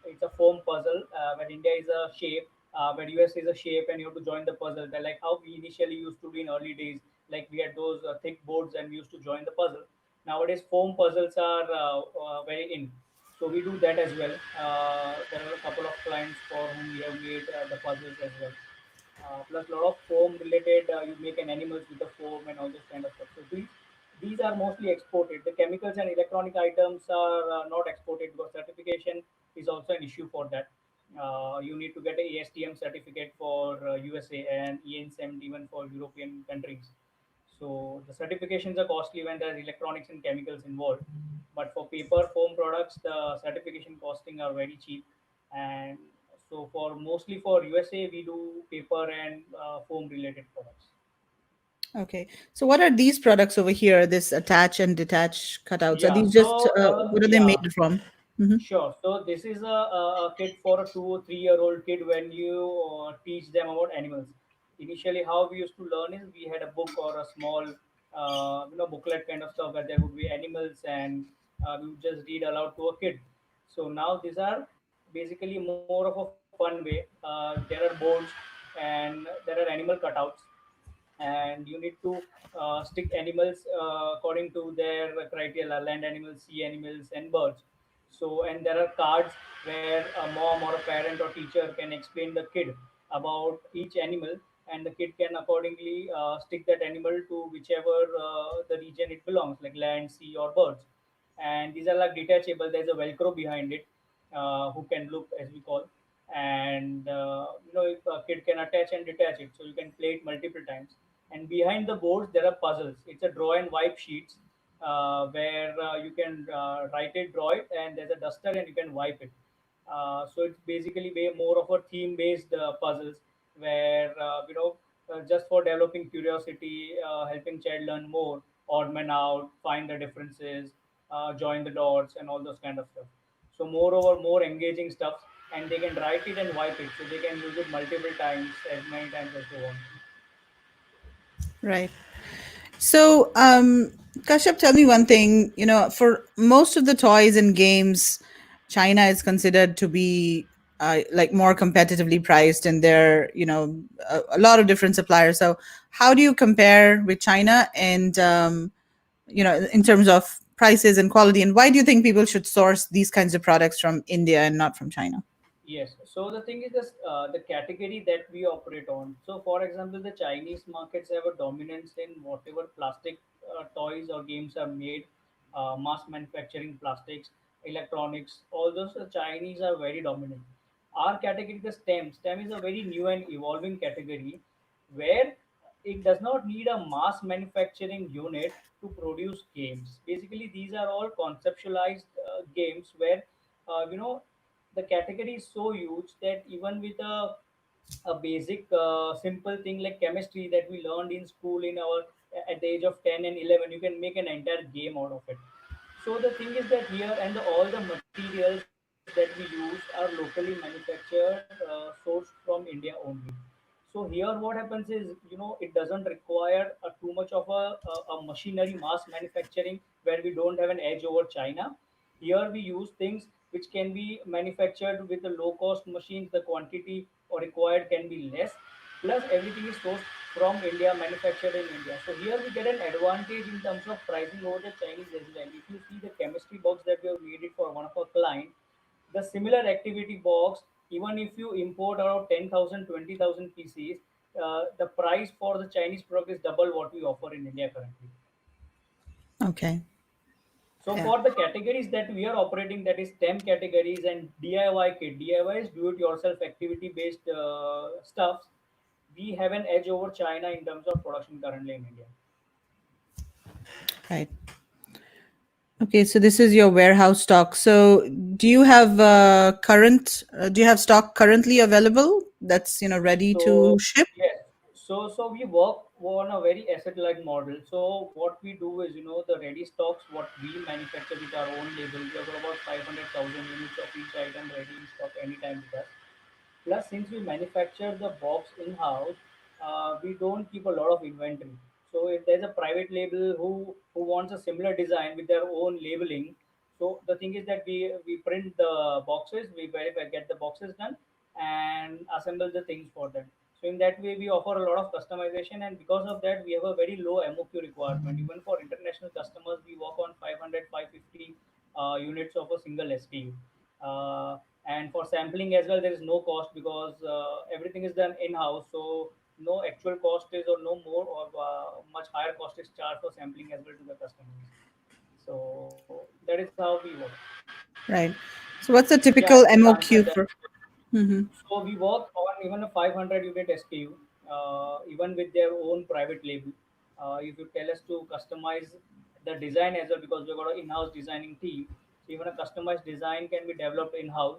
it's a foam puzzle, where India is a shape, where US is a shape, and you have to join the puzzle. They're like how we initially used to do in early days. Like we had those thick boards and we used to join the puzzle. Nowadays, foam puzzles are very in. So we do that as well. There are a couple of clients for whom we have made the puzzles as well. Plus a lot of foam related, you make an animals with the foam and all this kind of stuff. So these are mostly exported. The chemicals and electronic items are not exported because certification is also an issue for that. You need to get a ASTM certificate for USA and EN71 for European countries. So the certifications are costly when there's electronics and chemicals involved. But for paper foam products, the certification costing are very cheap. And so for mostly for USA, we do paper and foam related products. Okay. So what are these products over here? This attach and detach cutouts. Are Yeah. these just what are they Yeah. made from? Hmm. Sure. So this is a kit for a 2 or 3 year old kid when you teach them about animals. Initially, how we used to learn is we had a book or a small, booklet kind of stuff where there would be animals and we would just read aloud to a kid. So now these are basically more of a fun way. There are boards and there are animal cutouts and you need to stick animals according to their criteria: land animals, sea animals, and birds. So, and there are cards where a mom or a parent or teacher can explain the kid about each animal, and the kid can accordingly stick that animal to whichever the region it belongs, like land, sea, or birds. And these are like detachable. There's a velcro behind it, who can look, as we call. And if a kid can attach and detach it, so you can play it multiple times. And behind the boards there are puzzles. It's a draw and wipe sheets, where you can write it, draw it, and there's a duster and you can wipe it. So it's basically more of a theme based puzzles, where just for developing curiosity, helping child learn more, odd man out, find the differences, join the dots, and all those kind of stuff. So moreover, more engaging stuff, and they can write it and wipe it, so they can use it multiple times, as many times as they want. Right. So, Kashyap, tell me one thing. For most of the toys and games, China is considered to be like more competitively priced, and there, a lot of different suppliers. So, how do you compare with China, and in terms of prices and quality, and why do you think people should source these kinds of products from India and not from China? Yes. So the thing is this, the category that we operate on. So for example, the Chinese markets have a dominance in whatever plastic toys or games are made, mass manufacturing plastics, electronics. All those Chinese are very dominant. Our category, the STEM. STEM is a very new and evolving category, where it does not need a mass manufacturing unit to produce games. Basically, these are all conceptualized games where the category is so huge that even with a basic simple thing like chemistry that we learned in school in our at the age of 10 and 11, you can make an entire game out of it. So the thing is that here, and all the materials that we use are locally manufactured, sourced from India only. So here what happens is, it doesn't require too much of a machinery mass manufacturing, where we don't have an edge over China. Here we use things which can be manufactured with the low cost machines. The quantity or required can be less. Plus everything is sourced from India, manufactured in India. So here we get an advantage in terms of pricing over the Chinese as well. If you see the chemistry box that we have made it for one of our clients, the similar activity box, even if you import around 10,000, 20,000 pieces, the price for the Chinese product is double what we offer in India currently. Okay. So Yeah. for the categories that we are operating, that is STEM categories and DIY kit. DIY is do-it-yourself activity-based stuffs. We have an edge over China in terms of production currently in India. Right. Okay, so this is your warehouse stock. So do you have do you have stock currently available that's ready to So ship? yes, so we work on a very asset-light model. So what we do is, the ready stocks what we manufacture with our own label. We have about 500,000 units of each item ready in stock anytime with us. Plus, since we manufacture the box in-house, we don't keep a lot of inventory. So if there's a private label who wants a similar design with their own labeling, so the thing is that we print the boxes, we verify, get the boxes done, and assemble the things for them. So in that way, we offer a lot of customization, and because of that, we have a very low MOQ requirement. Even for international customers, we work on 500, 550 units of a single SKU. Uh, and for sampling as well, there is no cost, because everything is done in-house. So no actual cost is, or no more, or much higher cost is charged for sampling as well to the customers. So that is how we work. Right. So what's the Yeah, typical just answer MOQ that. for? Hmm. So we work on even a 500 unit SKU, even with their own private label. If you tell us to customize the design as well, because we've got an in-house designing team, so even a customized design can be developed in-house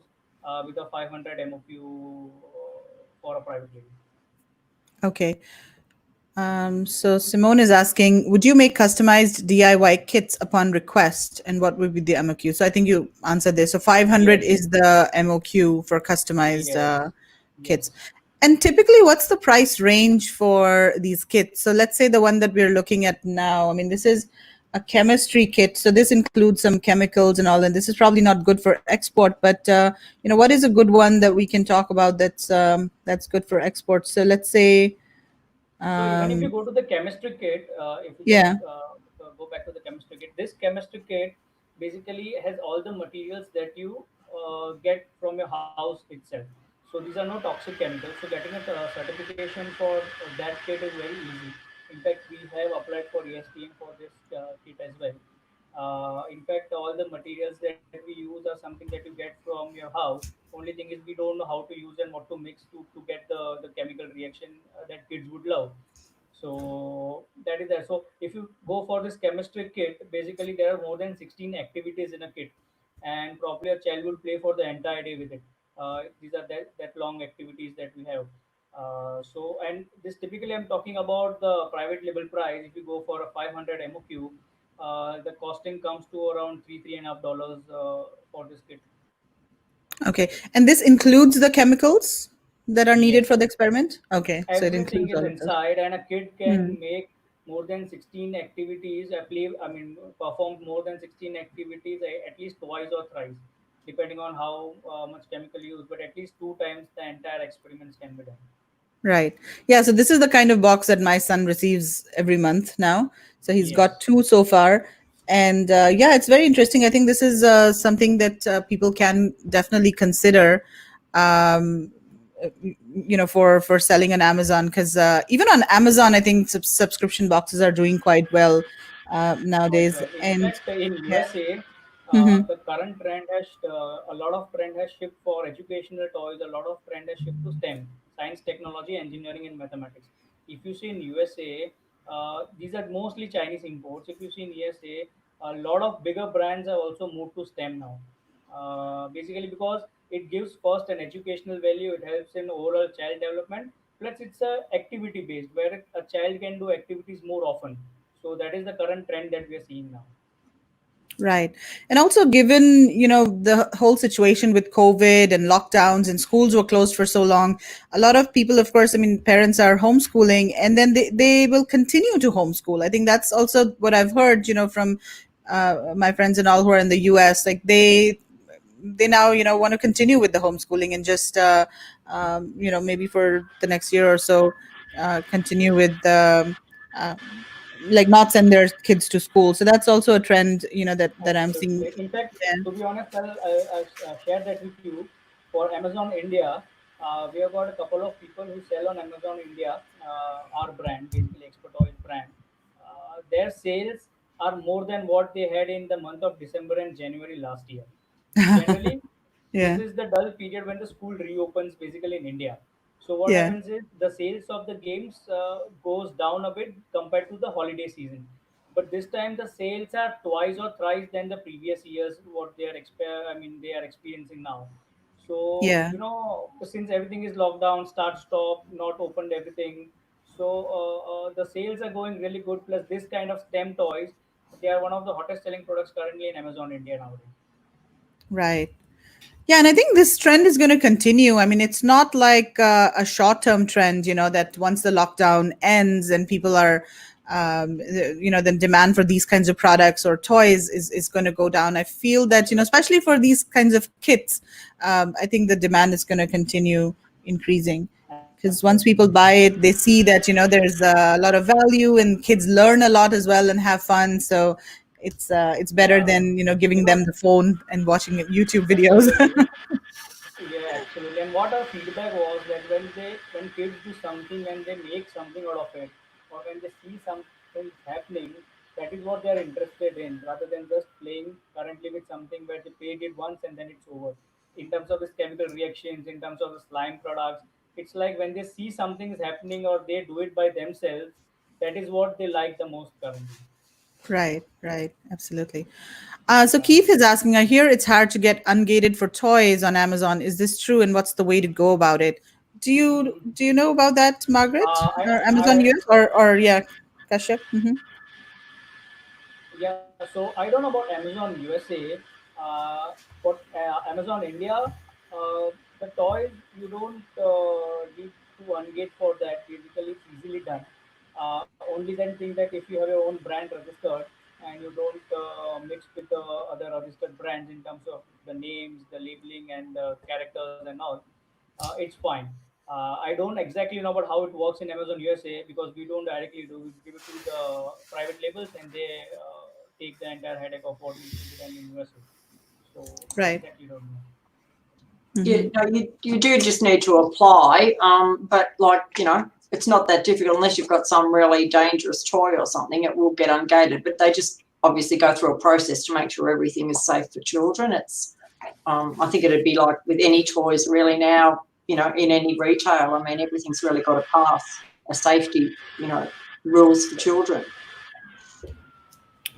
with a 500 MOQ for a private label. Okay. So Simone is asking, would you make customized DIY kits upon request, and what would be the MOQ? So I think you answered this. So 500 Yes, is the MOQ for customized yes, kits. yes. And typically, what's the price range for these kits? So let's say the one that we're looking at now. I mean, this is a chemistry kit, so this includes some chemicals and all. And this is probably not good for export, but what is a good one that we can talk about that's good for export? So let's say So even if you Um, go to the chemistry kit, if you just yeah. go back to the chemistry kit, this chemistry kit basically has all the materials that you get from your house itself. So these are no toxic chemicals. So getting a certification for that kit is very easy. In fact, we have applied for ESTM for this kit as well. In fact, all the materials that we use are something that you get from your house. Only thing is we don't know how to use and what to mix to get the chemical reaction that kids would love. So that is there. So if you go for this chemistry kit, basically there are more than 16 activities in a kit, and probably a child will play for the entire day with it. These are that long activities that we have. So and this typically I'm talking about the private label price. If you go for a 500 MOQ, the costing comes to around $3.5 for this kit. Okay. And this includes the chemicals that are needed Yes, for the experiment? Okay. So it everything includes is all of those. inside, and a kid Hmm. can make more than 16 activities. I mean, perform more than 16 activities at least twice or thrice, depending on how much chemical used. But at least two times the entire experiments can be done. Right. Yeah. So this is the kind of box that my son receives every month now. So he's got Yes. two so far. And yeah, it's very interesting. I think this is something that people can definitely consider, um, for selling on Amazon. Because even on Amazon, I think subscription boxes are doing quite well Quite nowadays. well. In And fact, in yeah. USA, Hmm. the current trend has a lot of trend has shifted for educational toys. A lot of trend has shifted to STEM: science, technology, engineering, and mathematics. If you see in USA, these are mostly Chinese imports. If you see in USA, a lot of bigger brands have also moved to STEM now. Basically, because it gives first an educational value, it helps in overall child development. Plus, it's a activity based where a child can do activities more often. So that is the current trend that we are seeing now. Right. And also given, the whole situation with COVID and lockdowns and schools were closed for so long, a lot of people, of course, I mean, parents are homeschooling and then they will continue to homeschool. I think that's also what I've heard, from my friends and all who are in the US. Like they now, want to continue with the homeschooling and just, maybe for the next year or so, continue with uh, like not send their kids to school. So that's also a trend, that I'm seeing. Absolutely. In fact, Yeah. to be honest, I'll share that with you. For Amazon India, we have got a couple of people who sell on Amazon India, our brand, basically Expert Oil brand. Their sales are more than what they had in the month of December and January last year. Generally, this Yeah. is the dull period when the school reopens basically in India. So what Yeah. happens is the sales of the games goes down a bit compared to the holiday season. But this time the sales are twice or thrice than the previous years what they are experiencing now. So Yeah. since everything is locked down, start stop, not opened everything. So the sales are going really good. Plus this kind of STEM toys, they are one of the hottest selling products currently in Amazon India nowadays. Right. Yeah, and I think this trend is going to continue. I mean, it's not like a short-term trend, that once the lockdown ends and people are, then demand for these kinds of products or toys is going to go down. I feel that, Absolutely. especially for these kinds of kits, I think the demand is going to continue increasing. Because Absolutely. once people buy it, they see that, there's a lot of value and kids learn a lot as well and have fun. So it's better Yeah. than, giving You know, them the phone and watching YouTube videos. absolutely. Yeah, absolutely. And what our feedback was that when kids do something and they make something out of it, or when they see something happening, that is what they are interested in, rather than just playing currently with something where they played it once and then it's over. In terms of this chemical reactions, in terms of the slime products, it's like when they see something is happening or they do it by themselves, that is what they like the most currently. Right, right, absolutely. So Yeah. Keith is asking, I hear it's hard to get ungated for toys on Amazon. Is this true, and what's the way to go about it? Do you know about that, Margaret, or Amazon I US, or yeah, Kashyap? Mm-hmm. Yeah, so I don't know about Amazon USA, but Amazon India, the toys you don't need to ungate for that. Basically, it's easily done. Only then thing that if you have your own brand registered and you don't mix with the other registered brands in terms of the names, the labeling, and the characters and all, it's fine. I don't exactly know about how it works in Amazon USA because we don't directly do. We give it to the private labels and they take the entire headache of what needs to be done in USA. So Right. exactly don't know. You know, you do just need to apply, but like, you know, it's not that difficult unless you've got some really dangerous toy or something. It will get ungated, but they just obviously go through a process to make sure everything is safe for children. It's, I think it'd be like with any toys really now, you know, in any retail. I mean, everything's really got to pass a safety, you know, rules for children.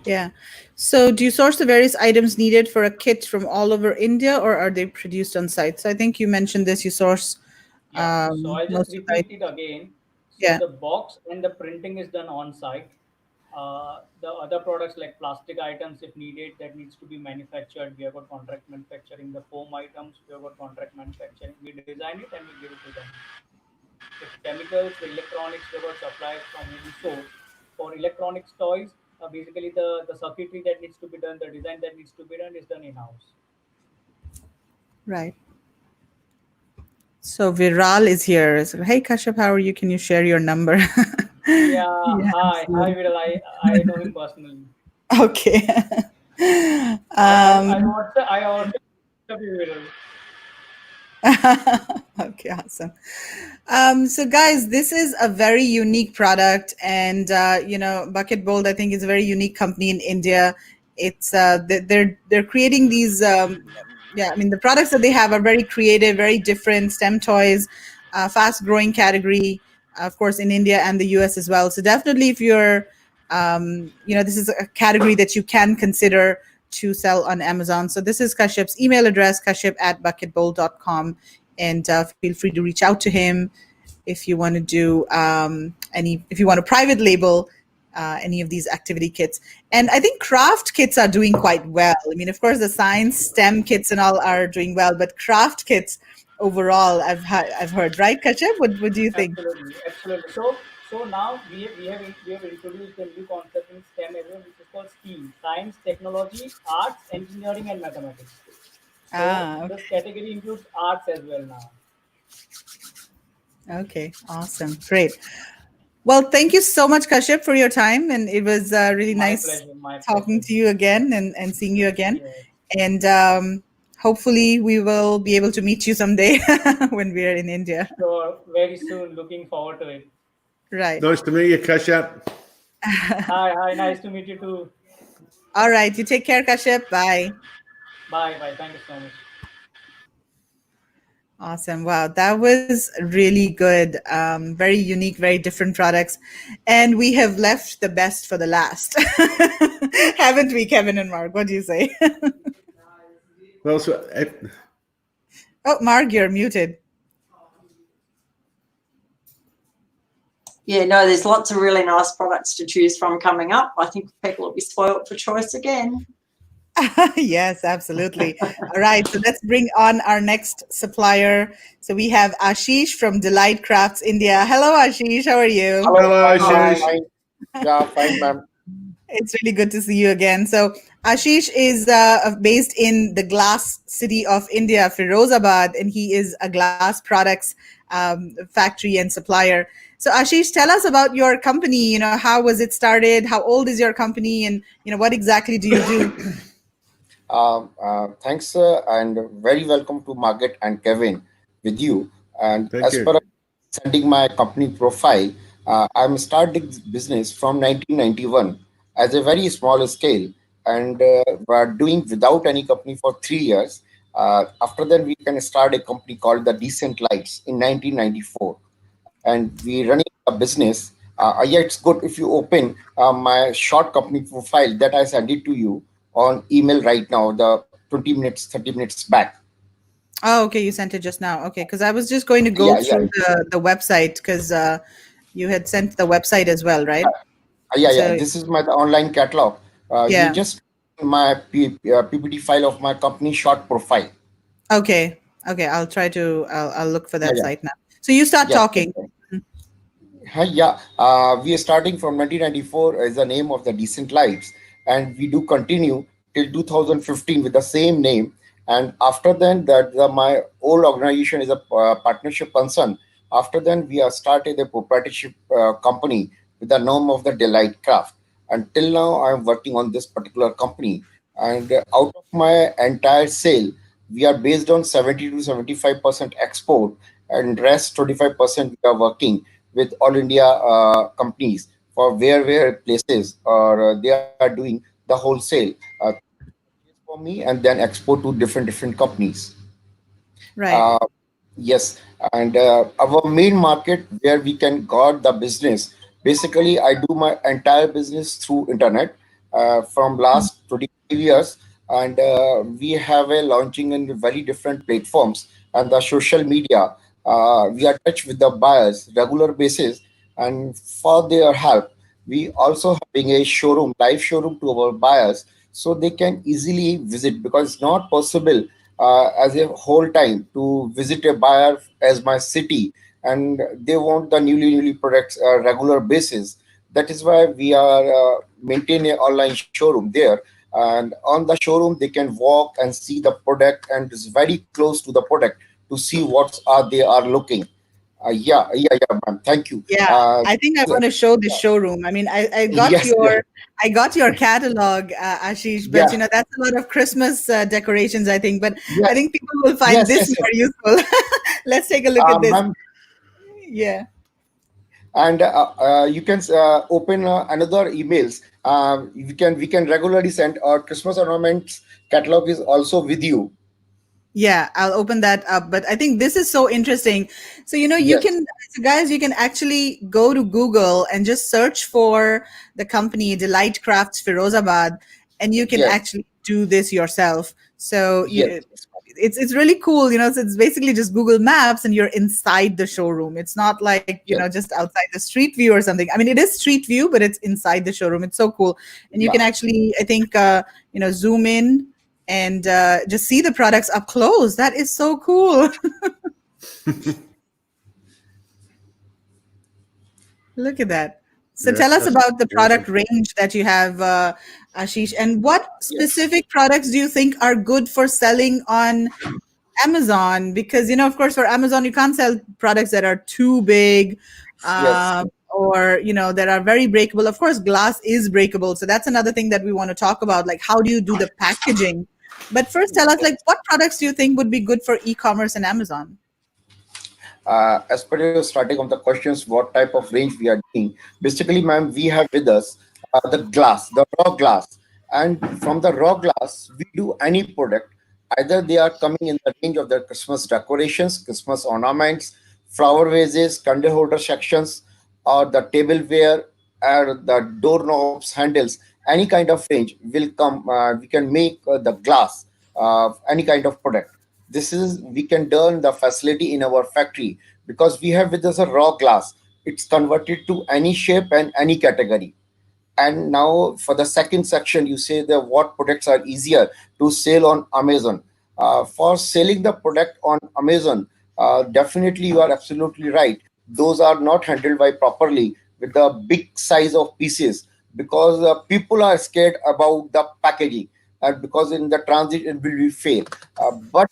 Yeah. So do you source the various items needed for a kit from all over India, or are they produced on site? So I think you mentioned this, you source Yeah, so I'll just most of the repeat items. it again. So Yeah. the box and the printing is done on site. The other products like plastic items, if needed, that needs to be manufactured. We have got contract manufacturing. The foam items, we have got contract manufacturing. We design it and we give it to them. If chemicals, electronics, we have got supplies from any source. For electronics toys, basically the circuitry that needs to be done, the design that needs to be done is done in-house. Right. So Viral is here. So, hey Kashyap, how are you? Can you share your number? Yeah, Yeah, hi, absolutely. Viral. I know him personally. Okay. I um, WhatsApp you, Viral. okay, awesome. So guys, this is a very unique product, and Bucket Bold, I think, is a very unique company in India. It's they're creating these. Yeah, I mean, the products that they have are very creative, very different. STEM toys, fast growing category, of course, in India and the US as well. So definitely, if you're, this is a category that you can consider to sell on Amazon. So this is Kashyap's email address, kashyap@bucketbowl.com. And feel free to reach out to him if you want to do if you want to private label any of these activity kits. And I think craft kits are doing quite well. I mean, of course, the science STEM kits and all are doing well, but craft kits overall, I've heard, right, Kashyap? What do you think? Absolutely, absolutely. So now we have introduced a new concept in STEM as well, which is called STEAM: science, technology, arts, engineering, and mathematics. So Ah, this category includes arts as well now. okay, awesome, great. Well, thank you so much, Kashyap, for your time. And it was really My nice pleasure, my talking pleasure. to you again and seeing you again. Yes, And hopefully, we will be able to meet you someday when we are in India. sure. Very soon. Looking forward to it. Right. Nice to meet you, Kashyap. Hi. Nice to meet you too. All right. You take care, Kashyap. Bye. Bye. Thank you so much. Awesome. Wow. That was really good. Very unique, very different products. And we have left the best for the last. Haven't we, Kevin and Mark? What do you say? Well, so Oh, Mark, you're muted. Yeah, no, there's lots of really nice products to choose from coming up. I think people will be spoiled for choice again. Yes, absolutely. All right, so let's bring on our next supplier. So we have Ashish from Dlite Crafts, India. Hello, Ashish. How are you? hello, Hi. Ashish. Yeah, fine, ma'am. It's really good to see you again. So Ashish is based in the glass city of India, Firozabad, and he is a glass products factory and supplier. So Ashish, tell us about your company. How was it started? How old is your company? And what exactly do you do? Thanks, and very welcome to Margaret and Kevin with you. And Thank as you. per sending my company profile, I'm starting this business from 1991 as a very small scale, and we're doing without any company for 3 years. After that, we can start a company called the Decent Lights in 1994, and we running a business. Yeah, it's good if you open my short company profile that I send it to you on email right now, the 20 minutes, 30 minutes back. Oh, okay. You sent it just now. Okay, because I was just going to go Yeah, yeah, through the website because you had sent the website as well, right? yeah. So This is my online catalog. You yeah. just my PPT file of my company short profile. Okay. Okay. I'll look for Yeah, that yeah, site now. So you start yes. talking. Hi, yeah, we are starting from 1994 as the name of the Decent Lights, and we do continue till 2015 with the same name. And after then, my old organization is a partnership concern After then, we have started a proprietorship company with the name of the Dlite Craft. Until now, I'm working on this particular company. And out of my entire sale, we are based on 70 to 75% export, and rest 25% we are working with all India companies for where places, or they are doing the wholesale for me and then export to different companies. Right. Uh, Yes, and our main market where we can got the business. Basically, I do my entire business through internet from last 25 years, and we have a launching in very different platforms and the social media. We are touch with the buyers regular basis, and for their help, we also having a showroom, live showroom to our buyers, so they can easily visit because it's not possible as a whole time to visit a buyer as my city, and they want the newly products regular basis. That is why we are maintain a online showroom there, and on the showroom they can walk and see the product, and it's very close to the product to see what are they are looking. Yeah, ma'am, thank you. Yeah, I think I want to show the showroom. I mean, I got Yes, yes, your catalog, Ashish, but yeah, that's a lot of Christmas decorations, I think. But I yes, think people will find yes, this yes, yes. more useful. Let's take a look at this. Ma'am, Yeah. and you can open another emails. We can regularly send our Christmas ornaments catalog is also with you. Yeah, I'll open that up. But I think this is so interesting. So, you Yes, can, so guys, you can actually go to Google and just search for the company Dlite Crafts Firozabad, and you can yes, actually do this yourself. So yes, yes, it's really cool. So it's basically just Google Maps, and you're inside the showroom. It's not like yes, just outside the street view or something. I mean, it is street view, but it's inside the showroom. It's so cool, and you yeah, can actually, I think, zoom in and just see the products up close. That is so cool. Look at that. So Yeah, tell us that's about the awesome. product range that you have, Ashish, and what yes, specific products do you think are good for selling on Amazon? Because, of course, for Amazon, you can't sell products that are too big, yes, or, that are very breakable. Of course, glass is breakable. So that's another thing that we want to talk about. Like, how do you do the packaging? But first, tell us, like, yes. what products do you think would be good for e-commerce and Amazon? As per your starting of the questions, what type of range we are doing? Basically, ma'am, we have with us the glass, the raw glass, and from the raw glass, we do any product. Either they are coming in the range of the Christmas decorations, Christmas ornaments, flower vases, candle holder sections, or the tableware, or the doorknobs, handles. Any kind of range will come. We can make the glass, any kind of product. This is we can turn the facility in our factory because we have with us a raw glass. It's converted to any shape and any category. And now for the second section, you say that what products are easier to sell on Amazon. For selling the product on Amazon, definitely you are absolutely right. Those are not handled by properly with the big size of pieces because people are scared about the packaging and because in the transit it will be fail. But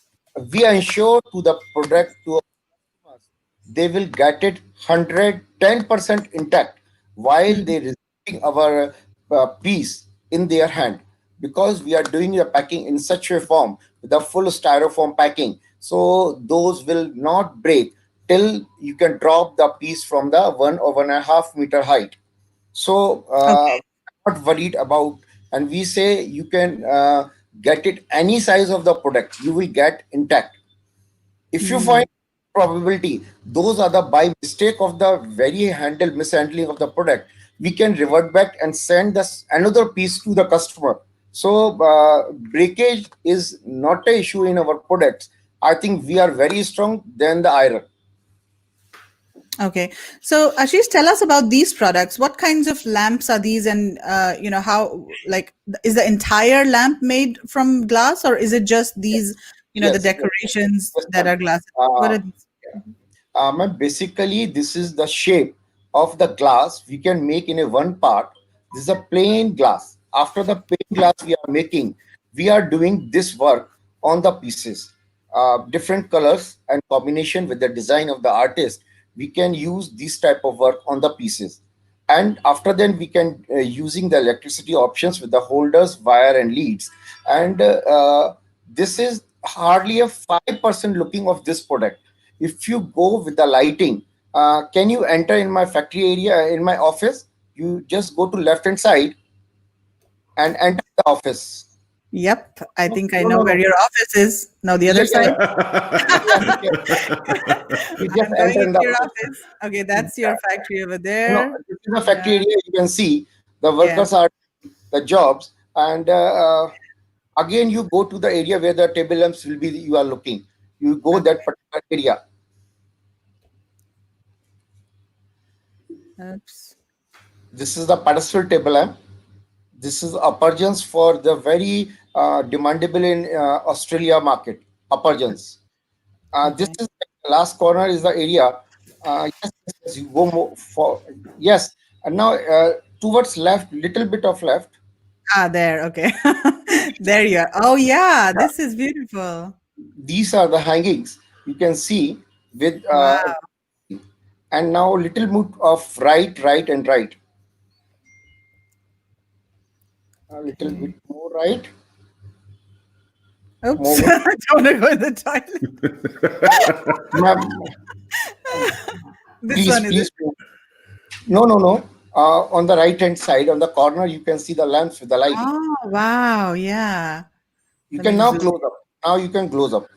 we ensure to the product to customers, they will get it 110% intact while they receiving our piece in their hand because we are doing the packing in such a form with the full styrofoam packing, so those will not break till you can drop the piece from the 1 or 1.5 meter height. So Okay. not worried about, and we say you can get it any size of the product you will get intact. If you Hmm. find probability those are the by mistake of the very mishandling of the product, we can revert back and send this another piece to the customer. So breakage is not a issue in our products. I think we are very strong than the iron. Okay. So, Ashish, tell us about these products. What kinds of lamps are these, and how, like, is the entire lamp made from glass, or is it just these, the Yes, yes, decorations yes, that ma'am. are glass? What Uh, are these? Basically, this is the shape of the glass we can make in a one part. This is a plain glass. After the plain glass we are making, we are doing this work on the pieces. Different colors and combination with the design of the artist. we can use this type of work on the pieces. And after then we can using the electricity options with the holders, wire and leads. And this is hardly a 5% looking of this product. If you go with the lighting, can you enter in my factory area, in my office? You just go to left hand side and enter the office. Yep, I think I No, know no, where no. your office is. No, the other Yeah, side. you just I'm going enter in into the your office. office. Okay, that's your factory over No, there. this is the Yeah, factory area. You can see the yeah. workers are the jobs, and again you go to the area where the table lamps will be. You are looking. You go Okay. that particular area. Oops. This is the pedestal table lamp. This is uppergens for the very demandable in Australia market. Uppergens. This Okay. is the last corner is the area. Yes, you go more for yes, and now towards left, little bit of left. Ah, there. Okay. There you are. Oh, yeah. This is beautiful. These are the hangings you can see with Wow. and now little bit of right, and right. A little bit Okay. more right, Oops. more. I don't want to go in the toilet. Ma'am, This please, one is please. it? No. On the right hand side, on the corner, you can see the lamps with the lighting. Oh, wow. Yeah. You Let can me now zoom. close up. Now you can close up.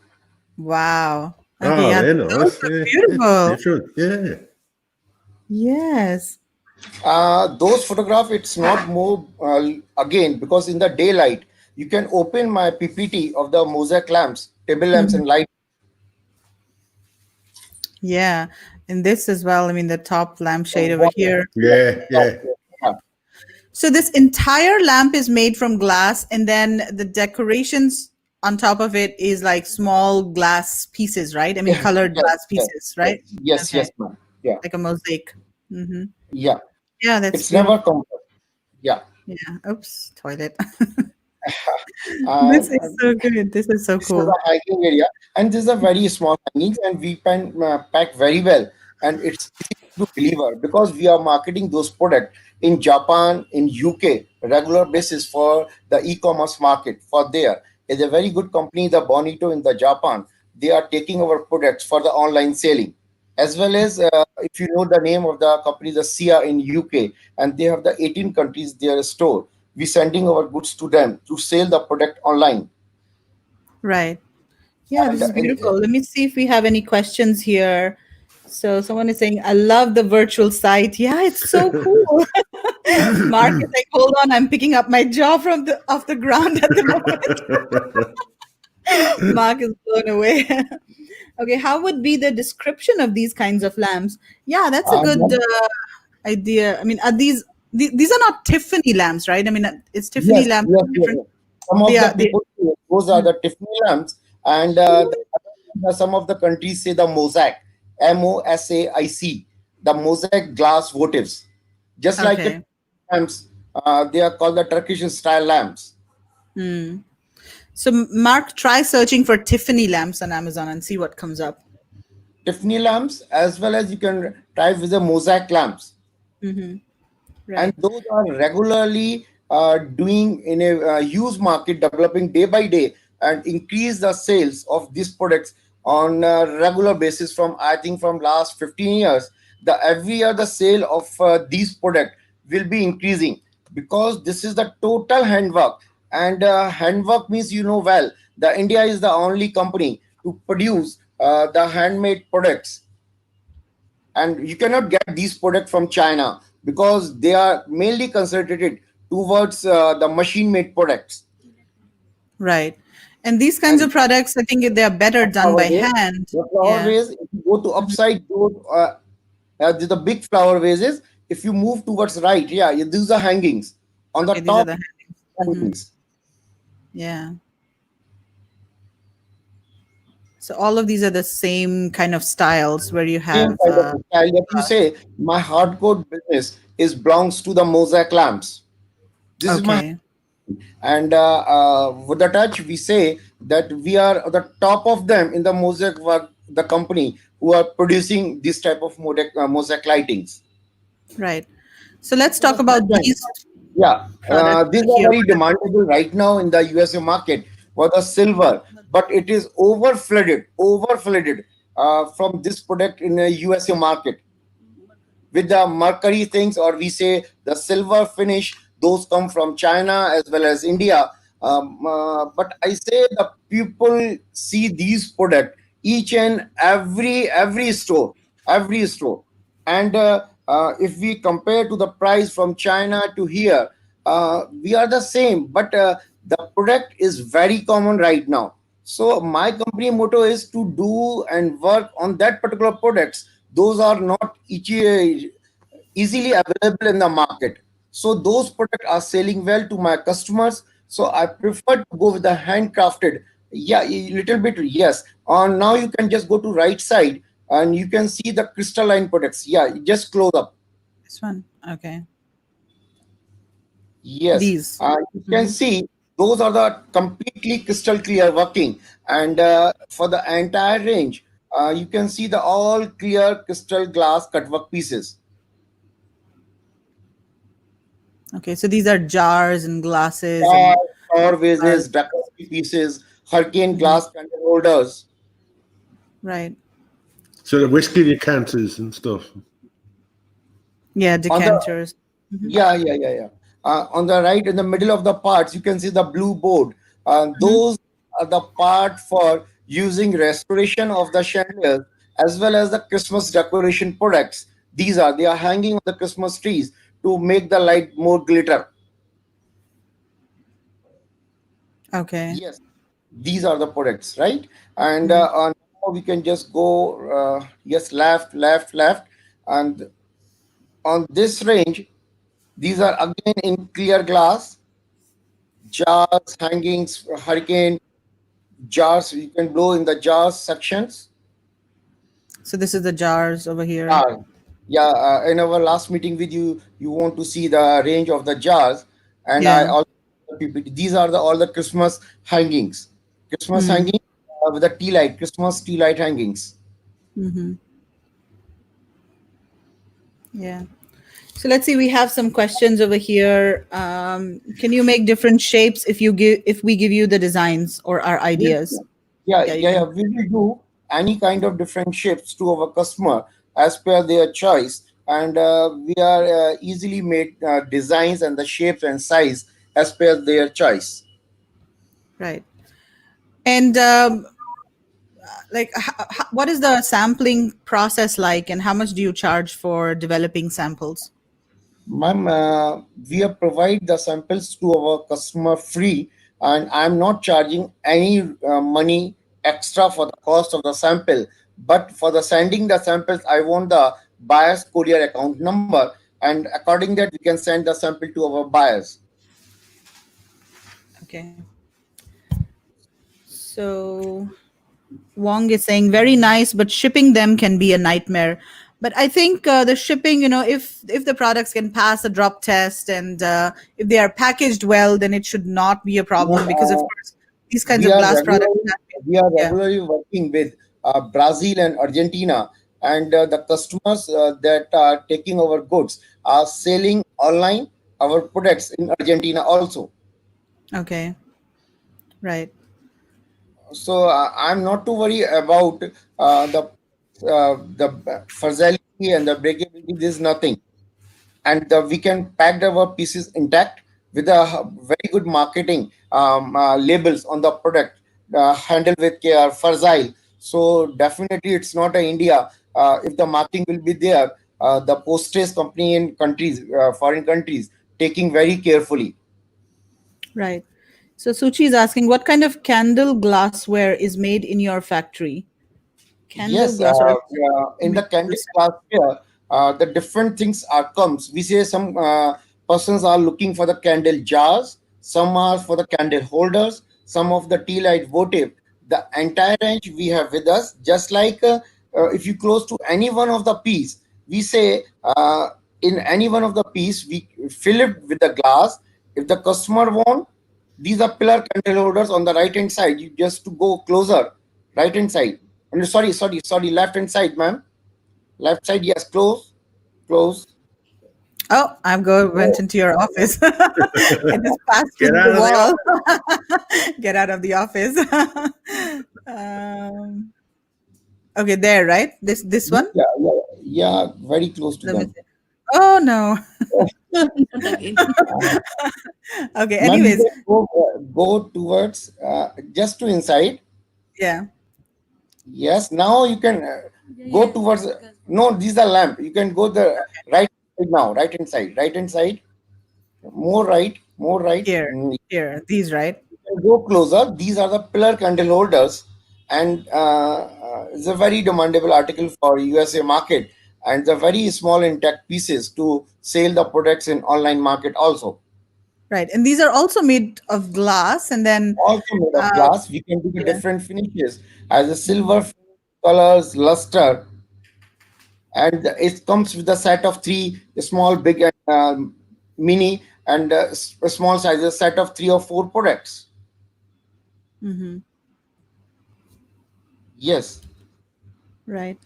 Wow. Okay. Oh, Yeah. they're Those nice. are Yeah, beautiful. different. Yeah. Yes. Those photograph, it's not more again because in the daylight you can open my PPT of the mosaic lamps, table lamps, Mhm. and light. Yeah. And this as well. I mean, the top lampshade over What? here. Yeah, yeah. Yeah. So this entire lamp is made from glass, and then the decorations on top of it is like small glass pieces, right? I mean, Yes, colored yes, glass yes, pieces, right? Okay. yes, ma'am. Yeah, Like a mosaic. Hmm. yeah. Yeah, that's It's never beautiful. complex. Yeah. Yeah. Oops, toilet. Uh, This is so good. This is so this is a cool. hiking area, and this is a very small hangings, and we can pack very well, and it's easy to deliver because we are marketing those products in Japan, in UK, regular basis for the e-commerce market. For there is a very good company, the Bonito in the Japan. They are taking our products for the online selling, as well as if you know the name of the company, the Seair in UK, and they have the 18 countries their store. We sending our goods to them to sell the product online. Right. Yeah, this And is beautiful. Let me see if we have any questions here. So someone is saying, I love the virtual site. Yeah, it's so cool. Mark is like, hold on, I'm picking up my jaw from the off the ground at the moment. Mark is blown away. Okay, how would be the description of these kinds of lamps? Yeah, that's a good idea. I mean, are these are not Tiffany lamps, right? I mean, it's Tiffany yes, lamps yes, are yes, different. yes. Some They of the are people say those are the Tiffany lamps, and some of the countries say the mosaic, MOSAIC, the mosaic glass votives, just like the okay. lamps. They are called the Turkish style lamps. So Mark, try searching for Tiffany lamps on Amazon and see what comes up. Tiffany lamps, as well as you can try with the mosaic lamps. And Right. those are regularly doing in a huge market, developing day by day, and increase the sales of these products on a regular basis. From I think from last 15 years, the every year the sale of these products will be increasing because this is the total handwork. And handwork means, you know well, the India is the only company to produce the handmade products, and you cannot get these products from China because they are mainly concentrated towards the machine made products. Right. And these kinds And of products, I think they are better done flower by vase, hand. the flower Yeah. vase, if you go to upside those the big flower vases, if you move towards right, yeah, these are hangings on the Okay, these are top. the hangings. Hangings. Yeah. So all of these are the same kind of styles where you Same have kind of style. Yet you say my hardcore business is belongs to the mosaic lamps. This is my. okay. And with the touch we say that we are at the top of them in the mosaic work the company who are producing this type of mosaic lightings. Right. So let's talk about these Yeah, products these are here. very demandable right now in the USA market for the silver, but it is over flooded from this product in the USA market with the mercury things, or we say the silver finish. Those come from China as well as India. But I say the people see these product each and every store, and if we compare to the price from China to here, we are the same, but the product is very common right now. So my company motto is to do and work on that particular products. Those are not easily available in the market. So those products are selling well to my customers. So I prefer to go with the handcrafted. Yeah, a little bit, yes. Now you can just go to right side and you can see the crystalline products. Yeah, just close up. This one. Okay. Yes, These. you can see those are the completely crystal clear working, and for the entire range, you can see the all clear crystal glass cutwork pieces. Okay. So these are jars and glasses and Or vases, decorative pieces, hurricane glass candle holders. right. So the whiskey decanters and stuff. Yeah, On the decanters. yeah. On the right, in the middle of the parts, you can see the blue board. Mhm. Those are the part for using restoration of the chandeliers as well as the Christmas decoration products. They are hanging on the Christmas trees to make the light more glitter. Okay. Yes, these are the products, right? And Mhm. now we can just go yes, left, and on this range, these are again in clear glass jars, hangings, hurricane jars. You can blow in the jars sections. So this is the jars over here. Ah, yeah, in our last meeting with you, you want to see the range of the jars, and I Yeah. also these are the all the Christmas Mm. hanging with the tea light, Christmas tea light hangings. Mm-hmm. Yeah. So let's see. We have some questions over here. Can you make different shapes if we give you the designs or our Yes, ideas? Yeah, you yeah. can. We will do any kind of different shapes to our customer as per their choice, and we are easily made designs and the shapes and size as per their choice. Right. And like, what is the sampling process like, and how much do you charge for developing samples? Ma'am, we are provide the samples to our customer free, and I'm not charging any money extra for the cost of the sample. But for the sending the samples, I want the buyer's courier account number, and according that we can send the sample to our buyers. Okay. So Wong is saying very nice, but shipping them can be a nightmare. But I think the shipping, if the products can pass a drop test and if they are packaged well, then it should not be a Ma'am, problem because, of course, these kinds we of are glass products. regularly we are Yeah. regularly working with Brazil and Argentina, and the customers that are taking our goods are selling online our products in Argentina also. Okay. Right. So I'm not to worry about the fragility and the breakability. There's nothing, and we can pack our pieces intact with a very good marketing labels on the product, handle with care, fragile. So definitely it's not a India. If the marking will be there, the postage company in countries, foreign countries, taking very carefully. Right. So Suchi is asking, what kind of candle glassware is made in your factory? Candle Yes, glass, or in the candid class here, the different things are comes. We say some persons are looking for the candle jars, some are for the candle holders, some of the tea light votive. The entire range we have with us. Just like if you close to any one of the piece, we say in any one of the piece we fill it with the glass. If the customer want, these are pillar candle holders on the right hand side. You just to go closer, right hand side. Sorry. Left hand side, ma'am. Left side, yes. Close. Oh, went into your office. I just passed Get through out the of the wall. office. Get out of the office. um, okay, there, right? This one. Yeah. Very close to Let me them. see. Oh no. Okay. Ma'am, you Anyways, can go towards just to inside. yeah. Yes. Now you can go towards. No, these are lamp. You can go the right side now. Right inside. Right inside. More right. More right. Here. These, right? Go closer. These are the pillar candle holders, and it's a very demandable article for USA market, and the very small intact pieces to sell the products in online market also. Right. And these are also made of glass, and then Also made of glass. We can do the yeah. different finishes as a silver colors, luster, and it comes with a set of three small, big, and mini, and small sizes set of 3 or 4 products. Mm-hmm. Yes. Right.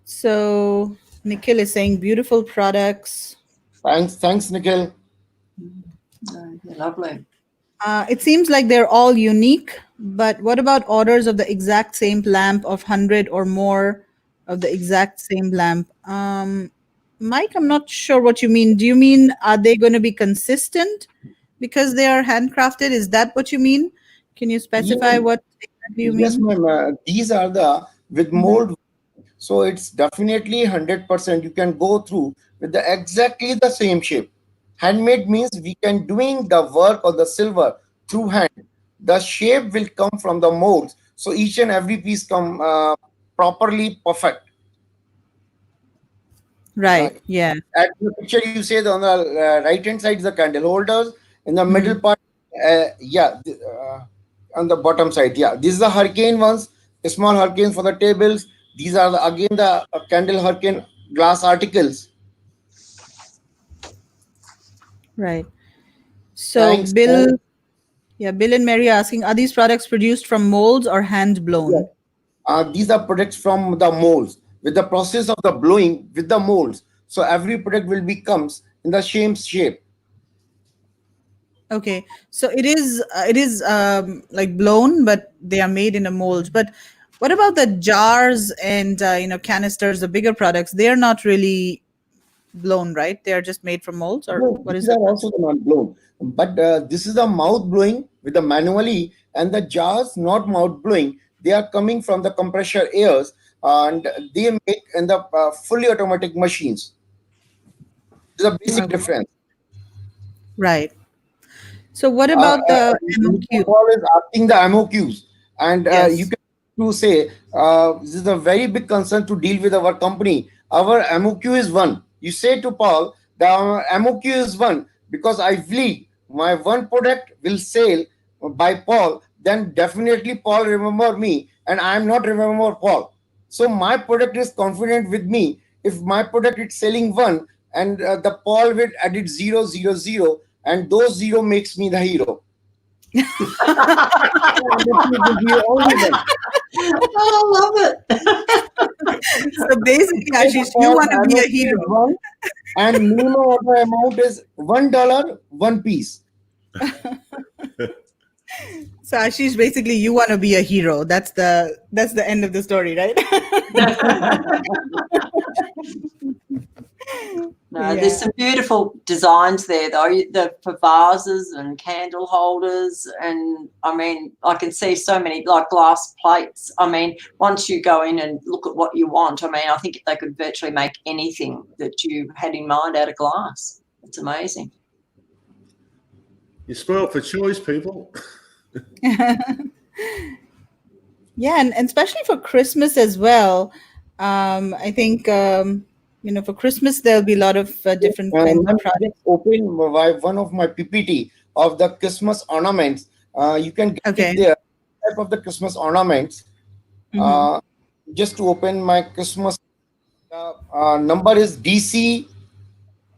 So Nikhil is saying beautiful products. Thanks, Nikhil. Lovely. It seems like they're all unique, but what about orders of the exact same lamp of 100 or more of the exact same lamp? Mike, I'm not sure what you mean. Do you mean are they going to be consistent because they are handcrafted? Is that what you mean? Can you specify Yeah. what exactly you Yes, mean? ma'am. These are the with mold, so it's definitely 100%. You can go through with the exactly the same shape. Handmade means we can doing the work of the silver through hand. The shape will come from the molds, so each and every piece come properly perfect. Right. Yeah. At the picture you say on the right hand side is the candle holders. In the middle part, on the bottom side, these are the hurricane ones, small hurricanes for the tables. These are again the candle hurricane glass articles. Right. So Thanks. Bill and Mary are asking, are these products produced from molds or hand Yeah. blown? These are products from the molds with the process of the blowing with the molds. So every product will becomes in the same shape. Okay, so it is like blown, but they are made in a mold. But what about the jars and canisters, the bigger products? They are not really blown, right? They are just made from molds, or No, what is these the are also the not blown, but this is the mouth blowing with the manually, and the jars not mouth blowing. They are coming from the compressor airs, and they make in the fully automatic machines. This is a basic okay? difference. Right. So what uh, about the Mr. MOQ? Paul is asking the MOQs, and you Yes. can to say this is a very big concern to deal with our company. Our MOQ is one. You say to Paul, the MOQ is one because I believe my one product will sell by Paul. Then definitely Paul remember me, and I am not remember Paul. So my product is confident with me. If my product is selling one, and the Paul will edit 000, and those zero makes me the hero. Only one. Oh, I love it. So basically, Ashish, you want to be a hero. One, and minimum order amount is $1, one piece. So Ashish, basically, you want to be a hero. That's the end of the story, right? No, there's some beautiful designs there, though. For vases and candle holders, and I mean, I can see so many like glass plates. I mean, once you go in and look at what you want, I mean, I think they could virtually make anything that you had in mind out of glass. It's amazing. You're spoiled for choice, people. Yeah, and especially for Christmas as well. I think for Christmas there'll be a lot of different kinds of products. Just open one of my PPT of the Christmas ornaments. You can get it there. Type of the Christmas ornaments. Just to open my Christmas number is DC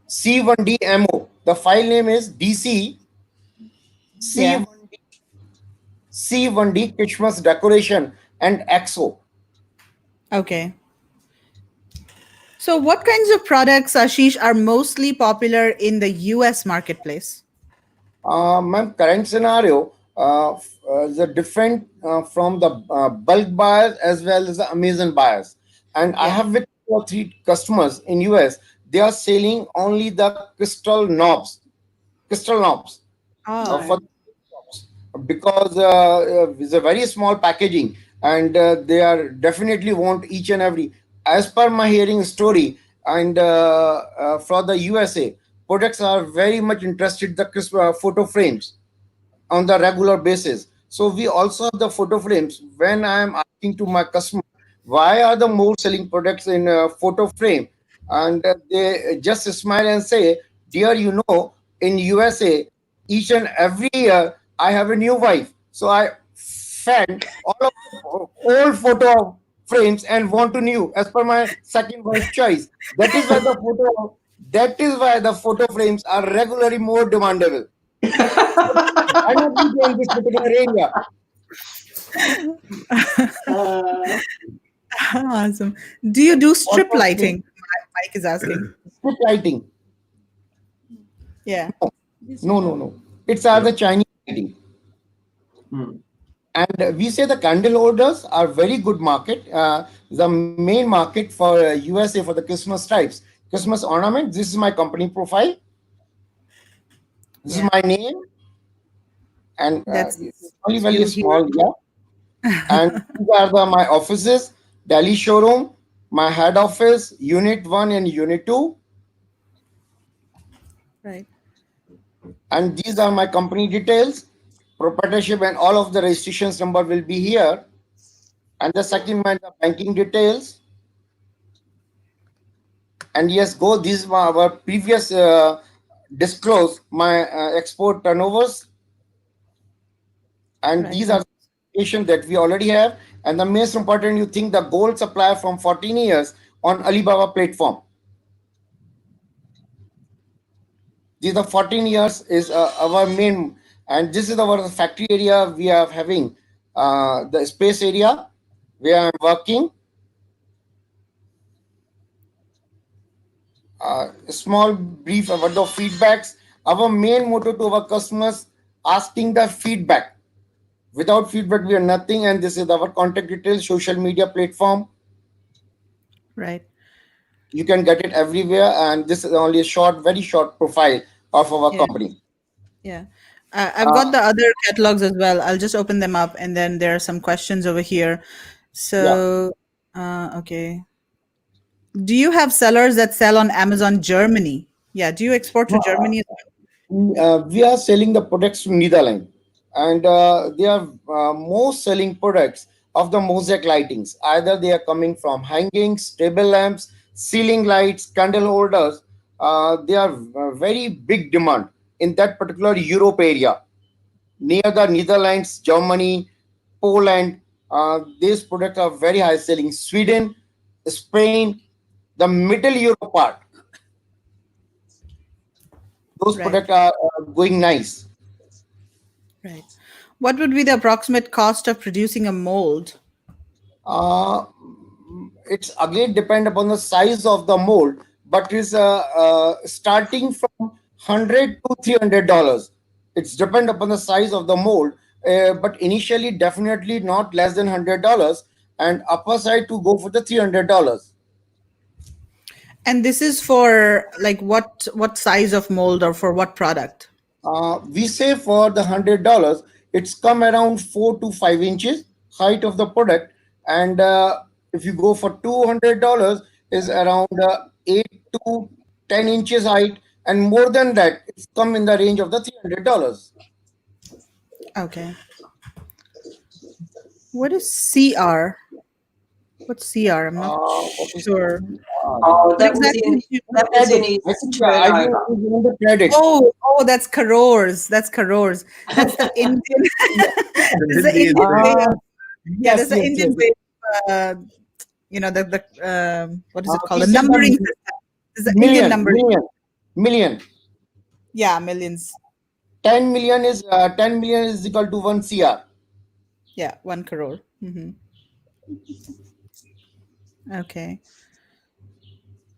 C1DMO. The file name is DC C1D Christmas decoration and XO. Okay. So what kinds of products, Ashish, are mostly popular in the US marketplace? Ma'am, current scenario is different from the bulk buyers as well as the Amazon buyers. And I Yeah. have with 2 or 3 customers in US. They are selling only the crystal knobs Oh, for because it's a very small packaging, and they are definitely want each and every. As per my hearing story, and for the USA, products are very much interested the photo frames on the regular basis. So we also have the photo frames. When I am asking to my customer, why are the more selling products in photo frame, and they just smile and say, "Dear, in USA, each and every year I have a new wife, so I fan all of the old photo frames and want to new as per my second wife choice. That is why the photo. That is why the photo frames are regularly more demandable. Why not we go in this particular area? awesome. Do you do strip Also, lighting? Mike is asking. strip lighting. Yeah. No. It's the Chinese lighting. And we say the candle holders are very good market. The main market for USA for the Christmas stripes, Christmas ornament. This is my company profile. This is Yeah. my name, and That's it's only very you here. small. Yeah. And these are my offices, Delhi showroom, my head office, Unit 1 and Unit 2. Right. And these are my company details, proprietorship, and all of the registrations number will be here. And the second one, the banking details. And yes, go, these were our previous disclose my export turnovers. And Right. these are the that we already have. And the most important, you think the gold supplier from 14 years on Alibaba platform. These are 14 years is our main, and this is our factory area. We are having the space area where I'm working. Small brief about the feedbacks. Our main motto to our customers, asking the feedback. Without feedback, we are nothing. And this is our contact details, social media platform. Right. You can get it everywhere. And this is only a short, very short profile of our Yeah. company. Yeah. I've got the other catalogs as well. I'll just open them up, and then there are some questions over here. Yeah. So, okay. Do you have sellers that sell on Amazon Germany? Yeah. Do you export to Germany as well? We are selling the products to Netherlands, and they are most selling products of the mosaic lightings. Either they are coming from hangings, table lamps, ceiling lights, candle holders. They are very big demand in that particular Europe area, near the Netherlands, Germany, Poland. These products are very high selling. Sweden, Spain, the Middle Europe part. Those Right. products are going nice. Right. What would be the approximate cost of producing a mold? Uh, it's again depend upon the size of the mold, but it's starting from $100 to $300. It's depend upon the size of the mold, but initially definitely not less than $100, and upper side to go for the $300. And this is for like what size of mold or for what product? We say for the $100, it's come around 4 to 5 inches height of the product, and if you go for $200, is around 8 to 10 inches height, and more than that, it's come in the range of the $300. Okay. What is CR? What's CR? I'm not What is sure. Oh, What exactly did you? that was in credit? his I think turnover. I will the credit. Oh, that's crores. That's crores. That's the Indian. That's the Indian Indian way of. Yeah, that's Yes, the yes, Indian yes. way. The what is it called? We The say numbering the system. It's the Indian numbering. million. Yeah, millions. 10 million is equal to 1 CR. Yeah, 1 crore. Hmm. Okay.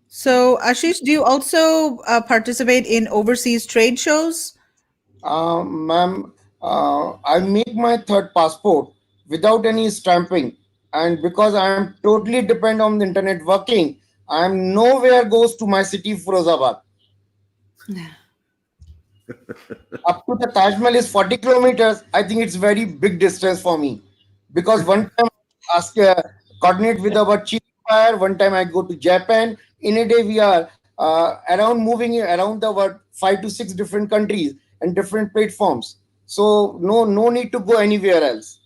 So, Ashish, do you also participate in overseas trade shows? Ma'am, I make my third passport without any stamping, and because I am totally depend on the internet working, I am nowhere goes to my city Firozabad. Up to the Taj Mahal is 40 kilometers. I think it's very big distance for me, because one time I ask coordinate with our chief buyer. One time I go to Japan. In a day we are around moving around the world, 5 to 6 different countries and different platforms. So no need to go anywhere else.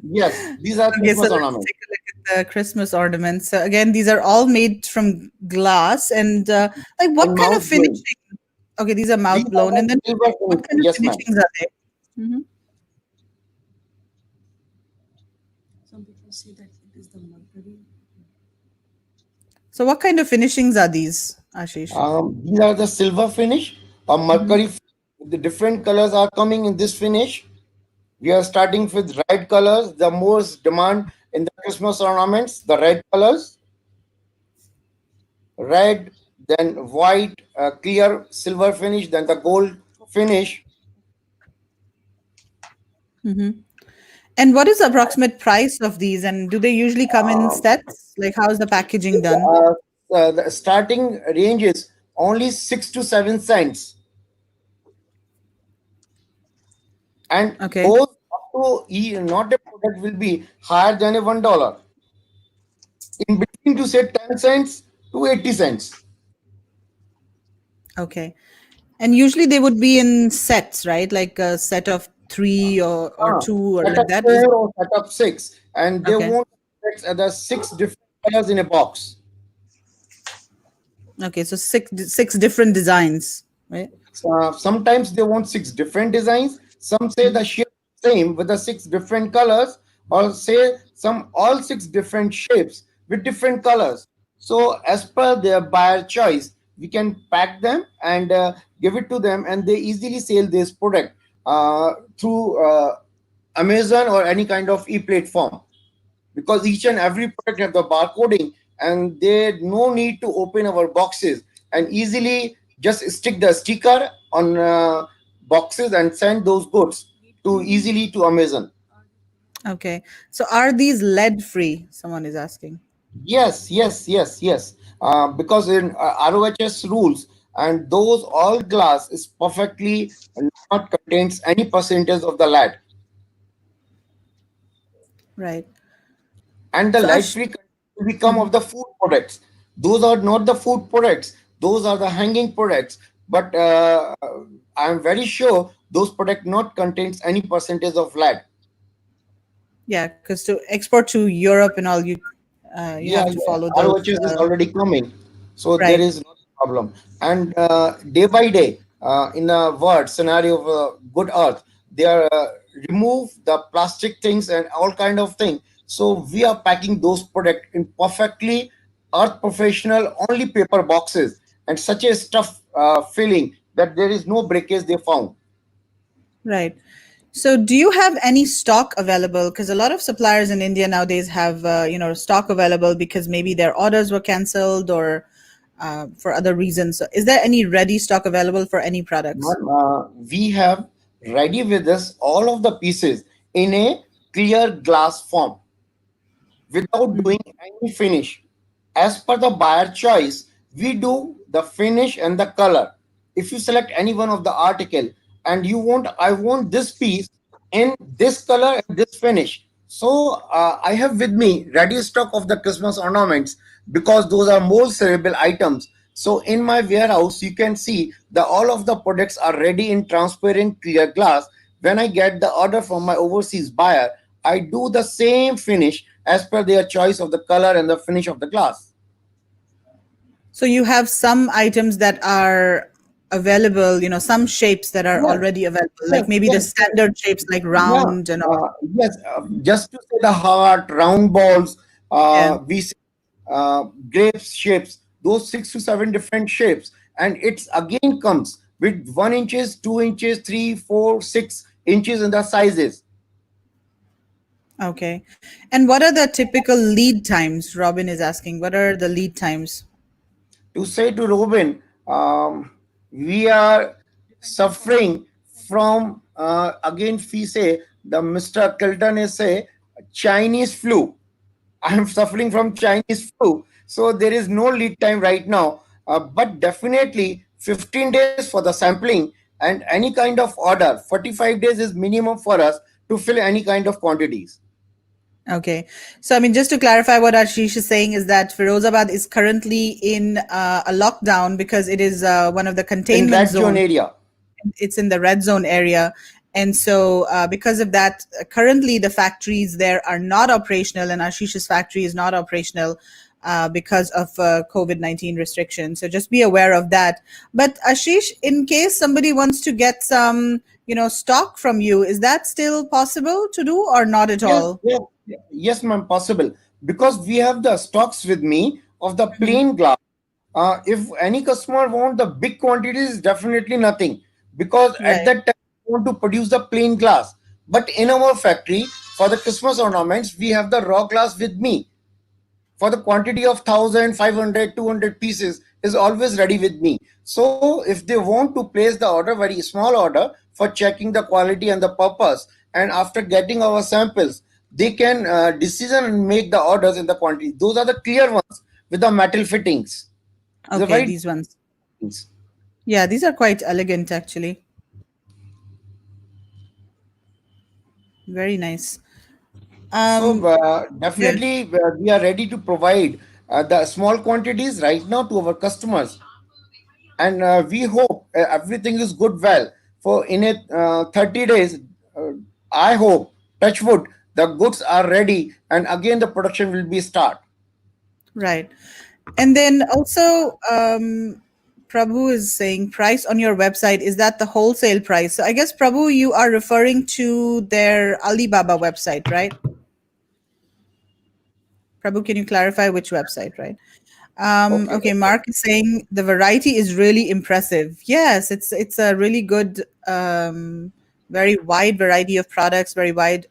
Yes, these are Okay, so Christmas let's ornaments. take a look at the Christmas ornaments. So again, these are all made from glass, and like what And kind of mouth blown. finishing? Okay, these are These mouth are blown, the and then silver what finish. kind of Yes, ma'am. finishings are they? Hmm. So what kind of finishings are these, Ashish? These are the silver finish or Hmm. mercury. The different colors are coming in this finish. We are starting with red colors, the most demand in the Christmas ornaments, the red colors, red, then white, clear silver finish, then the gold finish. Hmm. And what is the approximate price of these? And do they usually come in Um, sets? Like, how is the packaging done? the starting range is only 6 to 7 cents, and Okay. goes up to not a product will be higher than a $1. In between to say 10 cents to 80 cents. Okay. And usually they would be in sets, right? Like a set of three or two or Set like up that. Is 4 or set up 6, and they okay. won't set the 6 different colors in a box. Okay. So six different designs, right? Sometimes they want 6 different designs. Some say the shape same with the 6 different colors, or say some all 6 different shapes with different colors. So as per their buyer choice, we can pack them and give it to them, and they easily sell this product through Amazon or any kind of e-platform, because each and every product have the barcoding, and they no need to open our boxes, and easily just stick the sticker on boxes and send those goods to easily to Amazon. Okay. So are these lead free? Someone is asking. Yes, yes, yes, yes. Because in ROHS rules, and those all glass is perfectly not contains any percentage of the lead. Right. And the So light Ash. free will become Mhm. of the food products. Those are not the food products, those are the hanging products. But I'm very sure those products not contains any percentage of lead. Yeah, because to export to Europe and all, you Yeah, have to yeah. follow those. ROHS is already coming, so there Right. is no problem. And day by day, in a word scenario of good earth, they are remove the plastic things and all kind of thing. So we are packing those product in perfectly earth professional only paper boxes, and such a stuff filling that there is no breakage they found. Right. So, do you have any stock available? Because a lot of suppliers in India nowadays have, stock available because maybe their orders were canceled or for other reasons. So, is there any ready stock available for any products? Ma'am, we have ready with us all of the pieces in a clear glass form, without Mhm. doing any finish. As per the buyer choice, we do the finish and the color. If you select any one of the article and you want, I want this piece in this color and this finish. So I have with me ready stock of the Christmas ornaments, because those are more sellable items. So in my warehouse, you can see the all of the products are ready in transparent clear glass. When I get the order from my overseas buyer, I do the same finish as per their choice of the color and the finish of the glass. So, you have some items that are available, some shapes that are Yes, already available, yes, like maybe the yes, yes. standard shapes like Yeah, round and all. yes. Just to say the heart, round balls, Yeah. we see grapes shapes, those 6 to 7 different shapes, and it's again comes with 1 inches, 2 inches, 3, 4, 6 inches in the sizes. Okay. And what are the typical lead times? Robin is asking. What are the lead times? To say to Robin, we are suffering from, again, we say, the Mr. Kilton is say, Chinese flu. I am suffering from Chinese flu. So there is no lead time right now. But definitely 15 days for the sampling, and any kind of order, 45 days is minimum for us to fill any kind of quantities. Okay. So, I mean, just to clarify what Ashish is saying is that Firozabad is currently in a lockdown because it is one of the In containment red zone zones. area. It's in the red zone area. And so because of that, currently the factories there are not operational, and Ashish's factory is not operational because of COVID-19 restrictions. So just be aware of that. But Ashish, in case somebody wants to get some, stock from you, is that still possible to do or not at Yes, all? yes, yes, ma'am, possible. Because we have the stocks with me of the plain glass. If any customer want the big quantities, definitely nothing. Because at Right. that time, we want to produce the plain glass. But in our factory, for the Christmas ornaments, we have the raw glass with me. For the quantity of 1,000, 500, 200 pieces is always ready with me. So if they want to place the order, very small order, for checking the quality and the purpose, and after getting our samples, they can decision and make the orders in the quantity. Those are the clear ones with the metal fittings. These are Okay, very these ones. things. Yeah, these are quite elegant actually. Very nice. So Yeah. definitely we are ready to provide the small quantities right now to our customers, and we hope everything is good well for in it 30 days. I hope, touch wood, the goods are ready, and again the production will be start. Right. And then also, Prabhu is saying price on your website. Is that the wholesale price? So I guess, Prabhu, you are referring to their Alibaba website, right? Prabhu, can you clarify which website, right? Okay, Okay, Mark is saying the variety is really impressive. Yes, it's a really good, very wide variety of products, very wide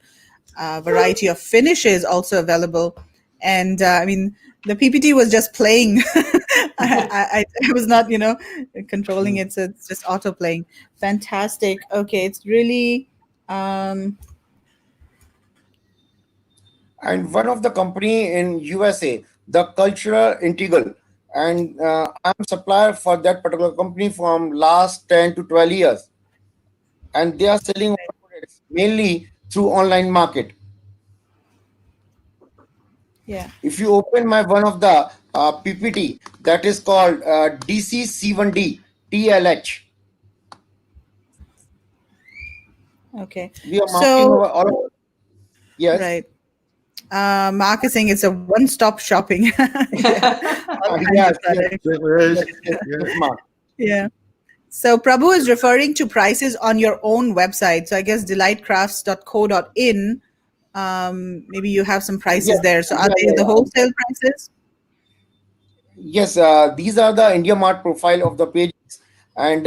variety of finishes also available. And I mean, the PPT was just playing. I was not, controlling it, so it's just auto playing. Fantastic. Okay, it's really. and one of the company in USA, the Cultural Integral, and I'm supplier for that particular company from last 10 to 12 years, and they are selling our products mainly through online market. Yeah. If you open my one of the PPT, that is called DC-C1D TLH. Okay. We are marking So our all. Yes. right. Mark is saying it's a one-stop shopping. Yeah, all kinds Yes, of yes, products. There is. yes, yes, Yeah. yes, Mark. Yeah. So Prabhu is referring to prices on your own website. So I guess delightcrafts.co.in. Maybe you have some prices Yes, there. So are yeah, they yeah, the yeah. wholesale prices? Yes, these are the India Mart profile of the pages, and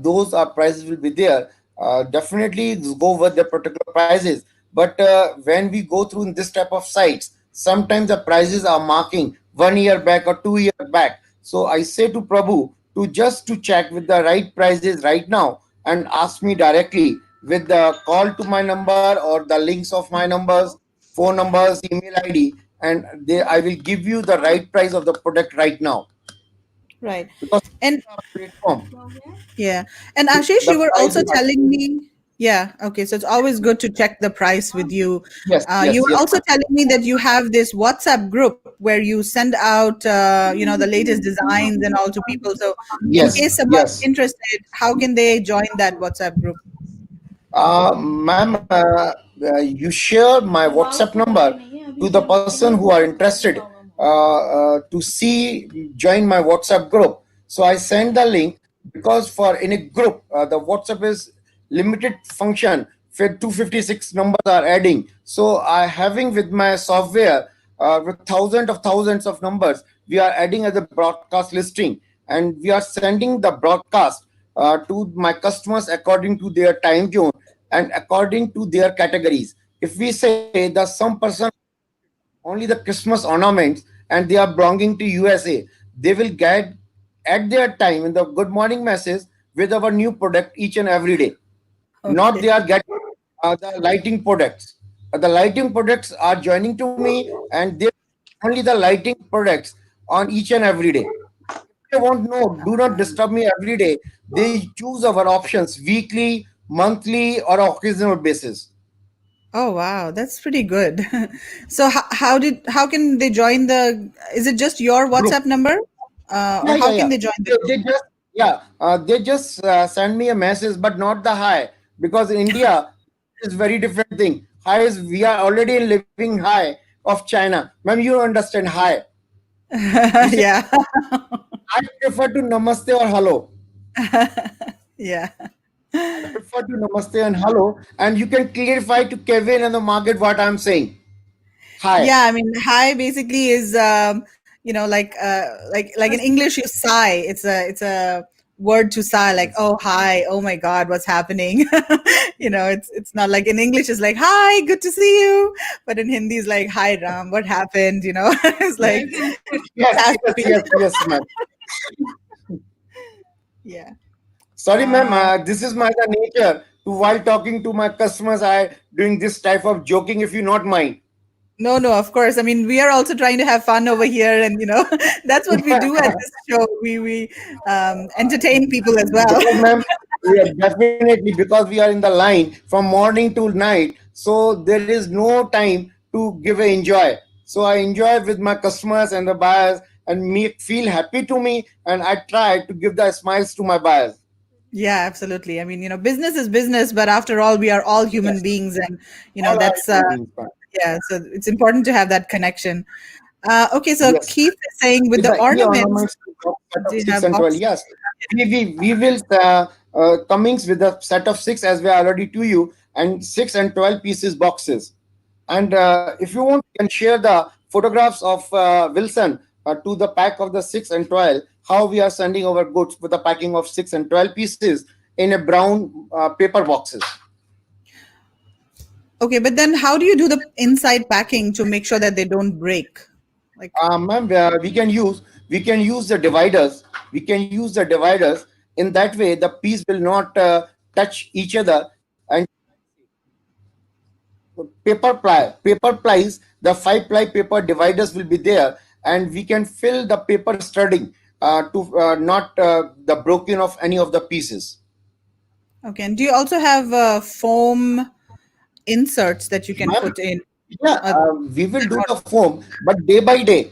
those are prices will be there. Definitely go with the particular prices. But when we go through this type of sites, sometimes the prices are marking 1 year back or 2 year back. So I say to Prabhu to just to check with the right prices right now and ask me directly with the call to my number or the links of my numbers, phone numbers, email ID, and they I will give you the right price of the product right now, Right. because And platform yeah. And Ashish, the you were price also is telling me, yeah, okay. So it's always good to check the price with you. yes, You yes, were yes, also telling me that you have this WhatsApp group where you send out, the latest designs and all to people. So in yes, case someone's yes. interested, how can they join that WhatsApp group? Ma'am, you share my WhatsApp number to the person who are interested to see join my WhatsApp group. So I send the link, because for in a group the WhatsApp is limited function. 256 numbers are adding. So I having with my software with thousands of numbers, we are adding as a broadcast listing, and we are sending the broadcast to my customers according to their time zone and according to their categories. If we say that some person only the Christmas ornaments and they are belonging to USA, they will get at their time in the good morning message with our new product each and every day. Not Okay. they are getting the lighting products. The lighting products are joining to me, and they only the lighting products on each and every day. They want no, do not disturb me every day. They choose our options weekly, monthly, or occasional basis. Oh wow, that's pretty good. So how can they join the? Is it just your Group. WhatsApp number, or Yeah, how yeah, can yeah. they join the They, group? they just yeah, they just send me a message, but not the hi, because in India is very different thing. Hi is we are already living high of China. Ma'am, you understand hi. We say Yeah, I prefer to namaste or hello. yeah. I prefer to namaste and hello, and you can clarify to Kevin and the market what I'm saying. Hi. Yeah, I mean, hi basically is like in English you sigh. It's a word to sigh, like oh hi, oh my God, what's happening? It's not like in English it's like hi, good to see you, but in Hindi it's like hi Ram, what happened? It's like Yes, has to yes, be yes, yes, ma'am. yeah. Sorry, ma'am. Uh, This is my the nature. To while talking to my customers, I doing this type of joking. If you not mind. no, no, of course. I mean, we are also trying to have fun over here, and that's what we do at this show. We entertain people as well. Because, ma'am, we are definitely because we are in the line from morning to night, so there is no time to give a enjoy. So I enjoy with my customers and the buyers, and make feel happy to me, and I try to give the smiles to my buyers. Yeah, absolutely. I mean, business is business, but after all, we are all human Yes, beings, and all are that's human beings, ma'am. yeah. So it's important to have that connection. Okay, so Yes. Keith is saying with With the the ornaments, e-ornaments of set do of you 6 have and 12. box? Yes, we will comings with the set of 6 as we already to you, and 6 and 12 pieces boxes. And if you want, you can share the photographs of Wilson to the pack of the 6 and 12, how we are sending our goods with the packing of 6 and 12 pieces in a brown paper boxes. Okay, but then how do you do the inside packing to make sure that they don't break? Like, Ma'am, we can use the dividers. We can use the dividers. In that way, the piece will not touch each other. And paper plies, the 5 ply paper dividers will be there, and we can fill the paper studding to not the broken of any of the pieces. okay, and do you also have foam inserts that you can Ma'am, put in? yeah, Uh, we will do the foam, but day by day,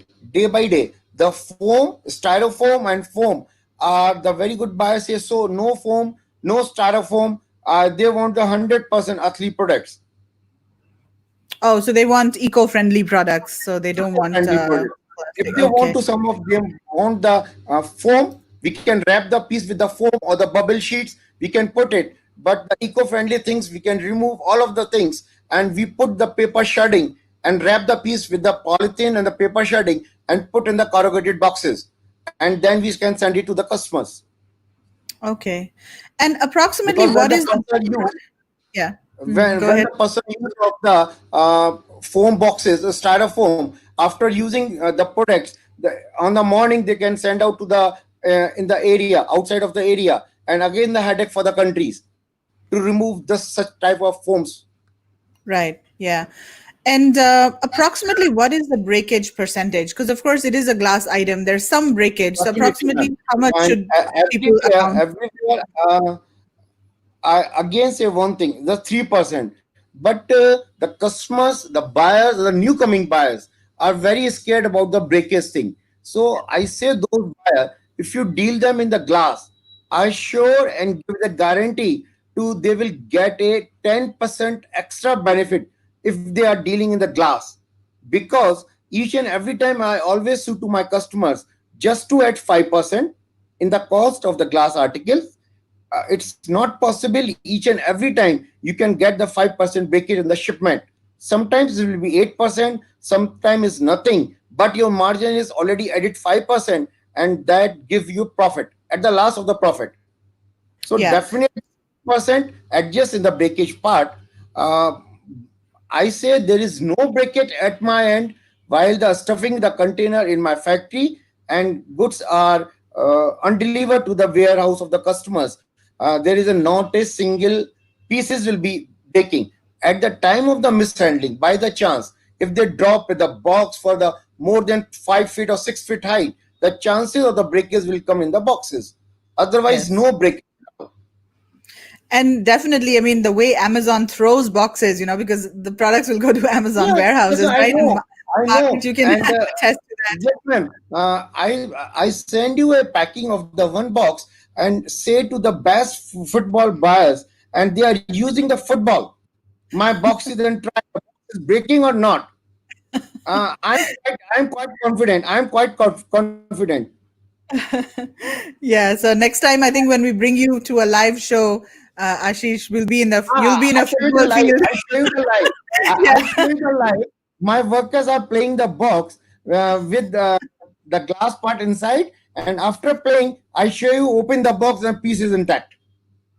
the foam, styrofoam, and foam are the very good buyers say so. No foam, no styrofoam. They want the 100% athlete products. oh, so they want eco-friendly products, so they don't want Friendly product. If plastic. they want Okay. to, some of them want the foam, we can wrap the piece with the foam or the bubble sheets. We can put it, but the eco-friendly things we can remove all of the things, and we put the paper shredding and wrap the piece with the polythene and the paper shredding and put in the corrugated boxes, and then we can send it to the customers. Okay. And approximately Because when what the is the person use yeah. when Go when ahead. the person use of the foam boxes, the styrofoam, after using the products, on the morning they can send out to the in the area outside of the area, and again the headache for the countries to remove this such type of foams. Right. Yeah. And approximately what is the breakage percentage? Because of course it is a glass item. There's some breakage. So Definitely, ma'am. approximately how much And should people everywhere, account? I again say one thing: the 3%. But the customers, the buyers, the new coming buyers are very scared about the breakage thing. So I say those buyers, if you deal them in the glass, I sure and give the guarantee to they will get a 10% extra benefit if they are dealing in the glass, because each and every time I always say to my customers just to add 5% in the cost of the glass articles. It's not possible each and every time you can get the 5% breakage in the shipment. Sometimes it will be 8%, sometimes it's nothing, but your margin is already added 5%, and that gives you profit at the last of the profit. So Yeah. definitely percent adjust in the breakage part. uh, I say there is no bracket at my end while the stuffing the container in my factory and goods are undelivered to the warehouse of the customers. There is a not a single pieces will be breaking. At the time of the mishandling, by the chance, if they drop the box for the more than 5 feet or 6 feet height, the chances of the breakage will come in the boxes. Otherwise, Yes. no break. And definitely, I mean, the way Amazon throws boxes, because the products will go to Amazon Yes, warehouses, I right? know, And I Margaret, know. you can And attest to that. yes, ma'am. I send you a packing of the one box and say to the best football buyers, and they are using the football. My box is then try the box is breaking or not. I'm quite confident. I'm quite confident. Yeah. So next time, I think when we bring you to a live show, Ashish will be you'll be in a I'll show you the football live. field. I'll show you the live. Yeah. I'll show you the live. My workers are playing the box with the glass part inside, and after playing, I show you open the box and piece is intact.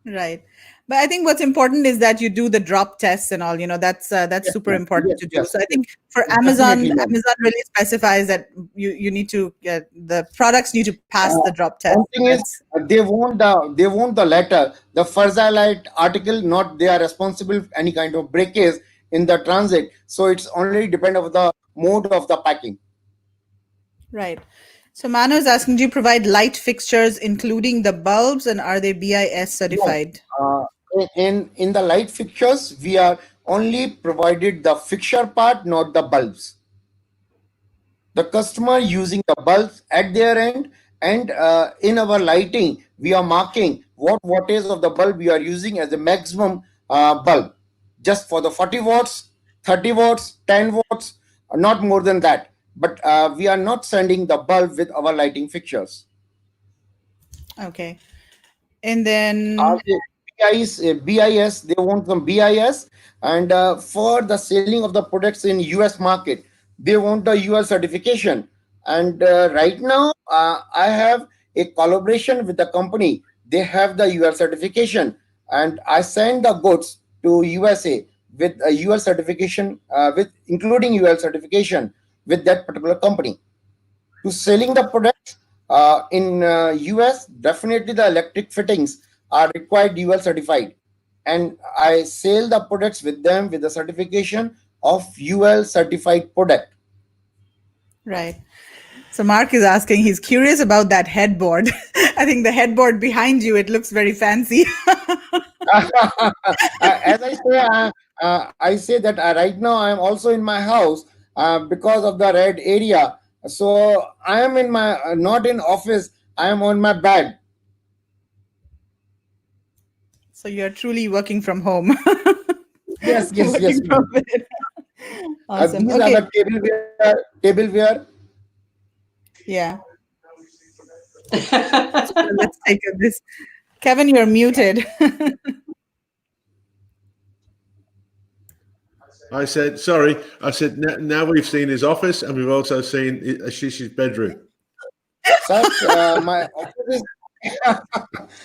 Right. But I think what's important is that you do the drop tests and all, that's Yes, super ma'am. important Yes, to do. yes, So I think for definitely, ma'am. Amazon really specifies that you need to get the products need to pass the drop test. One thing is they want the letter, the Firozabad article, not they are responsible for any kind of breakage in the transit. So it's only depend of the mode of the packing. Right. So Mano is asking, do you provide light fixtures including the bulbs, and are they BIS No, certified? in the light fixtures we are only provided the fixture part, not the bulbs. The customer using the bulbs at their end, and in our lighting we are marking what wattage of the bulb we are using as a maximum bulb, just for the 40 watts, 30 watts, 10 watts, not more than that. But we are not sending the bulb with our lighting fixtures. Okay. And then BIS, they want some BIS, and for the selling of the products in US market, they want the US certification. And right now, I have a collaboration with the company. They have the US certification, and I send the goods to USA with a US certification, with including US certification with that particular company. To selling the products in US, definitely the electric fittings are required UL certified, and I sell the products with them with the certification of UL certified product. right. So Mark is asking, he's curious about that headboard. I think the headboard behind you, it looks very fancy. As I say that right now I am also in my house because of the red area. So I am in my not in office. I am on my bed. So you're truly working from home. Yes, yes, yes, Working from ma'am. it. Awesome. These are Okay. the tableware. Yeah. So let's take this. Kevin, you're muted. I said, sorry. I said, now we've seen his office and we've also seen Ashish's bedroom. Sir, my office is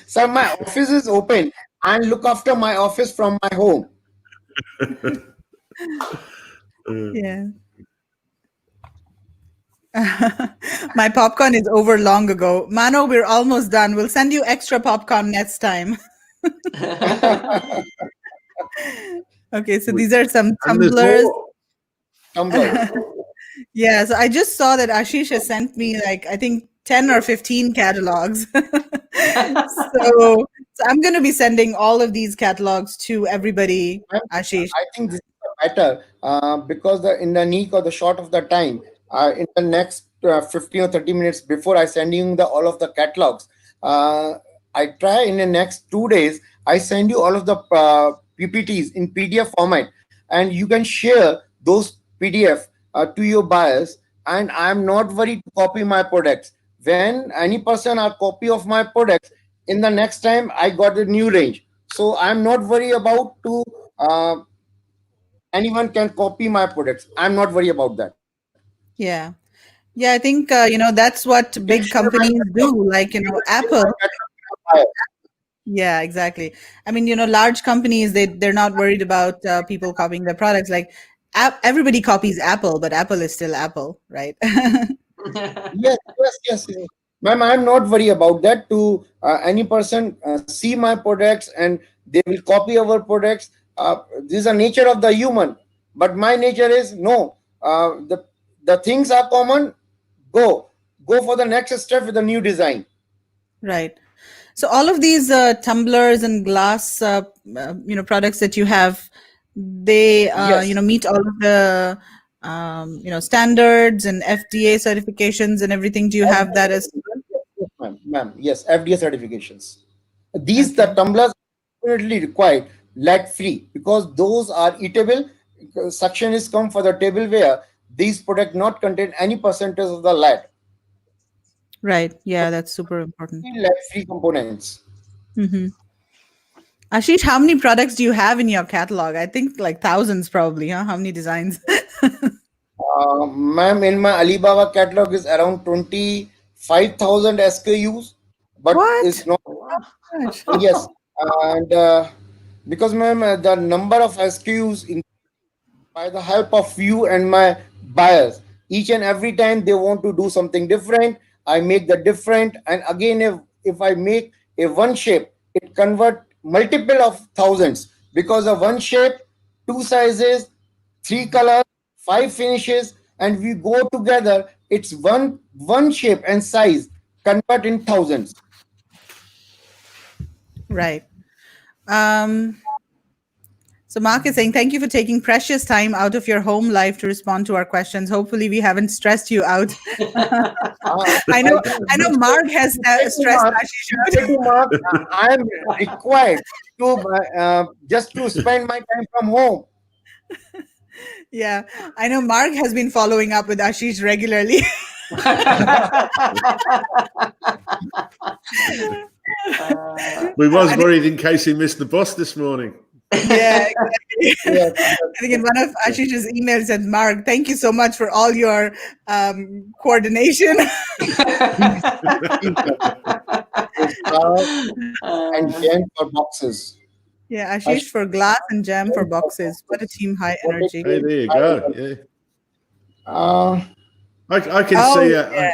sir, my office is open and look after my office from my home. Yeah. My popcorn is over long ago. Mano, we're almost done. We'll send you extra popcorn next time. Okay, so these are some And there's tumblers. more. Tumblr. Yeah, so I just saw that Ashish has sent me like I think 10 or 15 catalogs. So I'm going to be sending all of these catalogs to everybody, Ashish. I think this is better because in the nick or the short of the time, in the next 15 or 30 minutes before I send you all of the catalogs, I try in the next 2 days, I send you all of the PPTs in PDF format, and you can share those PDF to your buyers. And I'm not worried to copy my products. When any person a copy of my products, in the next time I got a new range. So I'm not worried about to anyone can copy my products. I'm not worried about that. Yeah. Yeah, I think, that's what You can big share my companies catalog. do. Like, You can share Apple. my catalog with your buyers. Yeah, exactly. I mean, large companies, they're not worried about people copying their products. Like everybody copies Apple, but Apple is still Apple, right? Yes. Ma'am, I'm not worried about that. To any person see my products and they will copy our products. This is the nature of the human. But my nature is no. The things are common. Go for the next step with a new design. Right. So all of these tumblers and glass, products that you have, they, Yes. meet all of the, standards and FDA certifications and everything. Do you have that as well? Yes, ma'am. Yes, FDA certifications. These the Okay. tumblers are definitely required lead free because those are eatable. Suction is come for the tableware. These product not contain any percentage of the lead. Right. So Yeah, that's super important. lead free components. Hmm. Ashish, how many products do you have in your catalog? I think like thousands probably, huh? How many designs? Ma'am, in my Alibaba catalog is around 25,000 SKUs, but it's What? not. Wow. Gosh. Yes, and because ma'am, the number of SKUs in by the help of you and my buyers. Each and every time they want to do something different, I make the different. And again, if I make a one shape, it convert multiple of thousands because of one shape, two sizes, three colors, five finishes, and we go together. It's one shape and size convert in thousands. Right. Um, So Mark is saying, thank you for taking precious time out of your home life to respond to our questions. Hopefully we haven't stressed you out. I know, I know Mark has stressed Ashish out. Mark, I am required to just to spend my time from home. Yeah, I know Mark has been following up with Ashish regularly. We was worried in case he missed the bus this morning. Yeah, exactly. Yes, I think in one of Ashish's emails said, Mark, thank you so much for all your coordination. and Jen for boxes. Yeah, Ashish for glass and Jam for boxes. What a team, high energy. Hey, there you go. Yeah, Uh, I can Oh, see yeah,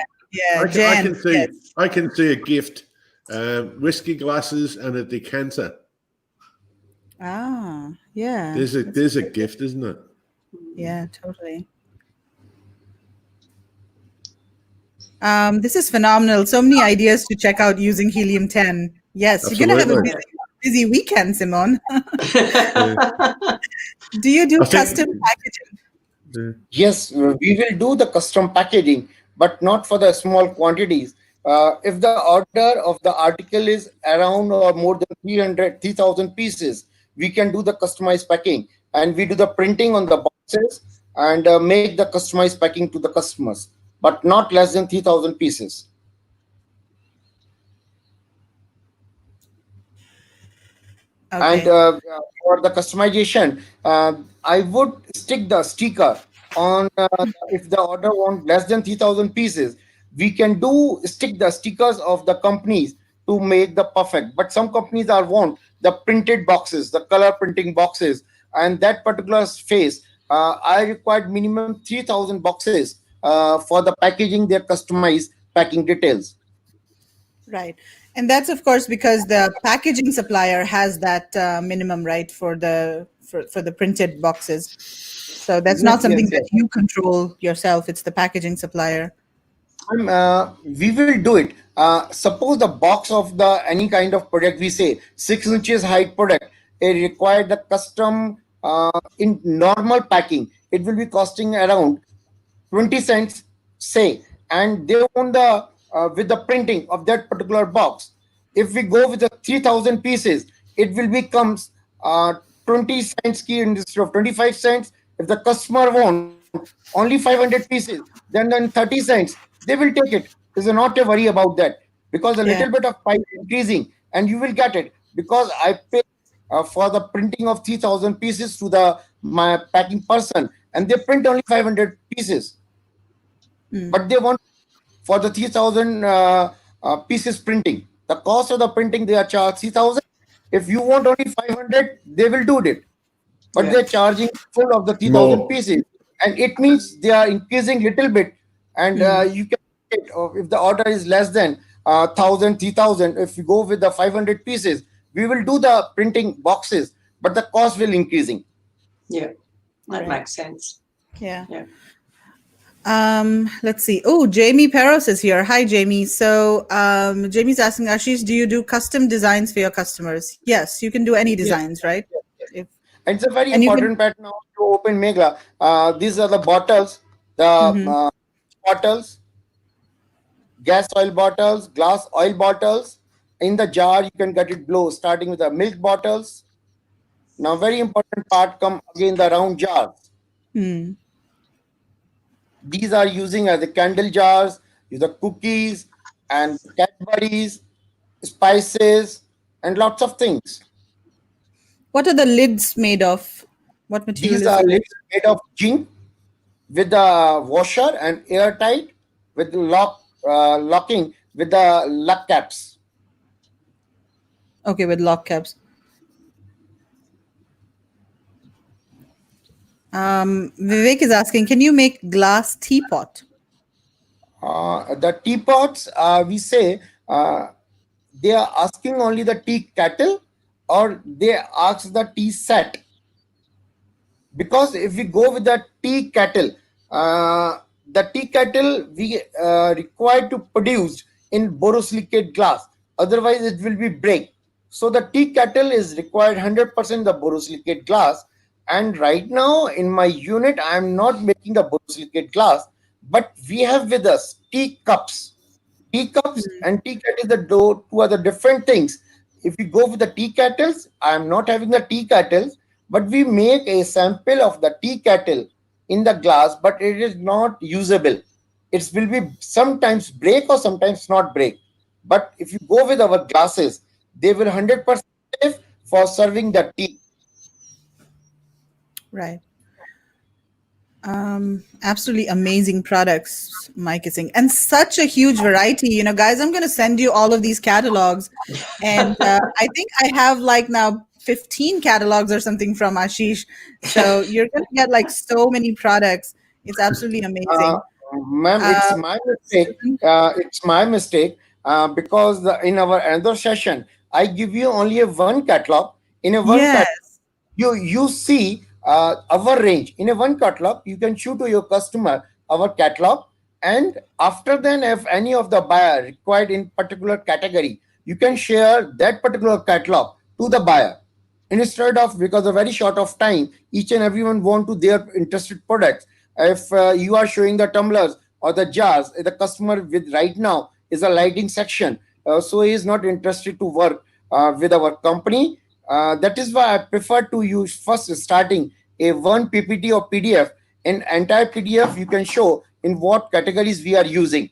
I Jan, can see yes. I can see a gift, whiskey glasses and a decanter. Ah, yeah. There's a gift, isn't it? Yeah, totally. This is phenomenal. So many ideas to check out using helium-10. Yes, you're gonna have a Absolutely. busy weekend, Simone. Yeah. Do you do I think- custom packaging? yes, we will do the custom packaging, but not for the small quantities. If the order of the article is around or more than 3,000 pieces, we can do the customized packing and we do the printing on the boxes and make the customized packing to the customers, but not less than 3,000 pieces. And Okay. for the customization, I would stick the sticker on if the order want less than 3,000 pieces, we can do stick the stickers of the companies to make the perfect. But some companies are want the printed boxes, the color printing boxes, and that particular space. I required minimum 3,000 boxes for the packaging their customized packing details. Right. And that's of course because the packaging supplier has that minimum, right, for the printed boxes. So that's not something that you control yourself. It's the packaging supplier. We will do it. Suppose the box of the any kind of product, we say 6 inches height product, it required the custom in normal packing. It will be costing around 20 cents, say, and they want the with the printing of that particular box. If we go with the 3,000 pieces, it will becomes 20 cents key instead of 25 cents. If the customer want only 500 pieces, then 30 cents, they will take it. There's not a worry about that because a Yeah. little bit of price increasing and you will get it because I pay for the printing of 3,000 pieces to the my packing person and they print only 500 pieces, but they want for the 3,000 pieces printing. The cost of the printing they are charged 3,000 If you want only 500, they will do it. But Yeah. they're charging full of the 3,000 More. pieces. And it means they are increasing little bit. And you can, if the order is less than 1,000, 3,000, if you go with the 500 pieces, we will do the printing boxes, but the cost will increasing. Yeah, that Right. makes sense. Yeah. Yeah. Let's see. Oh, Jamie Peros is here. Hi, Jamie. So, Jamie's asking, Ashish, do you do custom designs for your customers? Yes, you can do any designs, right? If, And it's a very and you can. important part now to open Megla. These are the bottles, the bottles, gas oil bottles, glass oil bottles. In the jar, you can get it blue, starting with the milk bottles. Now, very important part come again the round jars. These are using as the candle jars, the cookies and Cadbury's, spices, and lots of things. What are the lids made of? What material These is are the lid? lids made of zinc with the washer and airtight with locking with the lock caps. Okay, with lock caps. Vivek is asking, can you make glass teapot? The teapots, we say, they are asking only the tea kettle or they ask the tea set. Because if we go with the tea kettle, we require to produce in borosilicate glass. Otherwise, it will be break. So the tea kettle is required 100% the borosilicate glass. And right now in my unit, I am not making the borosilicate glass, but we have with us tea cups. Tea cups and tea kettles are two other different things. If we go with the tea kettles, I am not having the tea kettles, but we make a sample of the tea kettle in the glass, but it is not usable. It will be sometimes break or sometimes not break. But if you go with our glasses, they will 100% safe for serving the tea. Right. Absolutely amazing products, Mike is saying, and such a huge variety. You know, guys, I'm going to send you all of these catalogs, and I think I have like now 15 catalogs or something from Ashish. So you're going to get like so many products. It's absolutely amazing. Ma'am, it's my mistake. It's my mistake because in our another session, I give you only a one catalog. In a one catalog, Yes. you see our range. In a one catalog, you can show to your customer our catalog, and after then, if any of the buyer required in particular category, you can share that particular catalog to the buyer. Instead of, because a very short of time, each and everyone want to their interested products. If you are showing the tumblers or the jars, the customer with right now is a lighting section, so he is not interested to work with our company. That is why I prefer to use first starting a one PPT or PDF. In entire PDF, you can show in what categories we are using.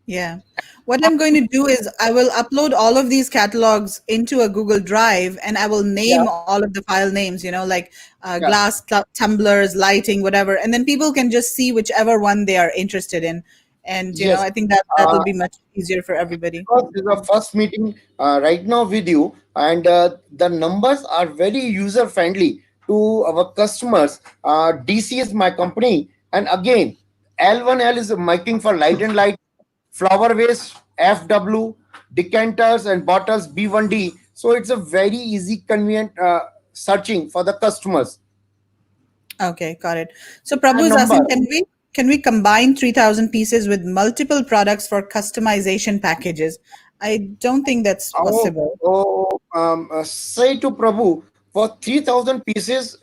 Yeah. What I'm going to do is I will upload all of these catalogs into a Google Drive, and I will name all of the file names, you know, like glass, tumblers, lighting, whatever. And then people can just see whichever one they are interested in. And, you know, Yes. I think that will be much easier for everybody. Because this is the first meeting right now with you, and the numbers are very user friendly to our customers. DC is my company, and again, L1L is making for light and light, flower waste, FW, decanters and bottles B1D. So it's a very easy, convenient searching for the customers. Okay, got it. So Prabhu And is asking, number. can we combine 3,000 pieces with multiple products for customization packages? I don't think that's possible. Say to Prabhu, for 3,000 pieces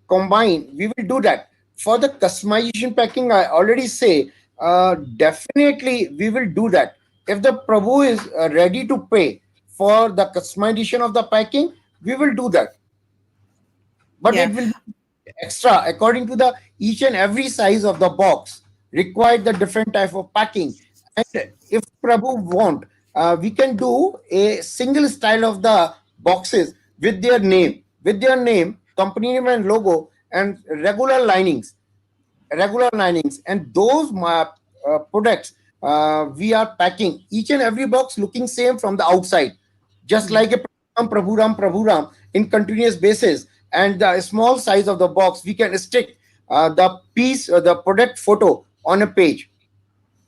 combined, we will do that. For the customization packing, I already say, definitely we will do that. If the Prabhu is ready to pay for the customization of the packing, we will do that. But Yeah. it will be extra according to the each and every size of the box required the different type of packing. And if Prabhu want, we can do a single style of the boxes with their name, company name and logo, and regular linings, and those products we are packing each and every box looking same from the outside, just like a Prabhu Ram in continuous basis, and the small size of the box, we can stick the piece, the product photo on a page.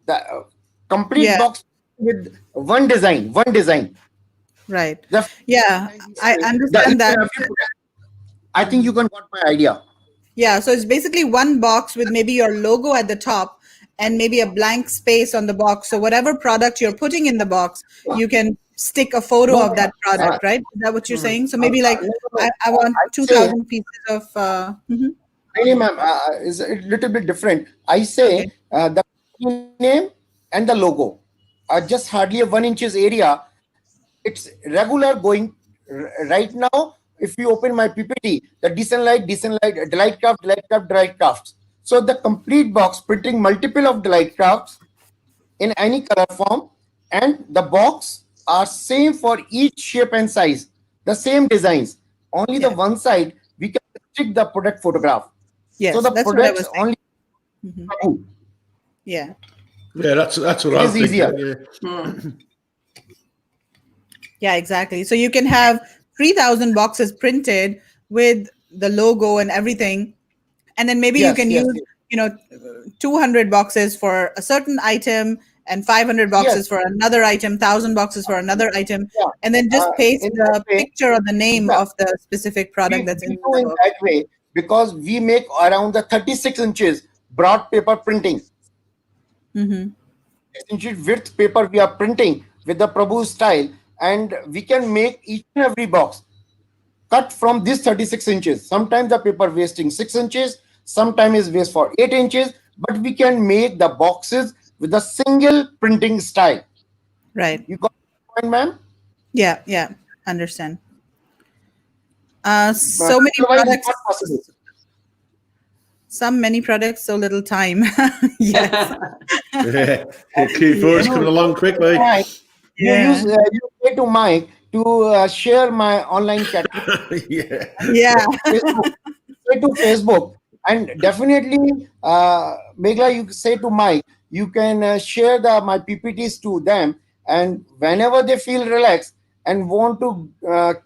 The complete box with one design. Right. The, Yeah, I understand that. I think you can got my idea. Yeah, so it's basically one box with maybe your logo at the top and maybe a blank space on the box. So whatever product you're putting in the box, you can stick a photo of that product, right? Is that what you're saying? So maybe like I want 2,000 pieces of. Really, ma'am, is a little bit different. I say the name and the logo are just hardly a 1 inches area. It's regular going right now. If you open my PPT, the Dlite Crafts. So the complete box printing multiple of Dlite Crafts in any color form, and the box are same for each shape and size, the same designs. Only the one side we can stick the product photograph. Yes, so the that's what I products was only. Yeah. Yeah, that's what I'm thinking. Easier. Yeah, exactly. So you can have 3,000 boxes printed with the logo and everything, and then maybe you can use 200 boxes for a certain item and 500 boxes for another item, 1,000 boxes for another item, and then just paste the picture or the name of the specific product that's in the box. That way, because we make around the 36 inches broad paper printing. 6 inches width paper we are printing with the Prabhu style, and we can make each and every box cut from this 36 inches. Sometimes the paper wasting 6 inches, sometimes is waste for 8 inches, but we can make the boxes with a single printing style. Right. You got the point, ma'am? Yeah, understand. So many products. Many products, so little time. Yes. Q4 is coming along quickly. You say to Mike to share my online category. Say to Facebook, and definitely, Meghla, you say to Mike, you can share my PPTs to them, and whenever they feel relaxed and want to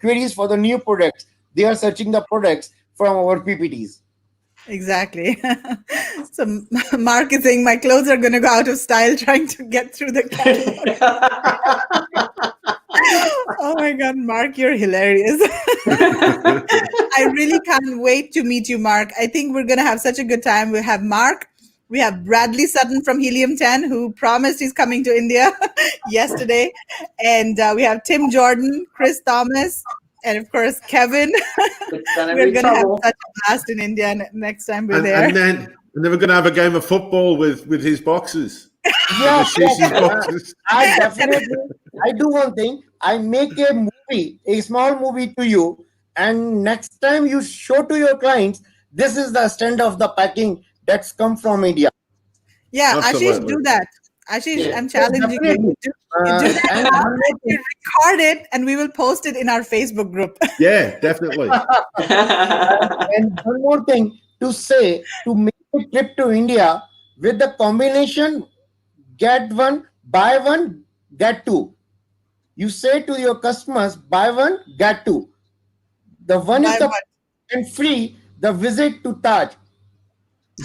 queries for the new products, they are searching the products from our PPTs. Exactly. So Mark is saying my clothes are going to go out of style trying to get through the catalog. Oh my God, Mark, you're hilarious. I really can't wait to meet you, Mark. I think we're going to have such a good time. We have Mark. We have Bradley Sutton from Helium 10, who promised he's coming to India yesterday. And we have Tim Jordan, Chris Thomas, and of course, Kevin. We're going to have such a blast in India next time we're there. And then we're going to have a game of football with his boxes. Yes. I do one thing. I make a small movie to you, and next time you show to your clients, this is the stand of the packing that's come from India. Yeah, Ashish, do that. Ashish, I'm challenging you. You do that. You record it, and we will post it in our Facebook group. Yeah, definitely. And one more thing to say, to make a trip to India with the combination, get one, buy one, get two. You say to your customers, buy one, get two. The one is and free the visit to Taj.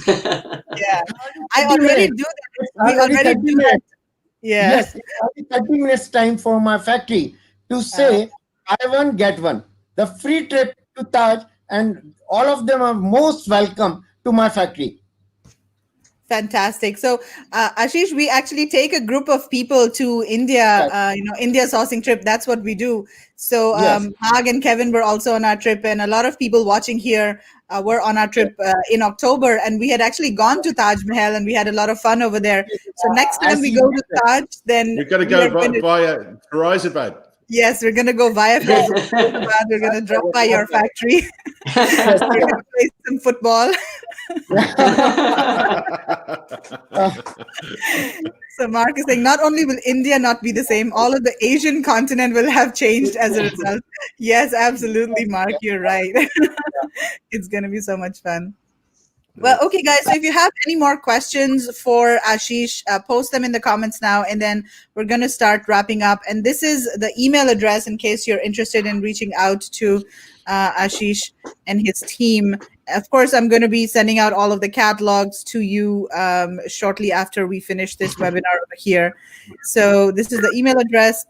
Yeah, I already do that. We already do that. Yeah. Yes, it's only 30 minutes time for my factory to say, buy one, get one. The free trip to Taj, and all of them are most welcome to my factory. Fantastic. So, Ashish, we actually take a group of people to India, India sourcing trip. That's what we do. So, Mag and Kevin were also on our trip, and a lot of people watching here were on our trip in October. And we had actually gone to Taj Mahal, and we had a lot of fun over there. So, next time we go to Taj, then we're going to go via Firozabad. Yes, we're going to go via Firozabad. We're going to drop by your factory. We're going to play some football. So Mark is saying, not only will India not be the same, all of the Asian continent will have changed as a result. Yes, absolutely, Mark, you're right. It's going to be so much fun. Well, okay, guys. So if you have any more questions for Ashish, post them in the comments now, and then we're going to start wrapping up. And this is the email address in case you're interested in reaching out to Ashish and his team. Of course, I'm going to be sending out all of the catalogs to you shortly after we finish this webinar over here. So this is the email address.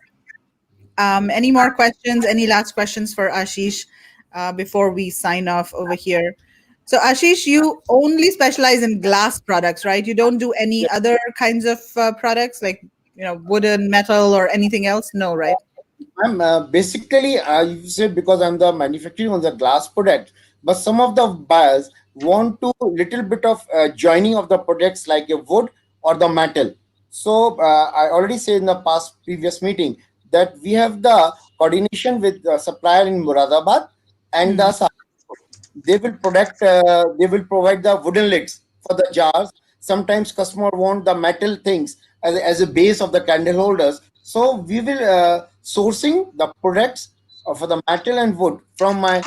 Any more questions? Any last questions for Ashish before we sign off over here? So Ashish, you only specialize in glass products, right? You don't do any other kinds of products like wooden, metal, or anything else? No, right? I'm basically, you said because I'm the manufacturing on the glass product, but some of the buyers want to little bit of joining of the products like a wood or the metal. So I already said in the past previous meeting that we have the coordination with the supplier in Muradabad and they will they will provide the wooden lids for the jars. Sometimes customer want the metal things as a base of the candle holders. So we will sourcing the products for the metal and wood from my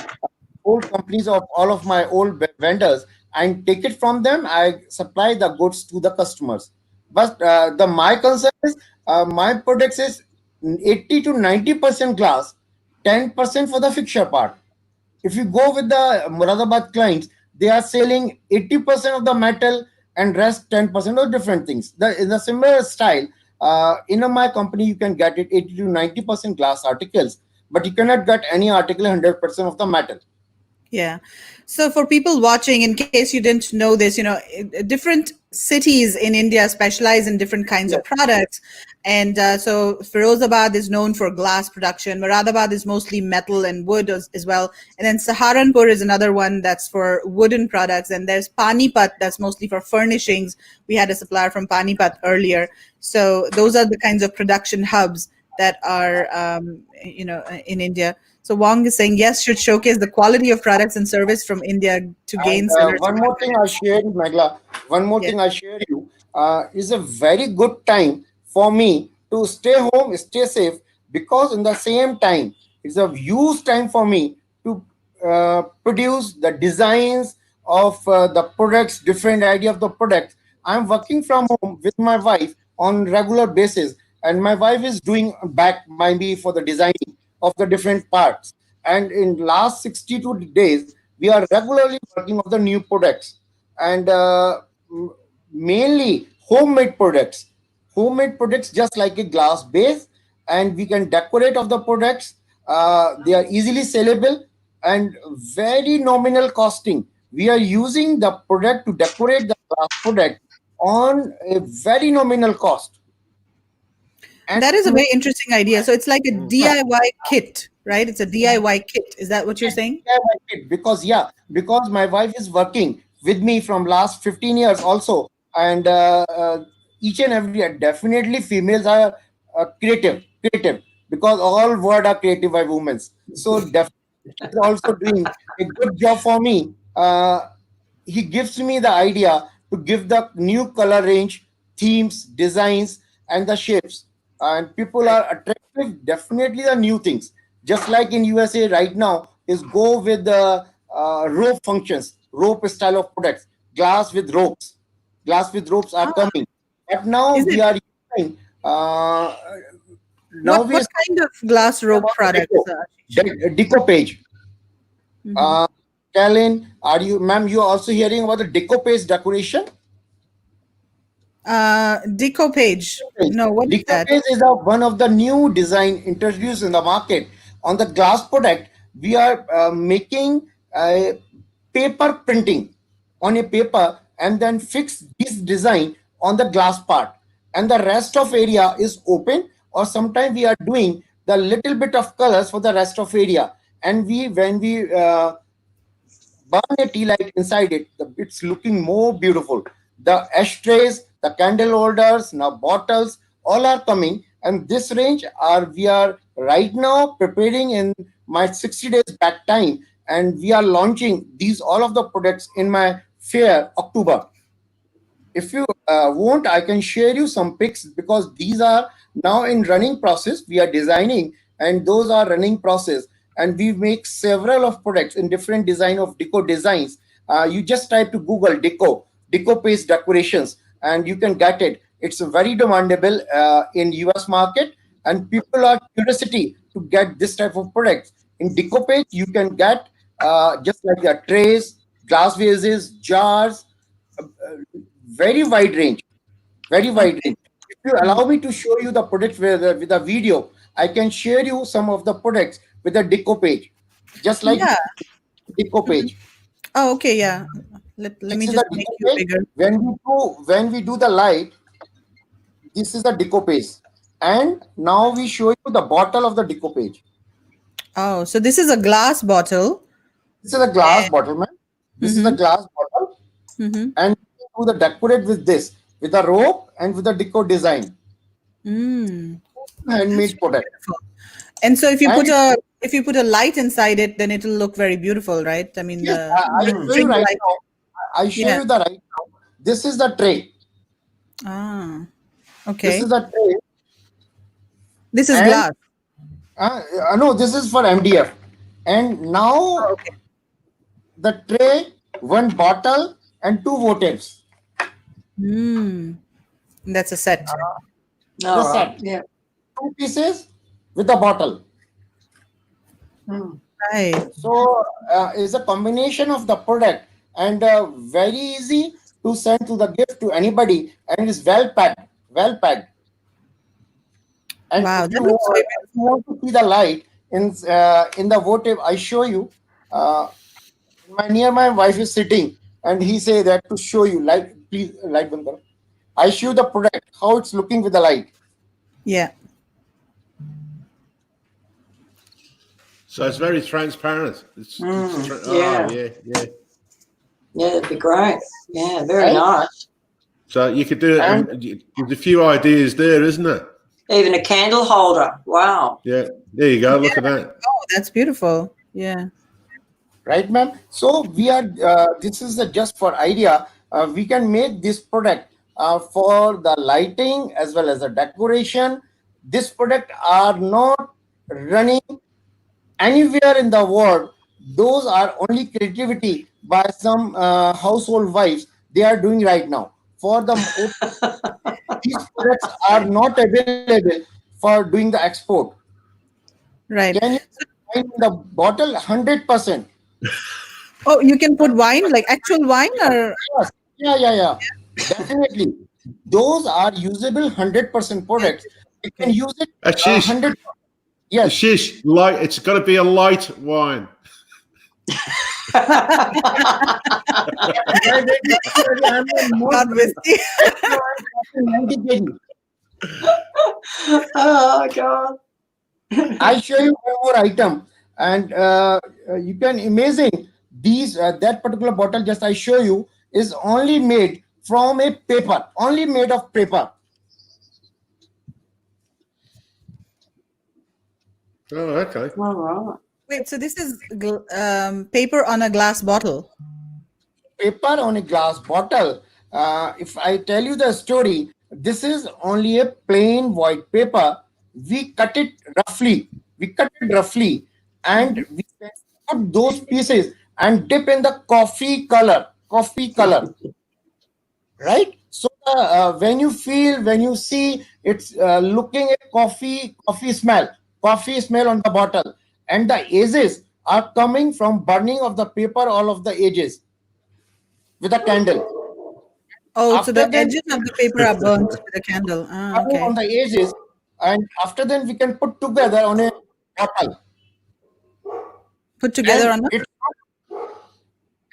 old companies of all of my old vendors and take it from them. I supply the goods to the customers. But the my concern is my products is 80 to 90% glass, 10% for the fixture part. If you go with the Muradabad clients, they are selling 80% of the metal and rest 10% of different things. In a similar style, in my company, you can get it 80 to 90% glass articles, but you cannot get any article 100% of the metal. Yeah. So for people watching, in case you didn't know this, different cities in India specialize in different kinds of products. And so Firozabad is known for glass production. Muradabad is mostly metal and wood as well. And then Saharanpur is another one that's for wooden products. And there's Panipat that's mostly for furnishings. We had a supplier from Panipat earlier. So those are the kinds of production hubs that are, in India. So Wong is saying, yes, should showcase the quality of products and service from India to gain sellers. One more thing I share you, Megla. One more thing I share you is a very good time for me to stay home, stay safe, because in the same time, it's a huge time for me to produce the designs of the products, different idea of the product. I'm working from home with my wife on regular basis, and my wife is doing back maybe for the designing of the different parts. And in last 62 days, we are regularly working on the new products and mainly homemade products just like a glass base, and we can decorate of the products. They are easily sellable and very nominal costing. We are using the product to decorate the glass product on a very nominal cost. And that is a very interesting idea. So it's like a DIY kit, right? It's a DIY kit. Is that what you're saying? DIY kit because my wife is working with me from last 15 years also, and each and every definitely females are creative because all word are creative by women. So definitely also doing a good job for me. He gives me the idea to give the new color range, themes, designs, and the shapes. And people are attractive, definitely the new things. Just like in USA right now, is go with the rope functions, rope style of products, glass with ropes. Glass with ropes are coming. But now we are using. What kind of glass rope product? Deco page. Kellen, ma'am, you also hearing about the deco page decoration? Deco page. No, what is that? Deco page is one of the new design introduced in the market. On the glass product, we are making paper printing on a paper and then fix this design on the glass part. And the rest of area is open, or sometimes we are doing the little bit of colors for the rest of area. And when we burn a tea light inside it, it's looking more beautiful. The ashtrays, the candle holders, now bottles, all are coming. And this range we are right now preparing in my 60 days back time. And we are launching all of the products in my fair October. If you want, I can share you some pics because these are now in running process. We are designing and those are running process. And we make several of products in different design of deco designs. You just type to Google deco paste decorations, and you can get it. It's very demandable in US market, and people are curiosity to get this type of products. In deco page, you can get just like the trays, glass vases, jars, very wide range, very wide range. If you allow me to show you the products with a video, I can share you some of the products with a deco page, just like Yeah. deco page. Oh, okay. Yeah. Let This me is just the make deco you page. bigger. When we do the light, this is the deco page, and now we show you the bottle of the deco page. Oh, so this is a glass bottle. This is a glass bottle, man. This is a Mm-hmm. glass bottle, Mm-hmm. and we do the decorate with this, with a rope and with the deco design, Mm. handmade product. Beautiful. And so And if you put a light inside it, then it'll look very beautiful, right? I mean yes, the I show you string right light. now. I show Yeah. you the right now. This is the tray. Ah. This Okay. is the tray, This is and glass. no, this is for MDF. And Oh, now okay. the tray, one bottle, and two votives. Mm. That's a set. All The right. set, Yeah. 2 pieces with a bottle. Right. So it's a combination of the product, and very easy to send to the gift to anybody, and it's well packed, well packed. And Wow, if that looks very if you want to see the light in the votive, I show you. My wife is sitting, and he say that to show you light. Please light band karo. I show you the product how it's looking with the light. yeah. So it's very transparent. Yeah. yeah. Yeah, that'd be great. Yeah, very Right? nice. So you could do it. And There's a few ideas there, isn't it? Even a candle holder. Wow. Yeah. There you go. Look at that. Oh, that's beautiful. Yeah. right, ma'am. So we are. This is just for idea. We can make this product for the lighting as well as the decoration. This product are not running anywhere in the world. Those are only creativity by some household wives. They are doing right now. For the these products are not available for doing the export. Right. Can you find the bottle 100%? Oh, you can put wine, like actual wine, or Yes. Yeah. Definitely. Those are usable 100% products. You can use it Ashish, 100. Yes. Ashish, light. It's got to be a light wine. not whiskey. Oh God. I show you one more item, and you can imagine these that particular bottle. Just I show you is only made from a paper, only made of paper. Oh, okay. All right. Wait, so this is paper on a glass bottle. Paper on a glass bottle. If I tell you the story, this is only a plain white paper. We cut it roughly. And we put those pieces and dip in the coffee color. Right? So when you see, it's looking at coffee smell on the bottle, and the edges are coming from burning of the paper, all of the edges with a candle. Oh, so the After that, edges of the paper are burnt with a candle. Ah, burning okay. on the edges, and after then we can put together on a bottle. Put together And on a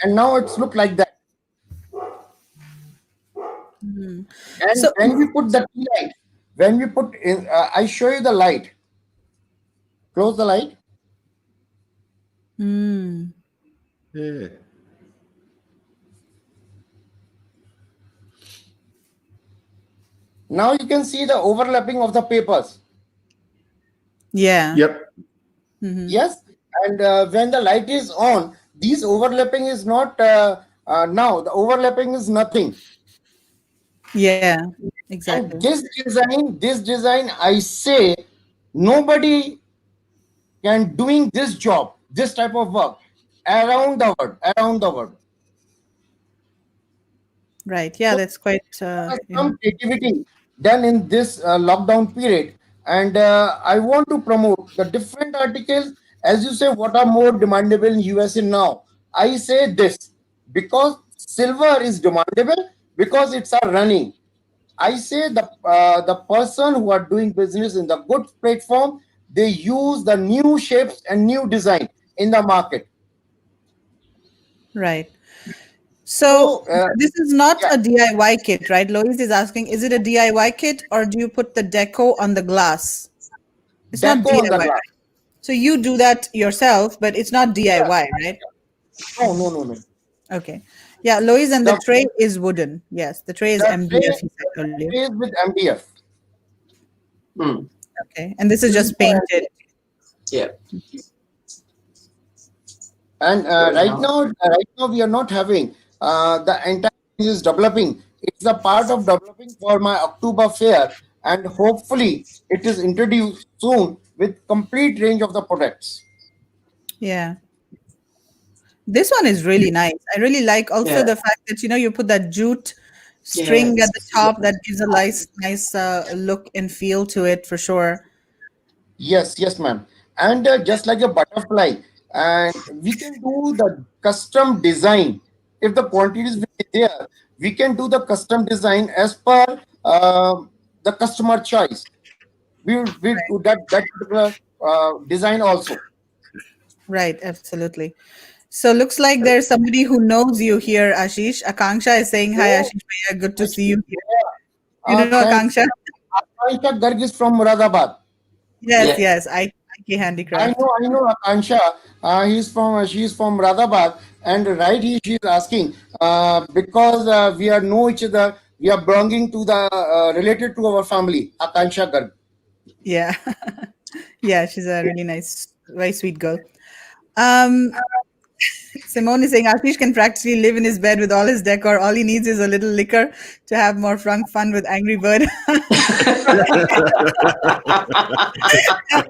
and now it's look like that. And So- when we put the tea light, when we put in, I show you the light. Close the light. Yeah. Now you can see the overlapping of the papers. Yeah. Yep. Yes, and when the light is on, these overlapping is not now. The overlapping is nothing. Yeah. Exactly. And this design, I say, nobody can doing this job, this type of work around the world. Right. Yeah, So that's quite. some creativity done in this lockdown period, and I want to promote the different articles. As you say, what are more demandable in USA now? I say this because silver is demandable because it's a running. I say the person who are doing business in the good platform, they use the new shapes and new design in the market. Right. So So this is not yeah, a DIY kit, right? Lois is asking, is it a DIY kit or do you put the deco on the glass? It's not deco on the DIY, glass. right? So you do that yourself, but it's not Yeah. DIY, right? No, no, no, no. Okay. Yeah, Lois, and the The tray is wooden. Yes, the tray is the MDF, tray, he said earlier. tray is with MDF. Okay. And this is just painted. Yeah. And Very nice. right now we are not having the entire thing is developing. It's a part of developing for my October fair, and hopefully it is introduced soon with complete range of the products. Yeah. This one is really nice. I really like also Yeah. the fact that, you put that jute Yeah. string at the top that gives a nice look and feel to it for sure. Yes, yes, ma'am. And just like a butterfly, and we can do the custom design. If the quantities will be there, we can do the custom design as per the customer choice. We do that particular design also. Right, absolutely. So looks like there's somebody who knows you here, Ashish. Akanksha is saying, hi, So, Ashish Bhaiya, good to see actually, you here. You yeah, know thanks. Akanksha? Akansha Garg is from Muradabad. Yes, Yeah. yes, IK Handicraft. I know Akansha. She's from Muradabad, and right here she's asking because we are know each other. We are belonging to the related to our family. Akansha Garg. Yeah. Yeah, she's a really nice, very sweet girl. Um, Simone is saying Ashish can practically live in his bed with all his decor. All he needs is a little liquor to have more fun with Angry Bird.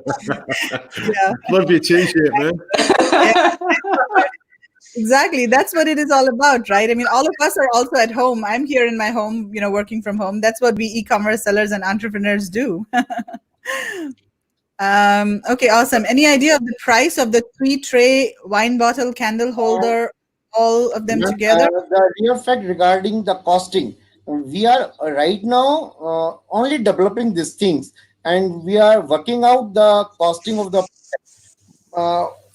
Yeah, Love your t-shirt, man. yeah, exactly. That's what it is all about, right? I mean, all of us are also at home. I'm here in my home, working from home. That's what we e-commerce sellers and entrepreneurs do. Okay, awesome. Any idea of the price of the 3-tray wine bottle candle holder, all of them Ma'am, together? the real fact regarding the costing, we are right now only developing these things, and we are working out the costing of the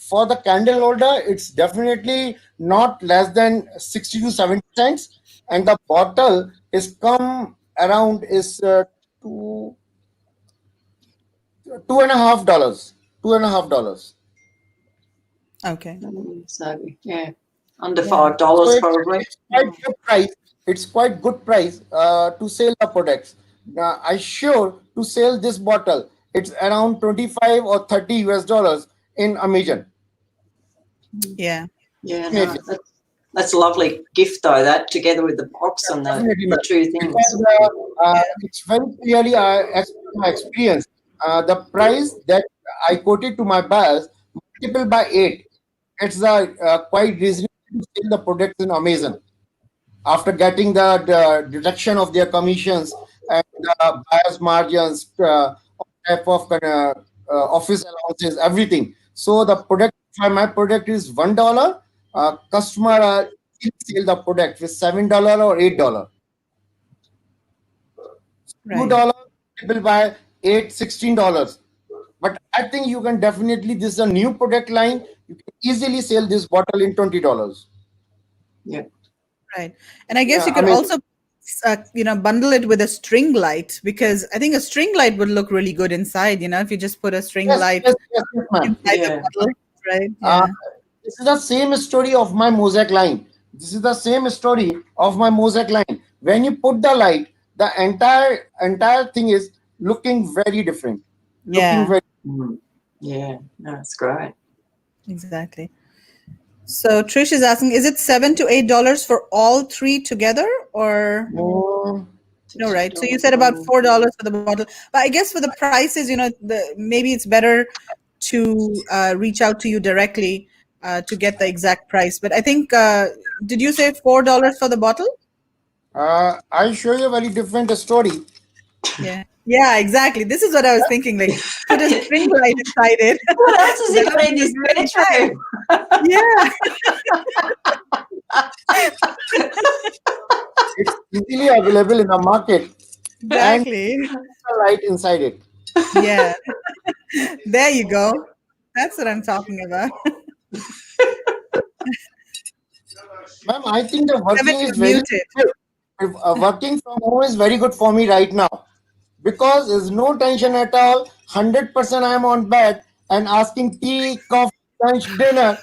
for the candle holder. It's definitely not less than 60 to 70 cents, and the bottle is come around is $2.5. $2.5. Okay. So yeah, under Yeah. $5 So probably. it's quite good price. It's quite good price to sell the products. I sure to sell this bottle. It's around 25 or 30 US dollars in Amazon. Yeah. Yeah, no, Definitely. that's a lovely gift though. That together with the box and Definitely, the ma'am. two things. Because it's very clearly as per my experience, the price that I quoted to my buyers multiple by 8. It's quite reasonable to sell the products in Amazon after getting the deduction of their commissions and buyers margins, all type of office allowances, everything. So the product, if my product is $1, customer sell the product with $7 or $8. Right. $2 people buy $16. But I think you can definitely, this is a new product line. You can easily sell this bottle in $20. Yeah. Right. And I guess Yeah, you I could mean, also, bundle it with a string light because I think a string light would look really good inside, if you just put a string yes, light yes, yes, yes, ma'am. inside Yeah. the bottle, right? Uh, Yeah. this is the same story of my mosaic line. This is the same story of my mosaic line. When you put the light, the entire thing is looking very different. Looking Yeah, very. Yeah, no, it's great. exactly. So Trish is asking, is it $7 to $8 for all three together or no, right? So you said about $4 for the bottle. But I guess for the prices, maybe it's better to reach out to you directly to get the exact price. But I think, did you say $4 for the bottle? I'll show you a very different story. Yeah, exactly. This is what I was thinking. Like, put a string light inside it. What else has he got in his bedroom? Yeah. It's easily available in the market. Exactly. And a light inside it. Yeah. There you go. That's what I'm talking about. Ma'am, I think the working is very muted. good. Working from home is very good for me right now because there's no tension at all. 100% I'm on bed and asking tea, coffee, lunch, dinner.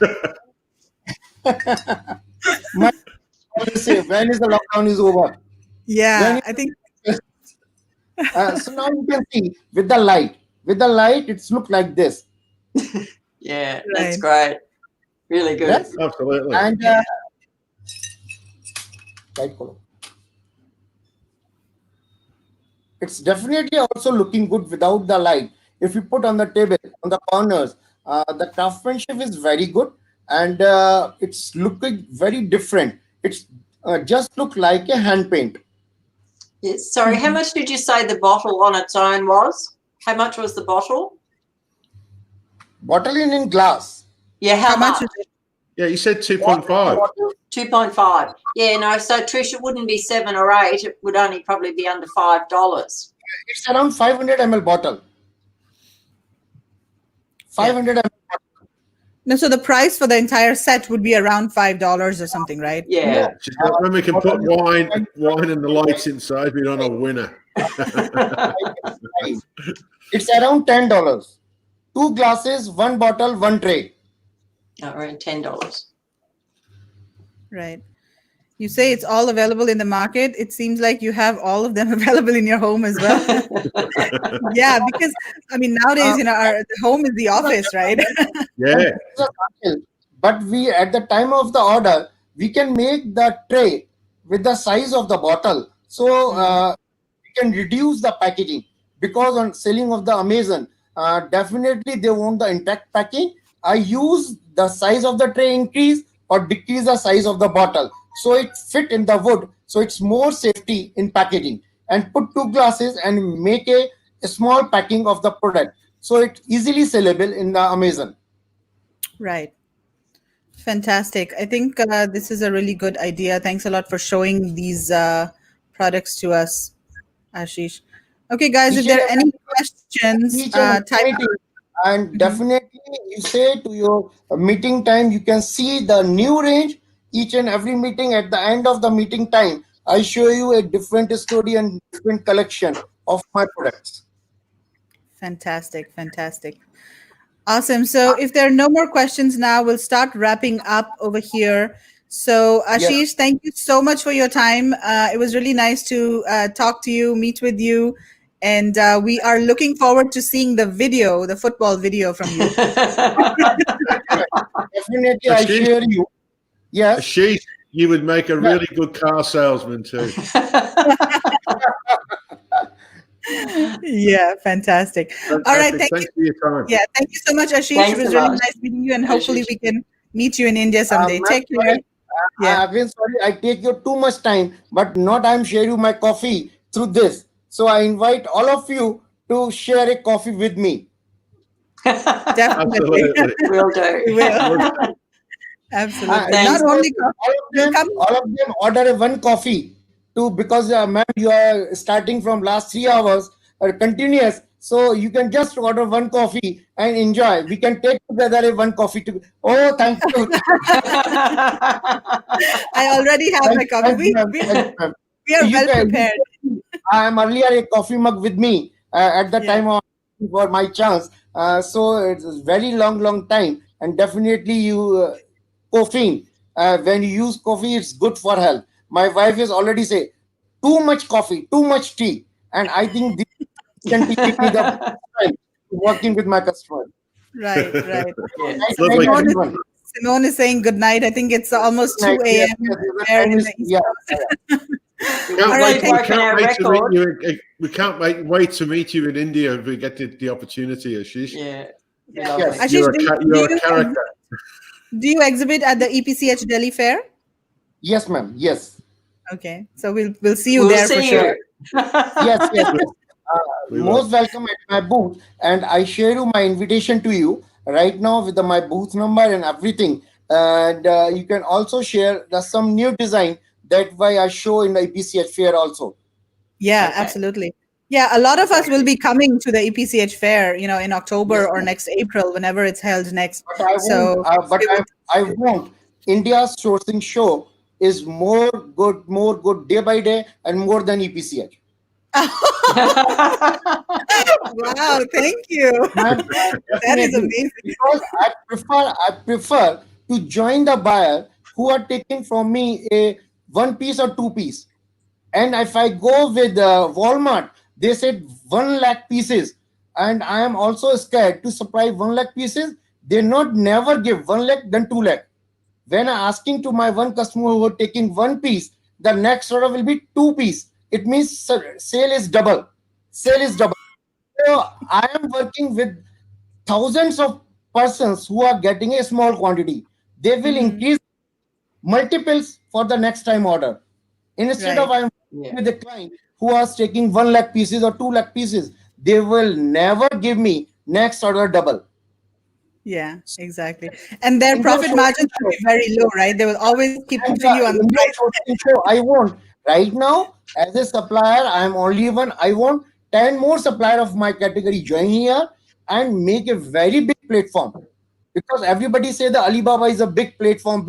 My always say, when is the lockdown is over? Yeah, I think. So now you can see with the light. With the light, it's look like this. Yeah, that's great. Really good. Yes, absolutely. And light color. It's definitely also looking good without the light. If you put on the table, on the corners, the craftsmanship is very good and it's looking very different. It's just look like a hand paint. Yes. Sorry, how much did you say the bottle on its own was? How much was the bottle? Bottle in glass. Yeah, how much? Yeah, you said 2.5. 2.5. Yeah, no, so Trish, it wouldn't be 7 or 8. It would only probably be under $5. It's around 500 ml bottle. 500 ml. No, so the price for the entire set would be around $5 or something, right? Yeah. When we can put wine and the lights inside, we're on a winner. It's around $10. 2 glasses, 1 bottle, 1 tray. Around $10. Right. You say it's all available in the market. It seems like you have all of them available in your home as well. Yeah, because I mean nowadays, our home is the office, right? Yeah. But we, at the time of the order, we can make the tray with the size of the bottle. So we can reduce the packaging because on selling of the Amazon, definitely they want the intact packing. I use the size of the tray increase or decrease the size of the bottle. So it fit in the wood. So it's more safety in packaging and put 2 glasses and make a small packing of the product. So it's easily sellable in the Amazon. Right. Fantastic. I think this is a really good idea. Thanks a lot for showing these products to us, Ashish. Okay, guys, if there are any questions, type. And definitely you say to your meeting time, you can see the new range each and every meeting. At the end of the meeting time, I show you a different story and different collection of my products. Fantastic. Fantastic. Awesome. So if there are no more questions now, we'll start wrapping up over here. So Ashish, thank you so much for your time. It was really nice to talk to you, meet with you. And we are looking forward to seeing the video, the football video from you. Definitely, I share you. Yes. Ashish, you would make a really good car salesman too. Yeah, fantastic. All right, thanks for your time. Yeah, thank you so much, Ashish. Thanks it was really nice meeting you, and hopefully we can meet you in India someday. Take care. Again, sorry, I take you too much time, but not I'm sharing you my coffee through this. So I invite all of you to share a coffee with me. Definitely. Will do. We will. Absolutely. Not only all of them order one coffee too, because ma'am, you are starting from last 3 hours continuous. So you can just order one coffee and enjoy. We can take together one coffee to. Oh, thank you. I already have my coffee. We are well prepared. I am earlier a coffee mug with me at the time of for my chance. So it's a very long time, and definitely you caffeine. When you use coffee, it's good for health. My wife is already say too much coffee, too much tea, and I think this can teach me the time working with my customer. Right. Yeah. Simone is saying good night. I think it's almost 2 a.m. there in the East Coast. We can't wait to meet you in India if we get the opportunity, Ashish. Ashish, you're a character. Do you exhibit at the EPCH Delhi Fair? Yes, ma'am. Yes. Okay, so we'll see you there for sure. Yes, yes. Most welcome at my booth, and I share you my invitation to you right now with my booth number and everything. And you can also share some new design that way I show in the EPCH fair also. Yeah, absolutely. Yeah, a lot of us will be coming to the EPCH fair, in October or next April, whenever it's held next. I want India's sourcing show is more good day by day and more than EPCH. Wow, thank you. That is amazing. Because I prefer to join the buyer who are taking from me a 1 piece or 2 piece. And if I go with Walmart, they said 1 lakh pieces. And I am also scared to supply 1 lakh pieces. They never give 1 lakh, then 2 lakh. When I asking to my one customer who are taking 1 piece, the next order will be 2 piece. It means sale is double. Sale is double. So I am working with thousands of persons who are getting a small quantity. They will increase multiples for the next time order. Instead of I'm with a client who is taking 1 lakh pieces or 2 lakh pieces, they will never give me next order double. Yeah, exactly. And their profit margins will be very low, right? They will always keep pushing you on the price. So I want right now as a supplier, I am only one. I want 10 more supplier of my category join here and make a very big platform. Because everybody say the Alibaba is a big platform.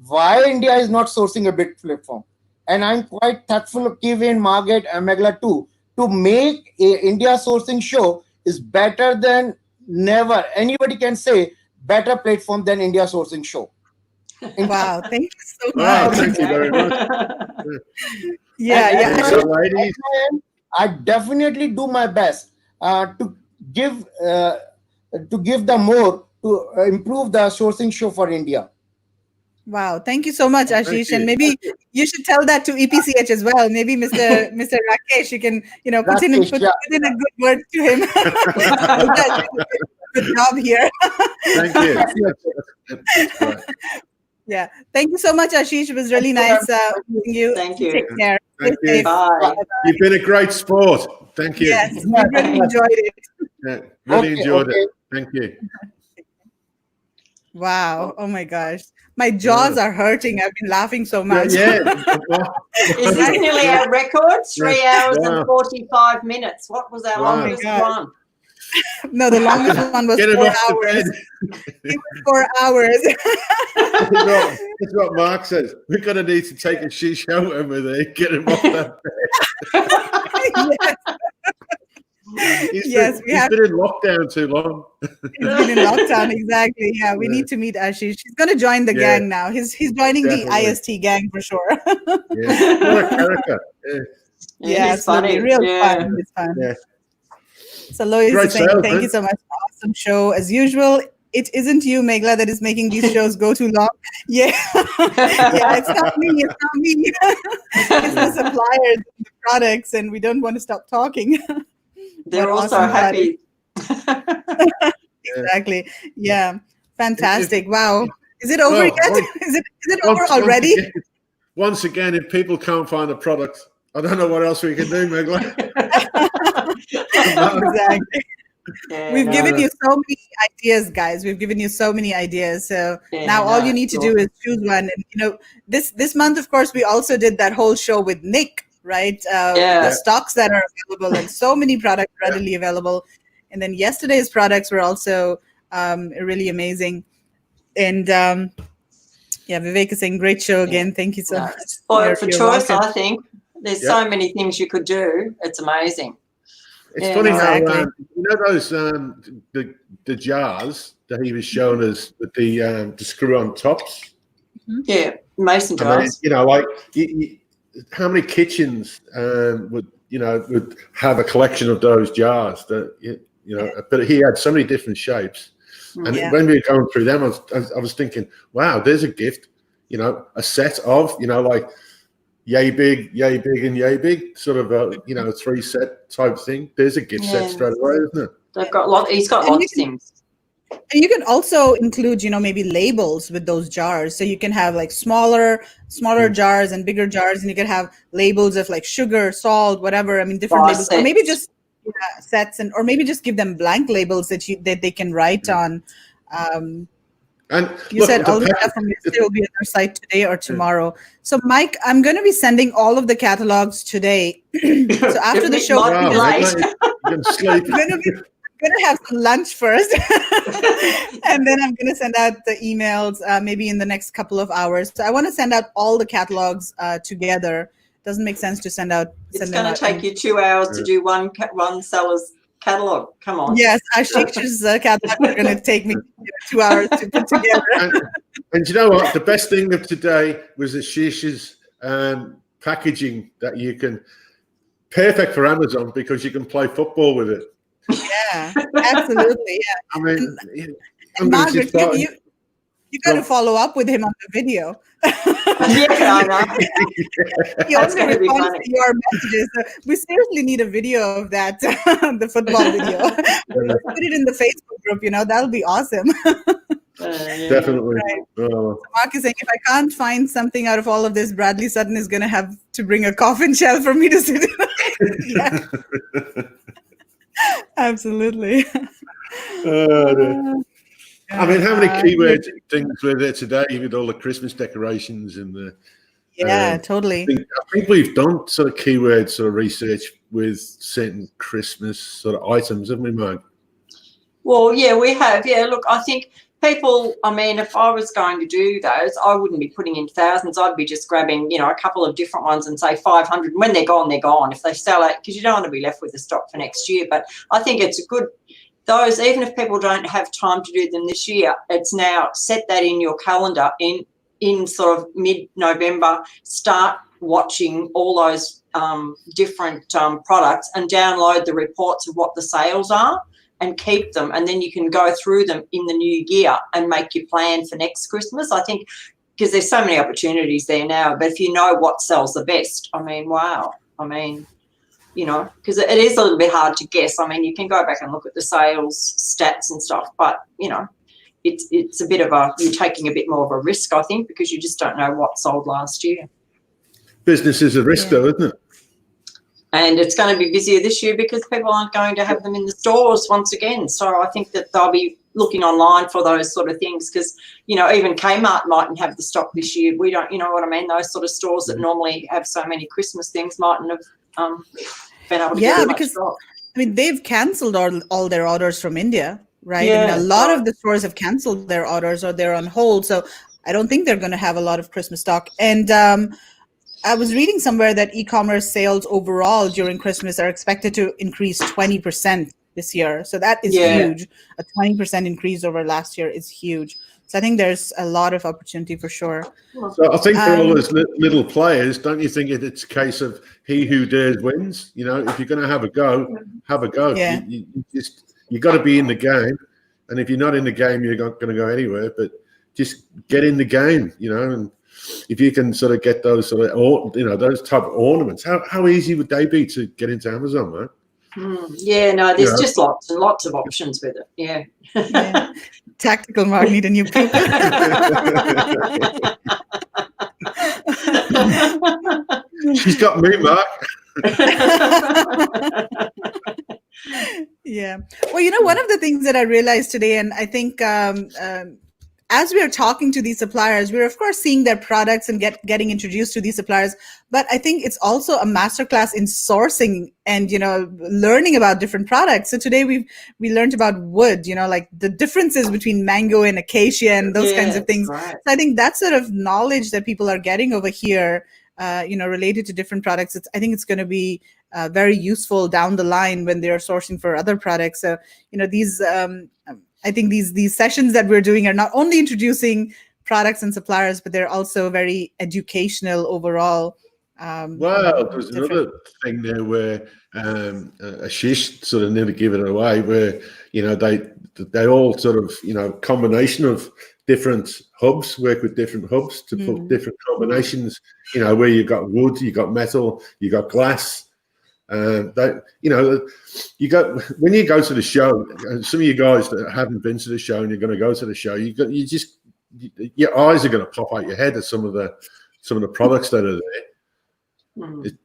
Why India is not sourcing a big platform? And I'm quite thankful of Kevin, Margaret, and Megla too, to make a India sourcing show is better than never. Anybody can say better platform than India sourcing show. Wow, thank you so much. Wow, thank you very much. Yeah. I definitely do my best to give the more to improve the sourcing show for India. Wow, thank you so much, Ashish. And maybe you should tell that to EPCH as well. Maybe Mr. Rakesh, you can put in a good word to him. Good job here. Thank you. Yeah, thank you so much, Ashish. It was really nice meeting you. Thank you. Take care. Thank you. Bye. You've been a great sport. Thank you. Yes, we really enjoyed it. Yeah, really enjoyed it. Thank you. Wow. Oh my gosh. My jaws are hurting. I've been laughing so much. Yeah. Is this nearly our record? 3 hours and 45 minutes. What was our longest one? No, the longest one was 4 hours. It was 4 hours. That's what Mark says. We're going to need to take a shisha over there, get him off that bed. Yes. He's been in lockdown too long. He's been in lockdown, exactly. Yeah, we need to meet Ashish. He's going to join the gang now. He's joining the IST gang for sure. Yeah, what a character. Yeah, it's funny. Real fun. It's fun. Yeah. So Lois is saying, thank you so much. Awesome show as usual. It isn't you, Megla, that is making these shows go too long. Yeah. Yeah, it's not me. It's the suppliers, the products, and we don't want to stop talking. They're also happy. Exactly. Yeah. Fantastic. Wow. Is it over yet? Is it over already? Once again, if people can't find the product, I don't know what else we can do, Megla. Exactly. We've given you so many ideas, guys. We've given you so many ideas. So now all you need to do is choose one. And this month, of course, we also did that whole show with Nick, right? The stocks that are available and so many products readily available. And then yesterday's products were also really amazing. And Vivek is saying, great show again. Thank you so much. For choice, welcome. I think there's so many things you could do. It's amazing. It's funny how those the jars that he was showing us with the screw-on tops. Yeah, mason jars. I mean, how many kitchens would have a collection of those jars? But he had so many different shapes. And when we were going through them, I was thinking, wow, there's a gift. A set of like yay big, and yay big, sort of a 3-set type thing. There's a gift set straight away, isn't it? He's got lots of things. And you can also include, maybe labels with those jars. So you can have like smaller jars and bigger jars, and you can have labels of like sugar, salt, whatever. I mean, different labels, or maybe just sets, or maybe just give them blank labels that they can write on. And you said all the stuff from yesterday will be on our site today or tomorrow. So, Mike, I'm going to be sending all of the catalogs today. So after the show, I'm going to have some lunch first, and then I'm going to send out the emails maybe in the next couple of hours. So I want to send out all the catalogs together. Doesn't make sense to send out. It's going to take you 2 hours to do one seller's catalog. Come on. Yes, Ashish's catalog are going to take me 2 hours to put together. And you know what? The best thing of today was Ashish's packaging that you can, perfect for Amazon because you can play football with it. Yeah, absolutely. Yeah. I mean, and Margaret, you got to follow up with him on the video. Yeah, I know. He also responds to your messages. So we seriously need a video of that, the football video. Put it in the Facebook group. That'll be awesome. Definitely. Right. So Mark is saying, if I can't find something out of all of this, Bradley Sutton is going to have to bring a coffin shell for me to sit in. Yeah. Absolutely. I mean, how many keywords things were there today with all the Christmas decorations and the? Totally. I think we've done sort of keyword sort of research with certain Christmas sort of items, haven't we, Mark? Well, yeah, we have. Yeah, look, I think people. I mean, if I was going to do those, I wouldn't be putting in thousands. I'd be just grabbing, a couple of different ones and say 500. And when they're gone, they're gone. If they sell it, because you don't want to be left with the stock for next year. But I think it's a good. Those, even if people don't have time to do them this year, it's now set that in your calendar in sort of mid-November. Start watching all those different products and download the reports of what the sales are and keep them. And then you can go through them in the new year and make your plan for next Christmas. I think because there's so many opportunities there now. But if you know what sells the best, I mean, wow. I mean, because it is a little bit hard to guess. I mean, you can go back and look at the sales stats and stuff, but, it's a bit of you're taking a bit more of a risk, I think, because you just don't know what sold last year. Business is a risk, though, isn't it? And it's going to be busier this year because people aren't going to have them in the stores once again. So I think that they'll be looking online for those sort of things because, even Kmart mightn't have the stock this year. We don't, you know what I mean? Those sort of stores that normally have so many Christmas things mightn't have been able to get because stock. I mean, they've cancelled all their orders from India, right? Yeah. I mean, a lot of the stores have cancelled their orders or they're on hold. So I don't think they're going to have a lot of Christmas stock. And I was reading somewhere that e-commerce sales overall during Christmas are expected to increase 20% this year. So that is huge. A 20% increase over last year is huge. So I think there's a lot of opportunity for sure. So I think for all those little players, don't you think it's a case of he who dares wins? If you're going to have a go, have a go. Yeah. You got to be in the game, and if you're not in the game, you're not going to go anywhere. But just get in the game, and if you can sort of get those sort of those type of ornaments, how easy would they be to get into Amazon, man? Yeah, no, there's just lots and lots of options with it. Yeah. Tactical Mark need a new people. She's got me, Mark. Yeah. Well, one of the things that I realized today, and I think as we are talking to these suppliers, we're of course seeing their products and getting introduced to these suppliers. But I think it's also a masterclass in sourcing and learning about different products. So today we learned about wood, like the differences between mango and acacia and those kinds of things. Right. So I think that sort of knowledge that people are getting over here, related to different products, I think it's going to be very useful down the line when they are sourcing for other products. So these. I think these sessions that we're doing are not only introducing products and suppliers, but they're also very educational overall. Well, there's another thing there where Ashish sort of nearly gave it away, where they all sort of combination of different hubs work with different hubs to put different combinations. Where you've got wood, you've got metal, you've got glass. That, you know, when you go to the show, and some of you guys that haven't been to the show and you're going to go to the show, your eyes are going to pop out your head at some of the products that are there.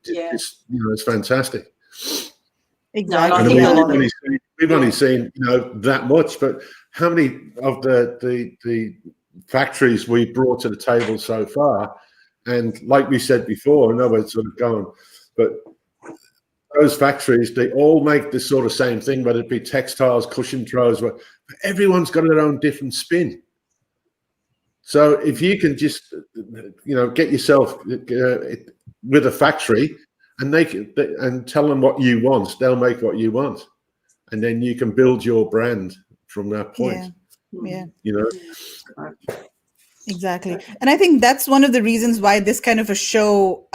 It's fantastic. Exactly. And we've only seen that much, but how many of the factories we brought to the table so far? And like we said before, I know we're sort of going, but those factories, they all make the sort of same thing, whether it be textiles, cushion throws, but everyone's got their own different spin. So if you can just, get yourself with a factory and tell them what you want, they'll make what you want. And then you can build your brand from that point. Yeah. Exactly. And I think that's one of the reasons why this kind of a show,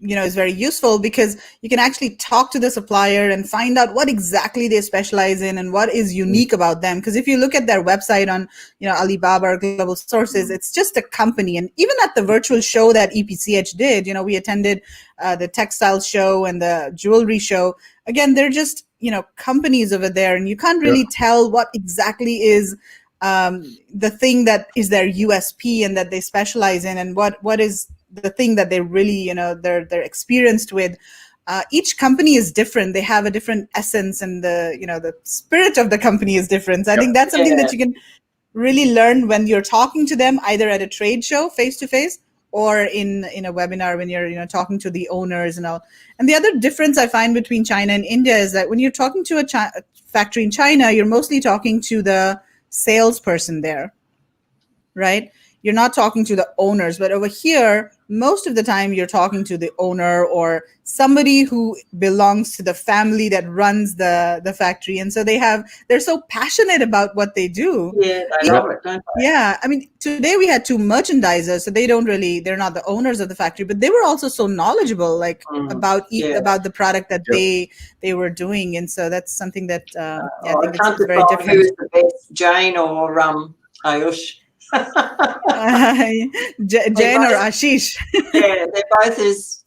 is very useful, because you can actually talk to the supplier and find out what exactly they specialize in and what is unique about them. Because if you look at their website on, Alibaba or Global Sources, it's just a company. And even at the virtual show that EPCH did, we attended the textile show and the jewelry show. Again, they're just, companies over there, and you can't really tell what exactly is the thing that is their USP and that they specialize in, and what is the thing that they really, they're experienced with. Each company is different. They have a different essence, and the spirit of the company is different. So I think that's something that you can really learn when you're talking to them, either at a trade show face to face or in a webinar when you're talking to the owners and all. And the other difference I find between China and India is that when you're talking to a factory in China, you're mostly talking to the salesperson there, right? You're not talking to the owners. But over here, most of the time you're talking to the owner or somebody who belongs to the family that runs the factory. And so they're so passionate about what they do. Yeah, they love it, don't they? Yeah. I mean, today we had two merchandisers, so they're not the owners of the factory, but they were also so knowledgeable, about the product that they were doing. And so that's something that I think it's very different. Who's the best, Jane or Ayush? Jane or Ashish? Yeah, they're both as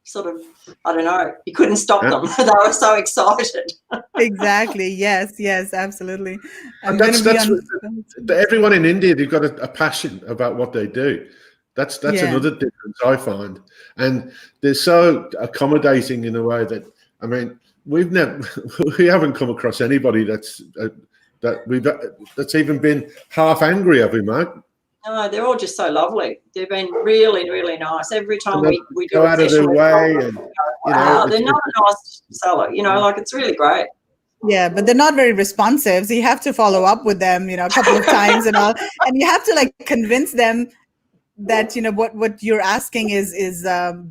sort of, I don't know, you couldn't stop them. They were so excited. Exactly. Yes, absolutely. Everyone in India, they've got a passion about what they do. That's another difference I find. And they're so accommodating in a way that, I mean, we haven't come across anybody that's even been half angry, have we, Mark? No, they're all just so lovely. They've been really, really nice. Every time we do go out of their way, and they're not a nice seller. It's really great. Yeah, but they're not very responsive. So you have to follow up with them, a couple of times and all, and you have to convince them that what you're asking is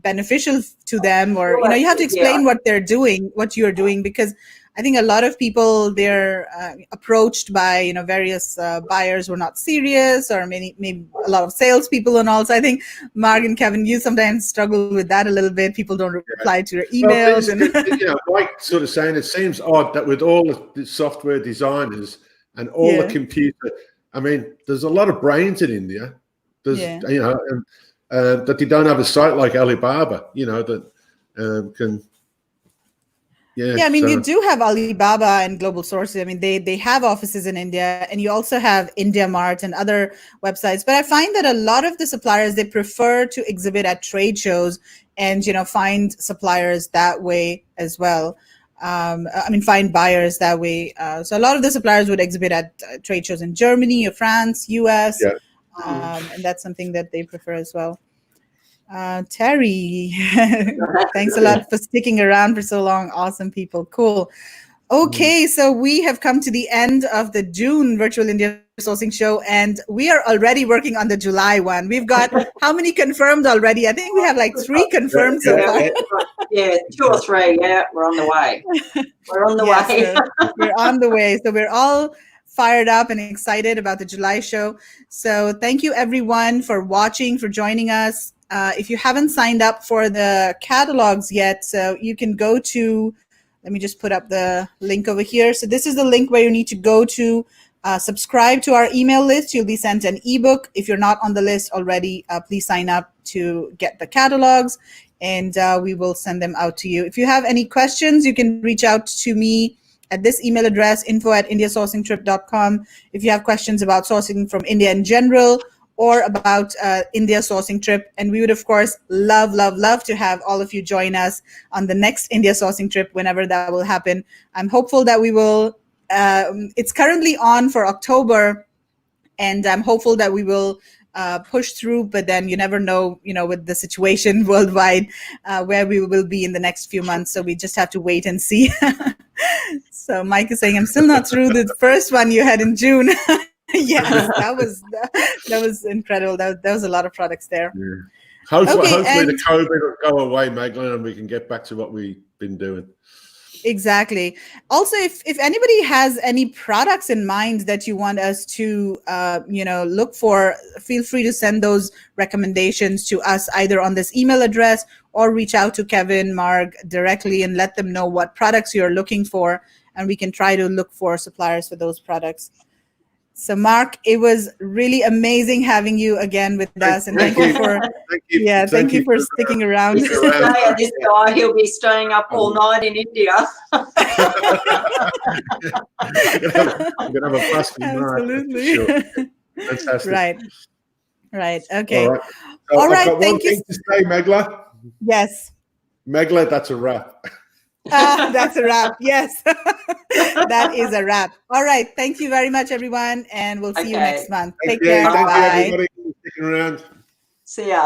beneficial to them, or you have to explain what they're doing, what you're doing, because I think a lot of people, they're approached by various buyers who are not serious, or maybe a lot of salespeople and all. So I think Mark and Kevin, you sometimes struggle with that a little bit. People don't reply to your emails. Mike sort of saying it seems odd that with all the software designers and all the computer, I mean, there's a lot of brains in India. There's that they don't have a site like Alibaba, that can. Yeah, I mean, you do have Alibaba and Global Sources. I mean, they have offices in India, and you also have India Mart and other websites. But I find that a lot of the suppliers, they prefer to exhibit at trade shows and, find suppliers that way as well. Find buyers that way. So a lot of the suppliers would exhibit at trade shows in Germany or France, US, and that's something that they prefer as well. Terry, thanks a lot for sticking around for so long. Awesome people. Cool. Okay, so we have come to the end of the June Virtual India Sourcing Show, and we are already working on the July one. We've got how many confirmed already? I think we have 3 confirmed so far. Yeah, 2 or 3. Yeah, we're on the way. We're on the way. So we're on the way. So we're all fired up and excited about the July show. So thank you everyone for watching, for joining us. If you haven't signed up for the catalogs yet, so you can go to, let me just put up the link over here. So this is the link where you need to go to subscribe to our email list. You'll be sent an ebook. If you're not on the list already, please sign up to get the catalogs. and we will send them out to you. If you have any questions, you can reach out to me at this email address, info@indiasourcingtrip.com. If you have questions about sourcing from India in general or about India sourcing trip. And we would, of course, love to have all of you join us on the next India sourcing trip, whenever that will happen. I'm hopeful that we will, it's currently on for October, and I'm hopeful that we will push through, but then you never know, with the situation worldwide, where we will be in the next few months. So we just have to wait and see. So Mike is saying, I'm still not through the first one you had in June. Yes, that was incredible. That was a lot of products there. Yeah. Hopefully the COVID will go away, Magdalene, and we can get back to what we've been doing. Exactly. Also, if anybody has any products in mind that you want us to look for, feel free to send those recommendations to us either on this email address or reach out to Kevin, Marg directly and let them know what products you're looking for, and we can try to look for suppliers for those products. So, Mark, it was really amazing having you again with us, and thank you for sticking around. This guy, he'll be staying up all night in India. I'm gonna have a fasting night. Absolutely. Sure. Fantastic. Right. Okay. All right. So, I've got one thing to say, Megla. Yes. Megla, that's a wrap. That's a wrap. Yes, that is a wrap. All right. Thank you very much, everyone, and we'll see you next month. Take care. Thank you, Bye. everybody, for sticking around. See ya.